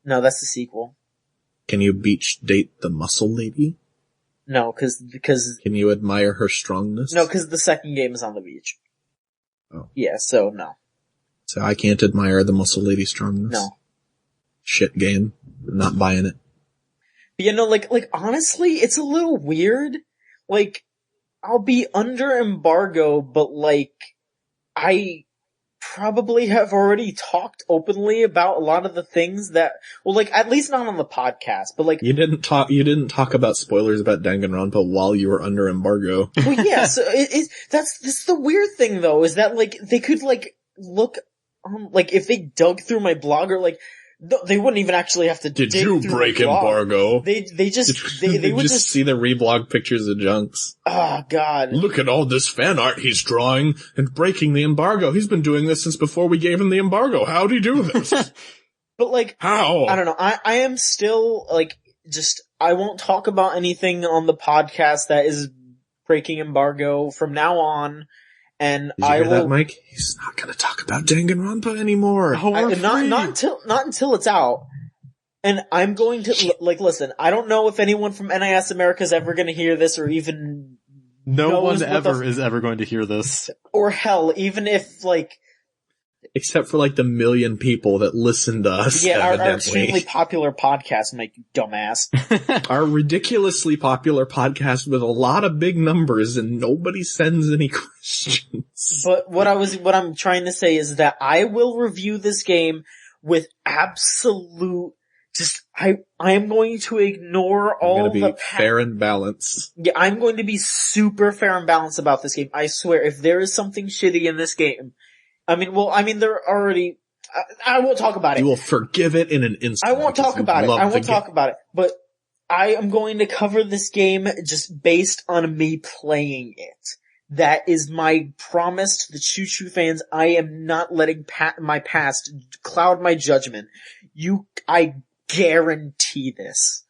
No, that's the sequel. Can you beach date the muscle lady? No, because Can you admire her strongness? no, because the second game is on the beach. Oh. Yeah, so no. So I can't admire the muscle lady strongness? No. Shit game. I'm not buying it. But you know, like honestly, it's a little weird. Like, I'll be under embargo, but I probably have already talked openly about a lot of the things that, well, at least not on the podcast, but You didn't talk about spoilers about Danganronpa while you were under embargo. well, yeah, so that's the weird thing though, is that they could look, if they dug through my blog, or they wouldn't even actually have to Did dig you through break my blog. embargo? They just, they Did would you just see the reblog pictures of Junks? oh god. Look at all this fan art he's drawing and breaking the embargo. He's been doing this since before we gave him the embargo. How'd he do this? But How? I don't know. I am still I won't talk about anything on the podcast that is breaking embargo from now on, and Did you I hear will that, Mike? He's not gonna talk about Danganronpa anymore. not until it's out. And I'm going to listen. I don't know if anyone from NIS America is ever going to hear this, or even No one knows what ever is ever going to hear this. or hell, even if Except for the million people that listen to us, our evidently. extremely popular podcast, Mike, you dumbass. Our ridiculously popular podcast with a lot of big numbers and nobody sends any questions. But what I'm trying to say is that I will review this game with absolute, I am going to ignore all I'm the gonna be fair and balanced. Yeah, I'm going to be super fair and balanced about this game. I swear, if there is something shitty in this game, there already, I won't talk about it. You will forgive it in an instant. I won't talk about it. I won't talk about it. But I am going to cover this game just based on me playing it. That is my promise to the Choo Choo fans. I am not letting my past cloud my judgment. I guarantee this.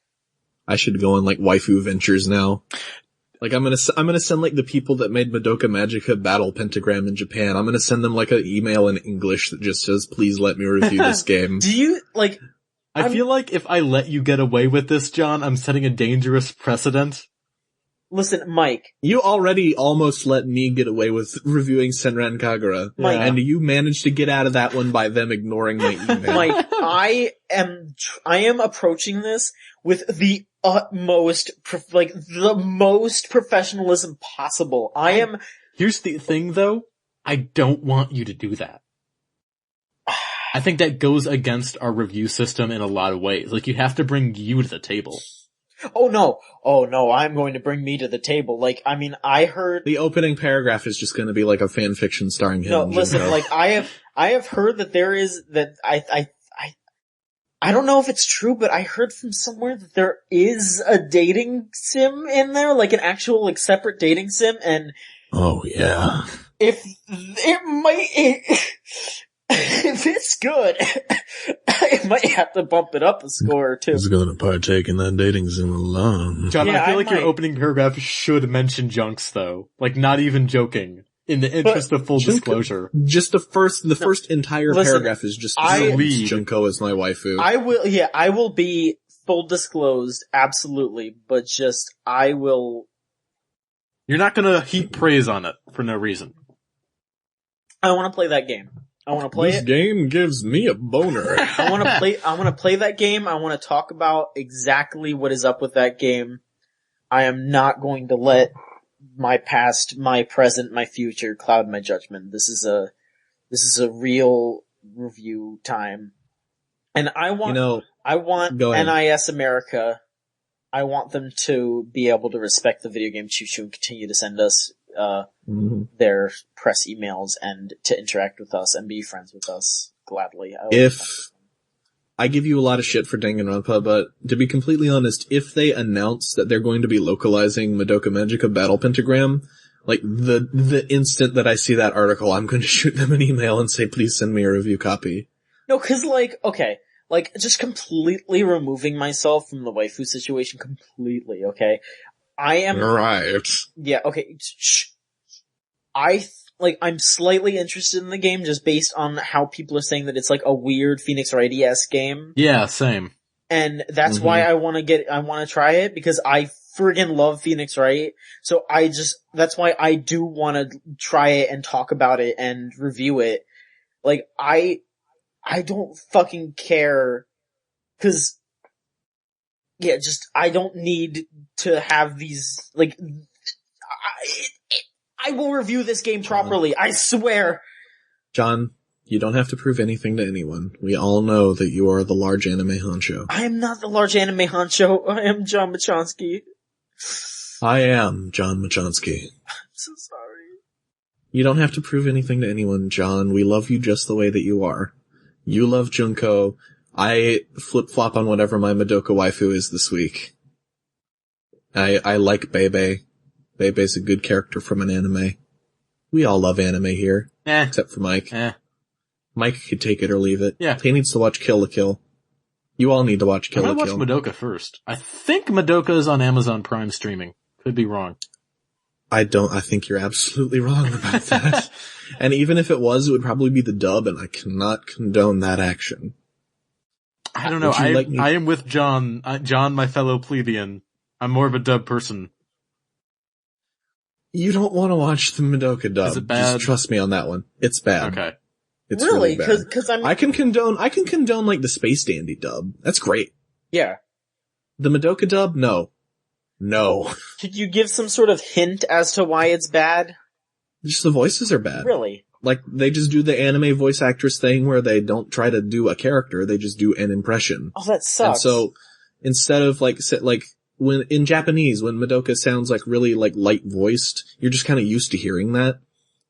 I should go on like waifu ventures now. Like I'm gonna send like the people that made Madoka Magica Battle Pentagram in Japan. I'm gonna send them like an email in English that just says, please let me review this game. Do you, like... I feel like if I let you get away with this, John, I'm setting a dangerous precedent. Listen, Mike. You already almost let me get away with reviewing Senran Kagura. Mike. And you managed to get out of that one by them ignoring my email. Mike, I am approaching this with the utmost, the most professionalism possible. Here's the thing though, I don't want you to do that. I think that goes against our review system in a lot of ways. Like, you have to bring you to the table. Oh no, I'm going to bring me to the table. Like, I mean, I heard... The opening paragraph is just gonna be like a fan fiction starring him. No, listen, like, I have heard that there is, that I don't know if it's true, but I heard from somewhere that there is a dating sim in there, like an actual, like, separate dating sim, and... Oh yeah. If it's good, I might have to bump it up a score or two. Who's gonna partake in that dating sim alone? John, Yeah, I feel I like your might. opening paragraph should mention junks though. Like, not even joking. In the interest of full disclosure. Just the first entire paragraph is just Junko as my waifu. I will be full disclosed, absolutely, but just, You're not gonna heap praise on it for no reason. I wanna play that game. I wanna play this it. game gives me a boner. I wanna play that game. I wanna talk about exactly what is up with that game. I am not going to let my past, my present, my future cloud my judgment. This is a real review time. And I want NIS America, I want them to be able to respect the Video Game Choo Choo and continue to send us their press emails and to interact with us and be friends with us gladly. I give you a lot of shit for Danganronpa, but to be completely honest, if they announce that they're going to be localizing Madoka Magica Battle Pentagram, like the instant that I see that article, I'm going to shoot them an email and say, please send me a review copy. No, cause just completely removing myself from the waifu situation completely, okay? I am... Right. Yeah, okay, I'm slightly interested in the game just based on how people are saying that it's like a weird Phoenix Wright-esque game. Yeah, same. And that's why I want to try it, because I friggin' love Phoenix Wright. So that's why I do want to try it and talk about it and review it. Like, I don't fucking care, cause, yeah, I don't need to have these, like, I will review this game properly, I swear. John, you don't have to prove anything to anyone. We all know that you are the large anime honcho. I am not the large anime honcho. I am John Machonsky. I am John Machonsky. I'm so sorry. You don't have to prove anything to anyone, John. We love you just the way that you are. You love Junko. I flip-flop on whatever my Madoka waifu is this week. I like Bebe. Bebe's a good character from an anime. We all love anime here. Except for Mike. Mike could take it or leave it. Yeah. He needs to watch Kill la Kill. You all need to watch Kill la Kill. I'm gonna watch Madoka first. I think Madoka is on Amazon Prime streaming. Could be wrong. I think you're absolutely wrong about that. And even if it was, it would probably be the dub, and I cannot condone that action. I don't know. I am with John. John, my fellow plebeian. I'm more of a dub person. You don't want to watch the Madoka dub. Is it bad? Just trust me on that one. It's bad. Okay. It's really bad. Cause I can condone like the Space Dandy dub. That's great. Yeah. The Madoka dub? No. No. Could you give some sort of hint as to why it's bad? Just the voices are bad. Really? Like, they just do the anime voice actress thing where they don't try to do a character, they just do an impression. Oh, that sucks. And so, instead of when, in Japanese, when Madoka sounds like really like light voiced, you're just kind of used to hearing that,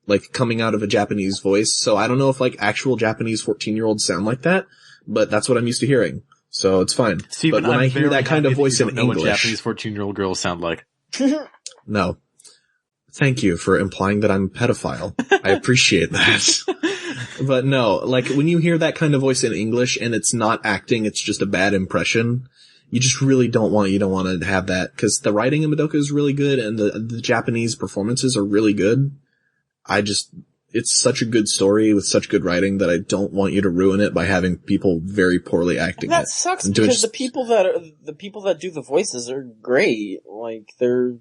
like coming out of a Japanese voice. So I don't know if like actual Japanese 14-year-olds sound like that, but that's what I'm used to hearing. So it's fine. Steven, but when I hear that kind of voice in English, what English, Japanese 14-year-old girls sound like. No. Thank you for implying that I'm a pedophile. I appreciate that. But no, like when you hear that kind of voice in English and it's not acting, it's just a bad impression, you just really don't want to have that, because the writing in Madoka is really good and the Japanese performances are really good. It's such a good story with such good writing that I don't want you to ruin it by having people very poorly acting. That sucks because the people that do the voices are great. Like they're.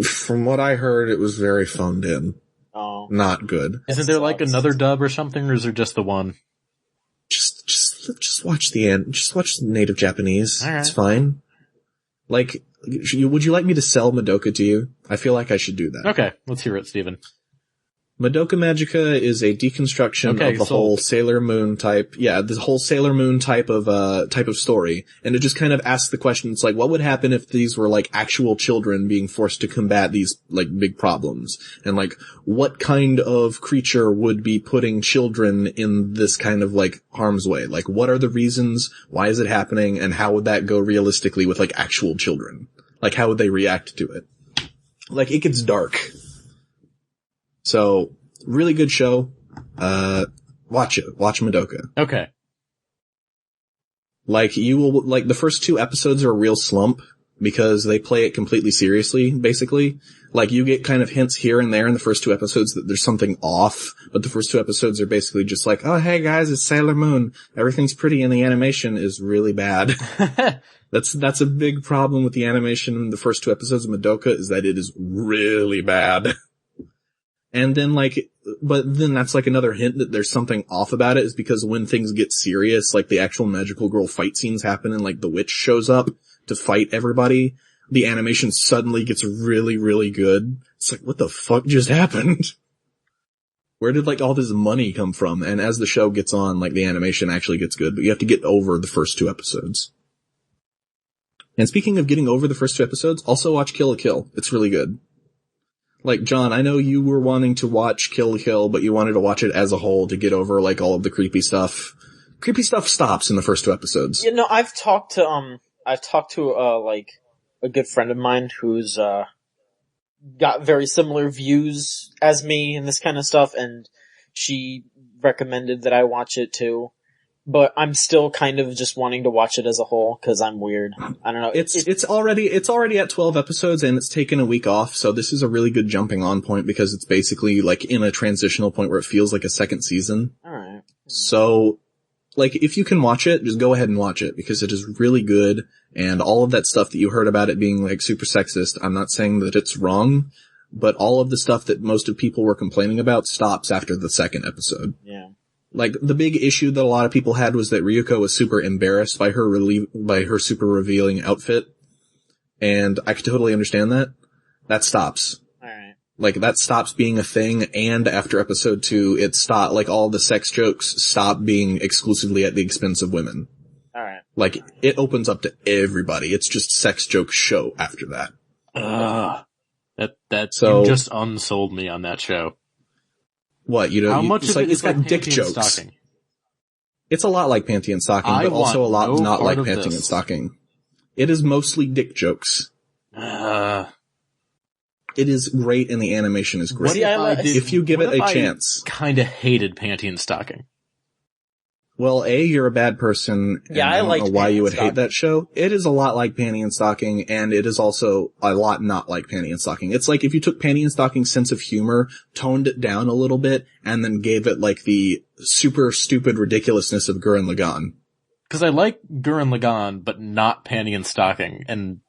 From what I heard, it was very phoned in. Oh, not good. Isn't there like another dub or something, or is there just the one? Just watch just watch the native Japanese. All right. It's fine. Like, would you like me to sell Madoka to you? I feel like I should do that. Okay, let's hear it, Steven. Madoka Magica is a deconstruction of the whole Sailor Moon type. Yeah, the whole Sailor Moon type of story. And it just kind of asks the question, it's like, what would happen if these were like actual children being forced to combat these like big problems? And like, what kind of creature would be putting children in this kind of like harm's way? Like, what are the reasons? Why is it happening? And how would that go realistically with like actual children? Like, how would they react to it? Like, it gets dark. So, really good show. Watch it. Watch Madoka. Okay. Like, the first 2 episodes are a real slump because they play it completely seriously, basically. Like, you get kind of hints here and there in the first 2 episodes that there's something off, but the first 2 episodes are basically just like, oh, hey guys, it's Sailor Moon. Everything's pretty and the animation is really bad. That's a big problem with the animation in the first 2 episodes of Madoka, is that it is really bad. And then but then that's like another hint that there's something off about it, is because when things get serious, like the actual magical girl fight scenes happen and like the witch shows up to fight everybody, the animation suddenly gets really, really good. It's like, what the fuck just happened? Where did like all this money come from? And as the show gets on, like the animation actually gets good, but you have to get over the first 2 episodes. And speaking of getting over the first 2 episodes, also watch Kill la Kill. It's really good. Like, John, I know you were wanting to watch Kill la Kill, but you wanted to watch it as a whole to get over, like, all of the creepy stuff. Creepy stuff stops in the first 2 episodes. You know, I've talked to, like, a good friend of mine who's, got very similar views as me and this kind of stuff, and she recommended that I watch it too. But I'm still kind of just wanting to watch it as a whole, cause I'm weird. I don't know. It's already at 12 episodes and it's taken a week off, so this is a really good jumping on point because it's basically like in a transitional point where it feels like a second season. Alright. So, like, if you can watch it, just go ahead and watch it because it is really good, and all of that stuff that you heard about it being like super sexist, I'm not saying that it's wrong, but all of the stuff that most of people were complaining about stops after the second episode. Yeah. Like, the big issue that a lot of people had was that Ryuko was super embarrassed by her super revealing outfit. And I could totally understand that. That stops. Alright. Like, that stops being a thing, and after episode 2, all the sex jokes stop being exclusively at the expense of women. Alright. Like, it opens up to everybody. It's just sex joke show after that. You just unsold me on that show. What, you know, how much it's of like, it it's is got like dick Panty jokes. and Stocking? It's a lot like Panty and Stocking, but also a lot not like Panty and Stocking. It is mostly dick jokes. It is great and the animation is great. If you give it a chance. Kinda hated Panty and Stocking. Well, A, you're a bad person, and I don't know why you would hate that show. It is a lot like Panty and Stocking, and it is also a lot not like Panty and Stocking. It's like if you took Panty and Stocking's sense of humor, toned it down a little bit, and then gave it like the super stupid ridiculousness of Gurren Lagann. Cause I like Gurren Lagann, but not Panty and Stocking, and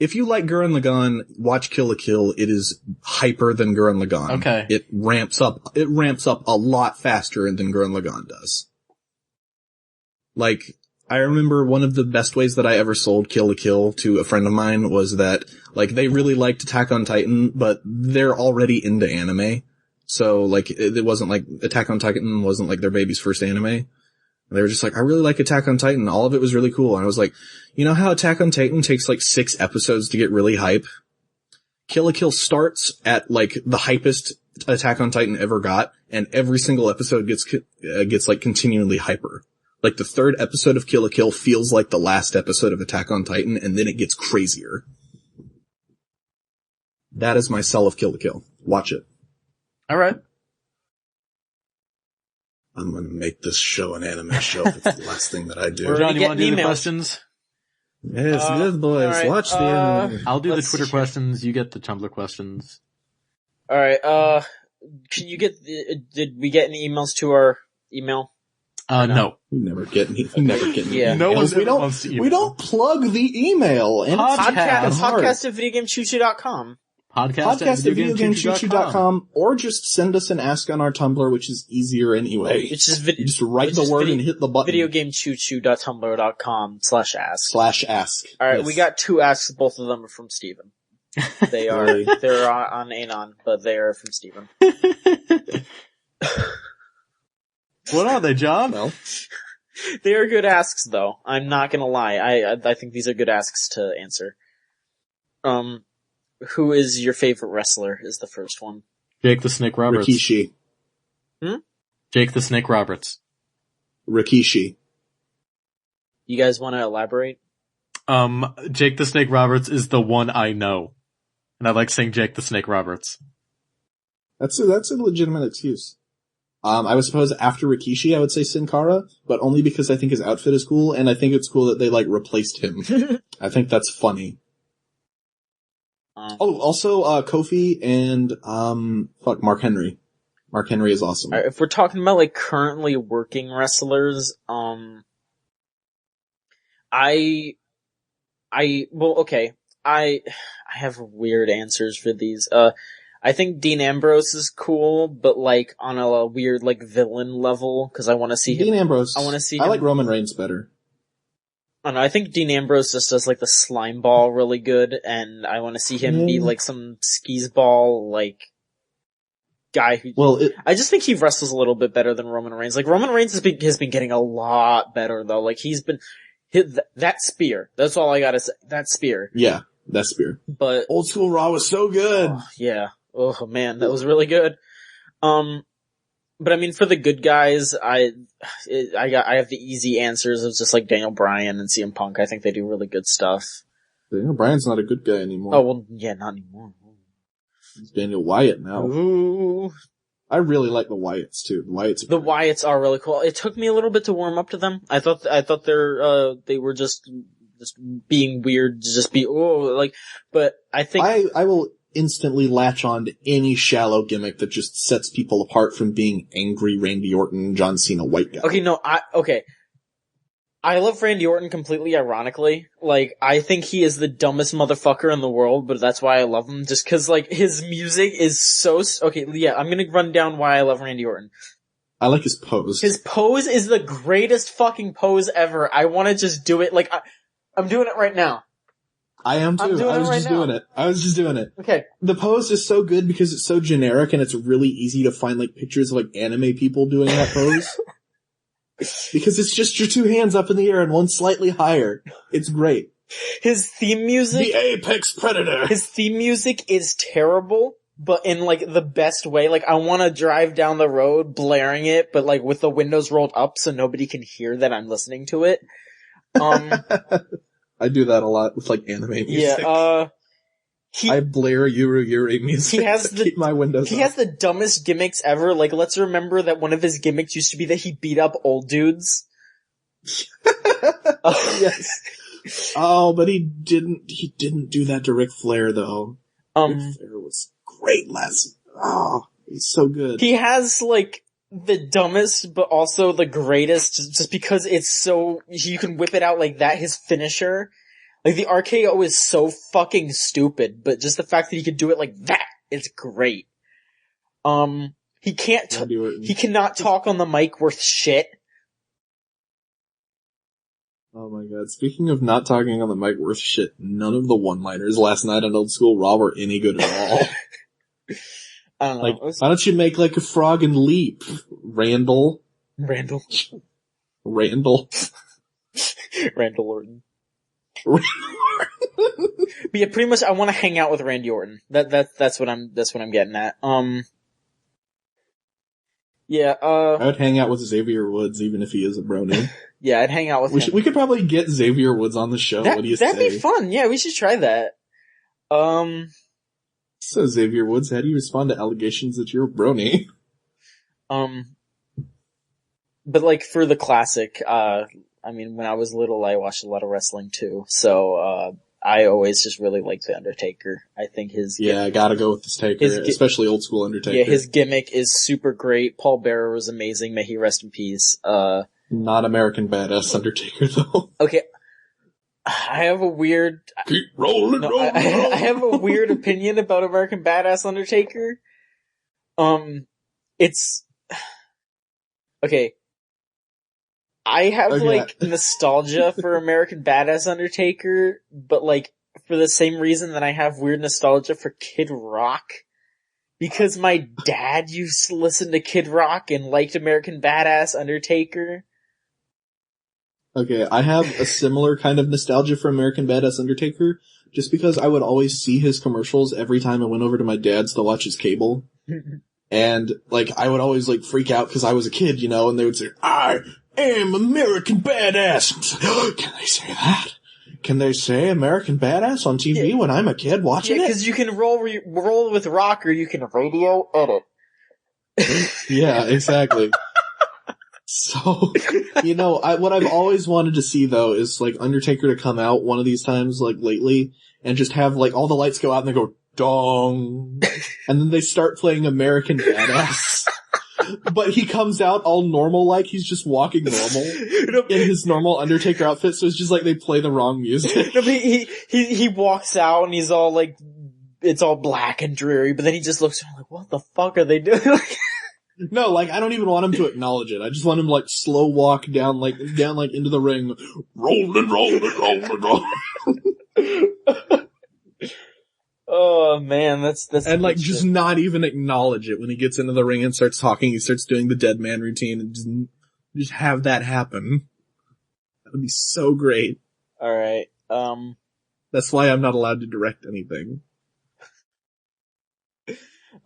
if you like Gurren Lagann, watch Kill la Kill. It is hyper than Gurren Lagann. Okay. It ramps up a lot faster than Gurren Lagann does. Like, I remember one of the best ways that I ever sold Kill la Kill to a friend of mine was that, like, they really liked Attack on Titan, but they're already into anime. So, like, it wasn't like Attack on Titan wasn't like their baby's first anime. They were just like, I really like Attack on Titan. All of it was really cool. And I was like, you know how Attack on Titan takes like 6 episodes to get really hype? Kill la Kill starts at like the hypest Attack on Titan ever got, and every single episode gets like continually hyper. Like the 3rd episode of Kill la Kill feels like the last episode of Attack on Titan, and then it gets crazier. That is my sell of Kill la Kill. Watch it. Alright. I'm gonna make this show an anime show if it's the last thing that I do. John, you get want to do the emails. questions? Yes, good boys. All right, Watch the anime. I'll do the Let's Twitter see. questions, you get the Tumblr questions. Alright, can you get, did we get any emails to our email? No. We never get any. Yeah. No one emails. We ever wants to don't. email. We don't plug the email. And it's Podcast. hard. Podcast at videogamechoochoo.com. Podcast at videogamechoochoo.com, or just send us an ask on our Tumblr, which is easier anyway. It's just You just write the word and hit the button. videogamechoochoo.tumblr.com/ask. /ask. Alright, Yes. we got 2 asks, both of them are from Steven. They are, Really? they're on Anon, but they are from Steven. What are they, John? Well, They are good asks though, I'm not gonna lie, I think these are good asks to answer. Who is your favorite wrestler is the first one. Jake the Snake Roberts. Rikishi. Jake the Snake Roberts. Rikishi. You guys wanna elaborate? Jake the Snake Roberts is the one I know. And I like saying Jake the Snake Roberts. That's a legitimate excuse. I would suppose after Rikishi, I would say Sin Cara, but only because I think his outfit is cool, and I think it's cool that they, like, replaced him. I think that's funny. Also, Kofi and, Mark Henry. Mark Henry is awesome. Alright, if we're talking about like currently working wrestlers, well, okay. I have weird answers for these. I think Dean Ambrose is cool, but like on a weird like villain level, cause I wanna see him. Dean Ambrose. I wanna see I him. like Roman Reigns better. I don't know, I think Dean Ambrose just does like the slime ball really good, and I wanna see him be like some skis ball, like, guy who, I just think he wrestles a little bit better than Roman Reigns. Like, Roman Reigns has been getting a lot better though, like he's been, that spear, that's all I gotta say, that spear. Yeah, that spear. But, Old School Raw was so good. yeah. Oh man, that was really good. But I mean, for the good guys, I have the easy answers of just like Daniel Bryan and CM Punk. I think they do really good stuff. Daniel Bryan's not a good guy anymore. Oh well, yeah, not anymore. It's Daniel Wyatt now. Ooh. I really like the Wyatts too. The Wyatts are really cool. It took me a little bit to warm up to them. I thought they were just being weird, just be but I think I will instantly latch on to any shallow gimmick that just sets people apart from being angry Randy Orton, John Cena white guy. I love Randy Orton completely ironically. Like, I think he is the dumbest motherfucker in the world, but that's why I love him. Just cause, like, his music is so... Okay, yeah, I'm gonna run down why I love Randy Orton. I like his pose. His pose is the greatest fucking pose ever. I wanna just do it, like, I'm doing it right now. I am too. I was just doing it. Okay. The pose is so good because it's so generic and it's really easy to find, like, pictures of, like, anime people doing that pose. Because it's just your 2 hands up in the air and one slightly higher. It's great. His theme music... The apex predator! His theme music is terrible, but in, like, the best way. Like, I wanna drive down the road blaring it, but, like, with the windows rolled up so nobody can hear that I'm listening to it. I do that a lot with, like, anime music. Yeah, I blare Yuri music to keep my windows He has the dumbest gimmicks ever. Like, let's remember that one of his gimmicks used to be that he beat up old dudes. Yes. Oh, but he didn't do that to Ric Flair, though. Ric Flair was great he's so good. He has, like, the dumbest, but also the greatest, just because it's so, you can whip it out like that, his finisher. Like, the RKO is so fucking stupid, but just the fact that he could do it like that, it's great. He cannot talk on the mic worth shit. Oh my god, speaking of not talking on the mic worth shit, none of the one-liners last night on Old School Raw were any good at I don't know. Like, why don't you make like a frog and leap? Randall. Randall Orton. But yeah, pretty much I want to hang out with Randy Orton. That's what I'm getting at. Yeah, I would hang out with Xavier Woods even if he is a brony. Yeah, I'd hang out with him. We could probably get Xavier Woods on the show. What do you say? That'd be fun. Yeah, we should try that. So Xavier Woods, how do you respond to allegations that you're a brony? But like for the classic, I mean, when I was little, I watched a lot of wrestling too. So, I always just really liked The Undertaker. I think I gotta go with this Taker, especially old school Undertaker. Yeah, his gimmick is super great. Paul Bearer was amazing. May he rest in peace. Not American Badass Undertaker though. Okay. I have a weird... Keep rolling, I have a weird opinion about American Badass Undertaker. It's... Okay. I have, like, nostalgia for American Badass Undertaker, but, like, for the same reason that I have weird nostalgia for Kid Rock. Because my dad used to listen to Kid Rock and liked American Badass Undertaker. Okay, I have a similar kind of nostalgia for American Badass Undertaker, just because I would always see his commercials every time I went over to my dad's to watch his cable. And, like, I would always, like, freak out because I was a kid, you know, and they would say, I am American Badass. Can they say that? Can they say American Badass on TV when I'm a kid watching it? Yeah, because you can roll with rock or you can radio edit. Yeah, exactly. So, you know, what I've always wanted to see though is like Undertaker to come out one of these times, like lately, and just have like all the lights go out and they go dong, and then they start playing American Badass. But he comes out all normal, like he's just walking normal in his normal Undertaker outfit. So it's just like they play the wrong music. No, but he walks out and he's all like, it's all black and dreary. But then he just looks around like, what the fuck are they doing? No, like, I don't even want him to acknowledge it. I just want him to, like, slow walk down into the ring. Rolling. Oh, man, that's and, like, just not even acknowledge it when he gets into the ring and starts talking. He starts doing the dead man routine and just have that happen. That would be so great. Alright, That's why I'm not allowed to direct anything.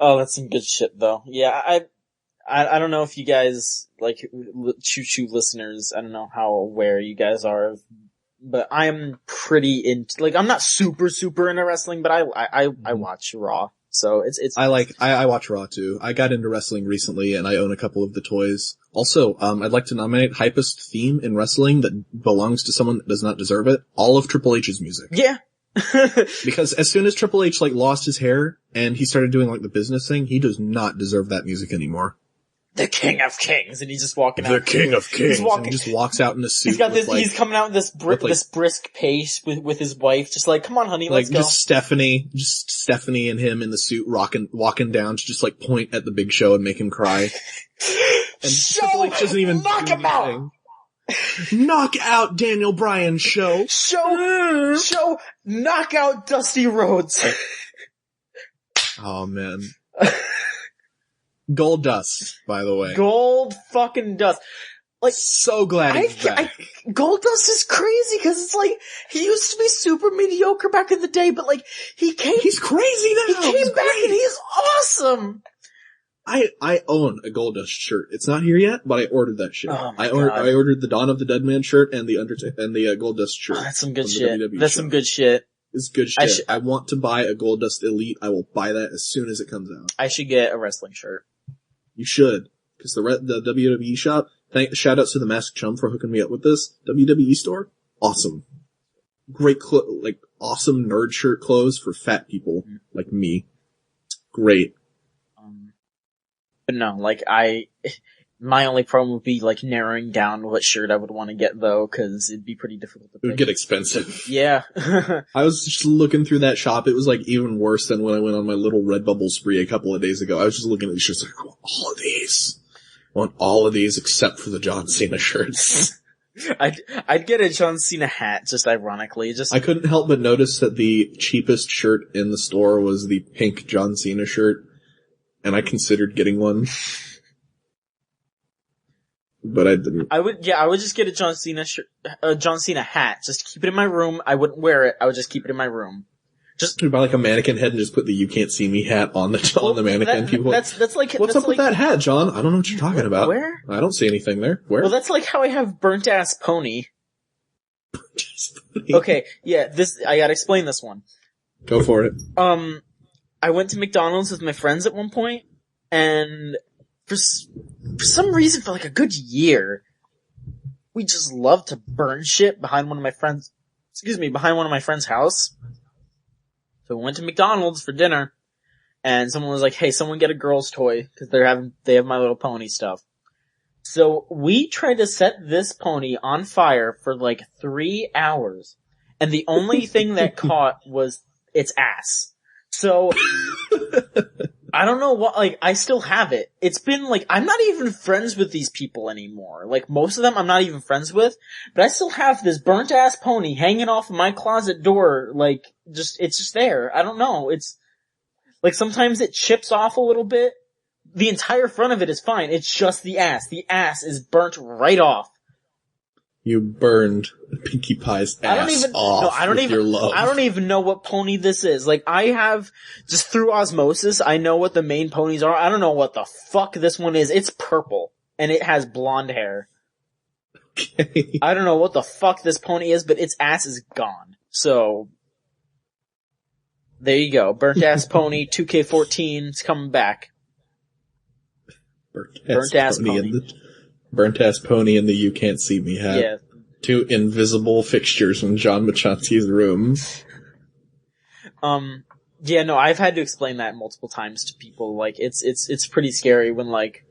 Oh, that's some good shit, though. Yeah, I don't know if you guys, like, Choo Choo listeners, I don't know how aware you guys are of, but I'm pretty into, like, I'm not super into wrestling, but I watch Raw. So it's I watch Raw too. I got into wrestling recently and I own a couple of the toys. Also, I'd like to nominate hypest theme in wrestling that belongs to someone that does not deserve it. All of Triple H's music. Yeah. Because as soon as Triple H, like, lost his hair and he started doing, like, the business thing, he does not deserve that music anymore. The King of Kings, and he's just walking out. The King of Kings. And he just walks out in a suit. He's got this, he's coming out with this brisk pace with his wife, just like, come on honey, let's go. Just Stephanie and him in the suit walking down to just like point at the Big Show and make him cry. And Triple H doesn't even knock him out! Knock out Daniel Bryan, Show, knock out Dusty Rhodes. Oh man. Gold Dust, by the way. Gold fucking Dust. Like, so glad he's back. Gold Dust is crazy because it's like, he used to be super mediocre back in the day, but like, he's crazy now. He came back and he's awesome. I own a Gold Dust shirt. It's not here yet, but I ordered that shit. Oh I ordered the Dawn of the Dead Man shirt and the Gold Dust shirt. Oh, that's some good shit. That's some good shit. It's good shit. I want to buy a Gold Dust Elite. I will buy that as soon as it comes out. I should get a wrestling shirt. You should. Because the WWE shop, shout outs to the Masked Chum for hooking me up with this. WWE store, awesome. Great awesome nerd shirt clothes for fat people like me. Great. But no, like my only problem would be like narrowing down what shirt I would want to get though, cause it'd be pretty difficult to pick. It would get expensive. Yeah. I was just looking through that shop. It was like even worse than when I went on my little Redbubble spree a couple of days ago. I was just looking at these shirts like, I want all of these. I want all of these except for the John Cena shirts. I'd get a John Cena hat, just ironically. I couldn't help but notice that the cheapest shirt in the store was the pink John Cena shirt. and I considered getting one. But I didn't. I would just get a John Cena hat. Just keep it in my room. I wouldn't wear it. I would just keep it in my room. Just buy like a mannequin head and just put the "You Can't See Me" hat on the mannequin. People, that's like what's up with that hat, John? I don't know what you're talking about. Where? I don't see anything there. Where? Well, that's like how I have burnt ass pony. Okay, yeah, I gotta explain this one. Go for it. I went to McDonald's with my friends at one point, and for some reason, for like a good year, we just loved to burn shit behind one of my friends' house. So we went to McDonald's for dinner, and someone was like, hey, someone get a girl's toy, cause they have My Little Pony stuff. So we tried to set this pony on fire for like 3 hours, and the only thing that caught was its ass. So, I don't know what, like, I still have it. It's been like, I'm not even friends with these people anymore. Like, most of them I'm not even friends with, but I still have this burnt ass pony hanging off of my closet door, like, it's just there. I don't know. It's, like, sometimes it chips off a little bit. The entire front of it is fine. It's just the ass. The ass is burnt right off. You burned Pinkie Pie's ass off with your love. I don't even know what pony this is. Like, I have, just through osmosis, I know what the main ponies are. I don't know what the fuck this one is. It's purple, and it has blonde hair. Okay. I don't know what the fuck this pony is, but its ass is gone. So, there you go. Burnt ass pony, 2K14, it's coming back. Burnt ass pony. Burnt ass pony and the "You Can't See Me" hat. Yeah. 2 invisible fixtures in John Machanski's room. Yeah, no, I've had to explain that multiple times to people. Like, it's pretty scary when, like,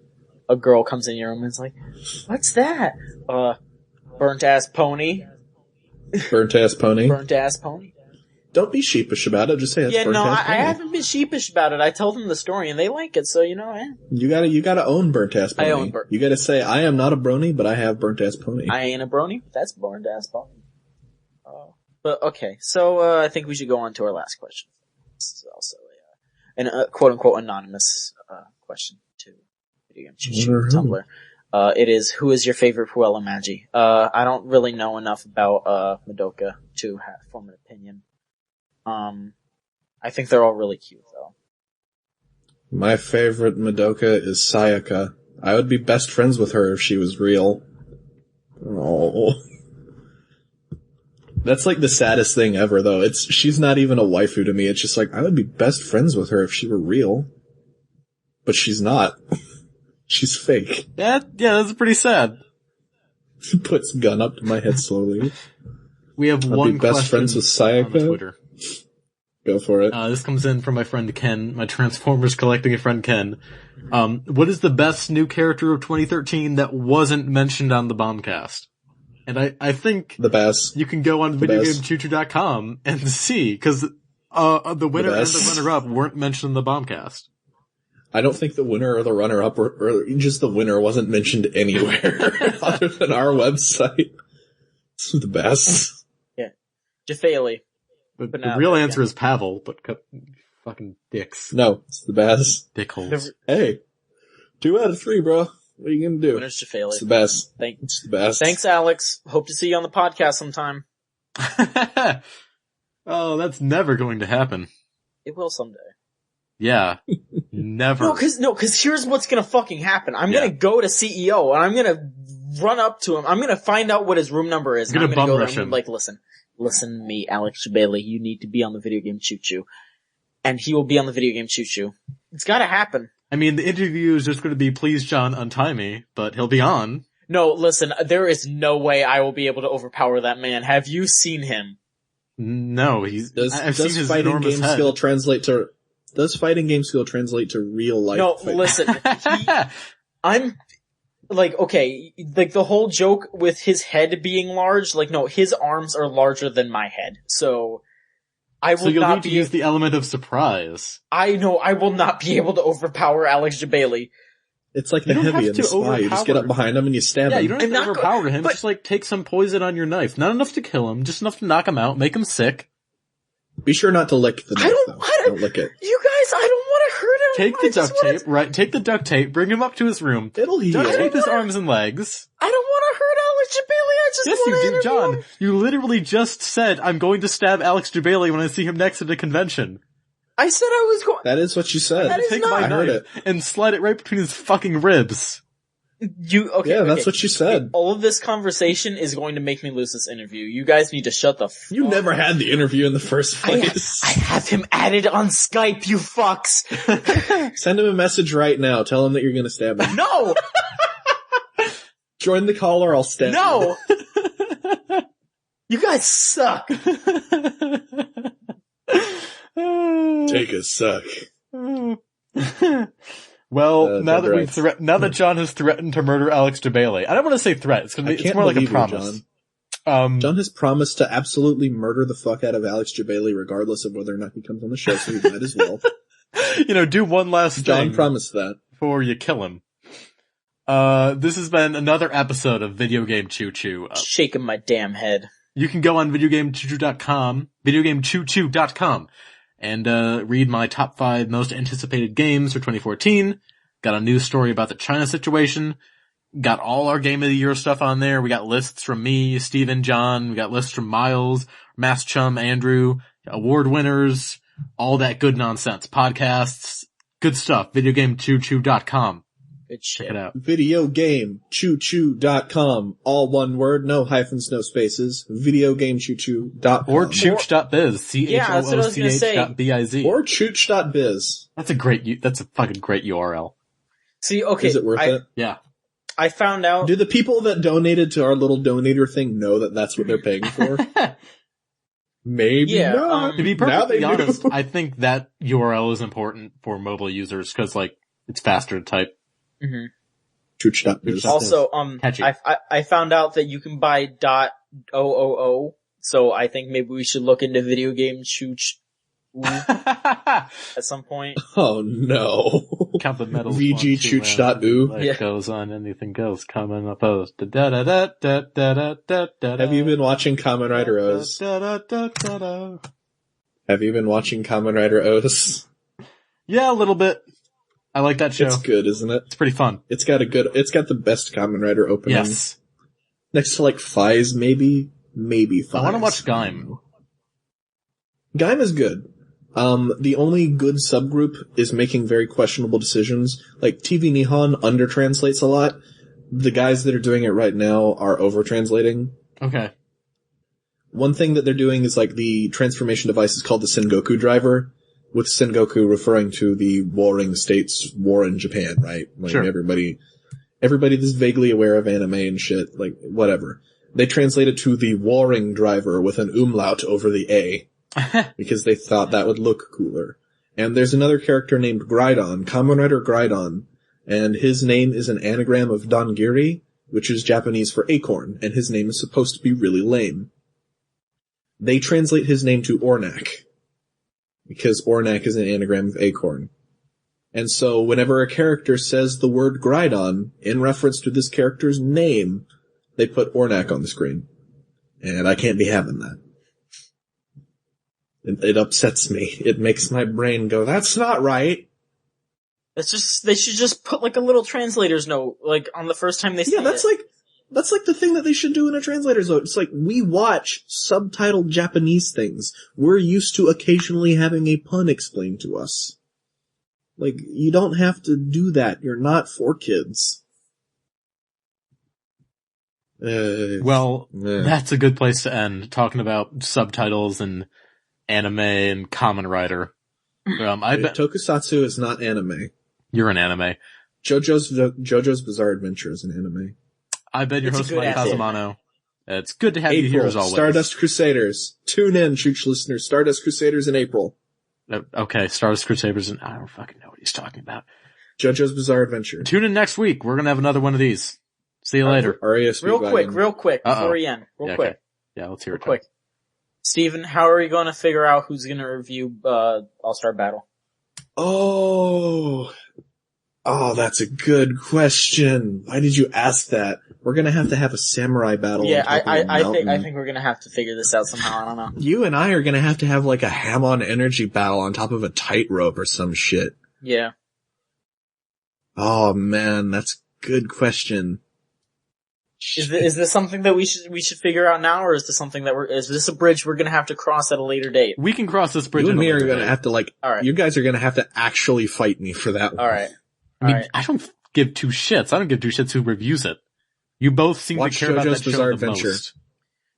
a girl comes in your room and it's like, what's that? Burnt ass pony. Burnt ass pony? Burnt ass pony. Don't be sheepish about it, just say it's burnt ass pony. I haven't been sheepish about it. I told them the story and they like it, so you know, You gotta own burnt ass pony. I own burnt. You gotta say, I am not a brony, but I have burnt ass pony. I ain't a brony, that's burnt ass pony. But okay, so, I think we should go on to our last question. This is also a quote unquote anonymous, question to Video Game Choo Choo Tumblr. It is, who is your favorite Puella Magi? I don't really know enough about, Madoka to form an opinion. I think they're all really cute, though. My favorite Madoka is Sayaka. I would be best friends with her if she was real. Oh. That's like the saddest thing ever, though. She's not even a waifu to me. It's just like, I would be best friends with her if she were real. But she's not. She's fake. Yeah, that's pretty sad. Puts gun up to my head slowly. We have one be best question friends with Sayaka? on Twitter. Go for it. This comes in from my friend Ken, my Transformers collecting friend Ken. What is the best new character of 2013 that wasn't mentioned on the Bombcast? And I think the best. You can go on videogamechoochoo.com and see, cause the winner and the runner-up weren't mentioned in the Bombcast. I don't think the winner or the runner-up or just the winner wasn't mentioned anywhere other than our website. This was the best. Yeah. Jafali. The real answer is Pavel, but fucking dicks. No, it's the best. Dickholes. Hey, 2 out of 3, bro. What are you gonna do? Winner's Jafali. It's the best. It's the best. Thanks, Alex. Hope to see you on the podcast sometime. Oh, that's never going to happen. It will someday. Yeah. Never. No, cause here's what's gonna fucking happen. I'm gonna go to CEO and I'm gonna run up to him. I'm gonna find out what his room number is. You're and I'm gonna gonna bum go rush there and him. be like, listen to me, Alex Bailey, you need to be on the Video Game Choo Choo. And he will be on the Video Game Choo Choo. It's gotta happen. I mean, the interview is just gonna be, please John, untie me, but he'll be on. No, listen, there is no way I will be able to overpower that man. Have you seen him? No, I've seen his enormous head. Does fighting game skill translate to real life? No, listen, I'm, like, okay, like the whole joke with his head being large, like, no, his arms are larger than my head, so I will so you'll not need to use the element of surprise. I know, I will not be able to overpower Alex Jabali. It's like the heavy and the spy. You just get up behind him and you stab him. You don't have to overpower him, just like take some poison on your knife. Not enough to kill him, just enough to knock him out, make him sick. Be sure not to lick the knife, though. Don't lick it. You guys, I don't want to hurt him. take the duct tape, right? Take the duct tape, bring him up to his room. It'll heal. Duct tape his arms and legs. I don't want to hurt Alex Jabali. I just Yes, want to you do, interview John. him. You literally just said, I'm going to stab Alex Jabali when I see him next at a convention. I said I was going. That is what you said. That is Take not- my I heard knife and slide it right between his fucking ribs. Okay, Yeah, that's okay. what you said. All of this conversation is going to make me lose this interview. You guys need to shut the fuck You never had the interview in the first place. I have him added on Skype, you fucks. Send him a message right now. Tell him that you're gonna stab him. No! Join the call or I'll stab you. No! You guys suck. Take a suck. Well, now Dead that now that John has threatened to murder Alex Jabali, I don't want to say threat. It's more like a promise. John has promised to absolutely murder the fuck out of Alex Jabali regardless of whether or not he comes on the show, so he might as well. Do one last John thing promised that. before you kill him. This has been another episode of Video Game Choo Choo. Shaking my damn head. You can go on videogamechoochoo.com, videogamechoochoo.com, and read my top 5 most anticipated games for 2014. Got a news story about the China situation. Got all our Game of the Year stuff on there. We got lists from me, Steven, John. We got lists from Miles, Mass Chum, Andrew, award winners, all that good nonsense. Podcasts, good stuff. videogamechoochoo.com. Good shit. Check it out. Videogamechoochoo.com. All one word, no hyphens, no spaces. Videogamechoochoo.com. Or chooch.biz. Yeah, that's what I was gonna say. CHOOCH.biz. Or chooch.biz. That's a fucking great URL. See, okay. Is it worth it? Yeah. I found out. Do the people that donated to our little donator thing know that that's what they're paying for? Maybe Yeah, not. To be Now they perfectly do. honest, I think that URL is important for mobile users because, it's faster to type. Mhm. Chooch.biz. Also, Catchy. I found out that you can buy .000, so I think maybe we should look into video game chooch at some point. Oh no. Count the medals. VG chooch.oo. Life Yeah. goes on, anything goes. Comment opposed. Da-da-da-da-da-da-da-da. Have you been watching Kamen Rider O's? Da-da-da-da-da. Have you been watching Kamen Rider O's? Yeah, a little bit. I like that show. It's good, isn't it? It's pretty fun. It's got the best Kamen Rider opening. Yes. Next to Fies, maybe Fies. I want to watch Gaim. Gaim is good. The only good subgroup is making very questionable decisions. TV Nihon under-translates a lot. The guys that are doing it right now are over-translating. Okay. One thing that they're doing is the transformation device is called the Sengoku driver, with Sengoku referring to the warring states' war in Japan, right? Sure. Everybody that's vaguely aware of anime and shit, whatever. They translated to the warring driver with an umlaut over the A. Because they thought that would look cooler. And there's another character named Grydon, Kamen Rider Grydon, and his name is an anagram of Dongiri, which is Japanese for acorn, and his name is supposed to be really lame. They translate his name to Ornak, because Ornak is an anagram of acorn. And so whenever a character says the word Grydon, in reference to this character's name, they put Ornak on the screen. And I can't be having that. It upsets me. It makes my brain go, that's not right. They should just put a little translator's note, on the first time they say Yeah, that's the thing that they should do in a translator's note. It's we watch subtitled Japanese things. We're used to occasionally having a pun explained to us. You don't have to do that. You're not for kids. That's a good place to end, talking about subtitles and anime and Kamen Rider. I bet Tokusatsu is not anime. you're an anime. JoJo's Bizarre Adventure is an anime. I bet your It's a host good Mike asset. Kazumano. It's good to have you here as always. Stardust Crusaders. Tune in, Chooch listeners. Stardust Crusaders in April. Okay, Stardust Crusaders, and I don't fucking know what he's talking about. JoJo's Bizarre Adventure. Tune in next week. We're gonna have another one of these. See you later. RAS real quick, Speedwagon. before we end. Real quick. Okay. Yeah, let's hear Real it. quick. Steven, how are we going to figure out who's going to review All-Star Battle? Oh, that's a good question. Why did you ask that? We're gonna have a samurai battle. Yeah, on top of a I mountain. think we're going to have to figure this out somehow. I don't know. You and I are gonna have a Hamon energy battle on top of a tightrope or some shit. Yeah. Oh man, that's a good question. Is this something that we should figure out now, or is this something that is this a bridge we're gonna have to cross at a later date? We can cross this bridge. You and at a me are later gonna date. have to Alright. you guys are gonna have to actually fight me for that one. Alright. I mean, I don't give two shits. I don't give two shits who reviews it. You both seem Watch to care about JoJo's that Bizarre show the Adventure. most.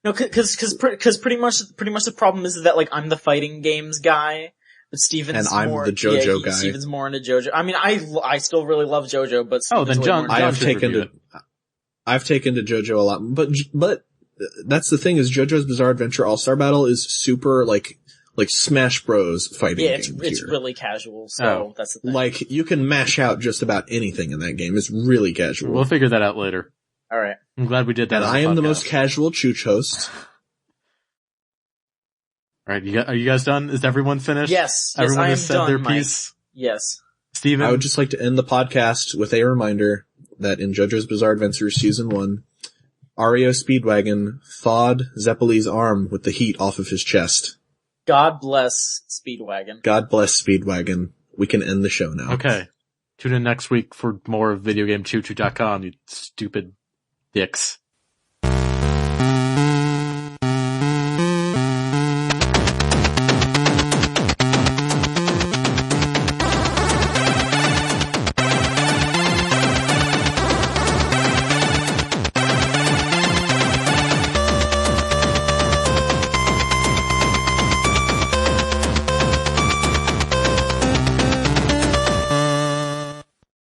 No, cause pretty much the problem is that, like, I'm the fighting games guy, but Steven's And I'm more, the JoJo guy. Steven's more into JoJo. I mean, I still really love JoJo, but Steven's then way John- more into JoJo. I've taken to JoJo a lot, but that's the thing is JoJo's Bizarre Adventure All-Star Battle is super like Smash Bros fighting Yeah, game it's tier. really casual, so that's the thing. Like, you can mash out just about anything in that game. It's really casual. We'll figure that out later. Alright. I'm glad we did that. And on I am the podcast. most casual Chooch host. Alright, are you guys done? Is everyone finished? Yes, Everyone I am has said done, their Mike. piece? Yes. Steven? I would just like to end the podcast with a reminder that in JoJo's Bizarre Adventure Season 1, Ario Speedwagon thawed Zeppeli's arm with the heat off of his chest. God bless Speedwagon. God bless Speedwagon. We can end the show now. Okay. Tune in next week for more of videogamechoochoo.com, you stupid dicks.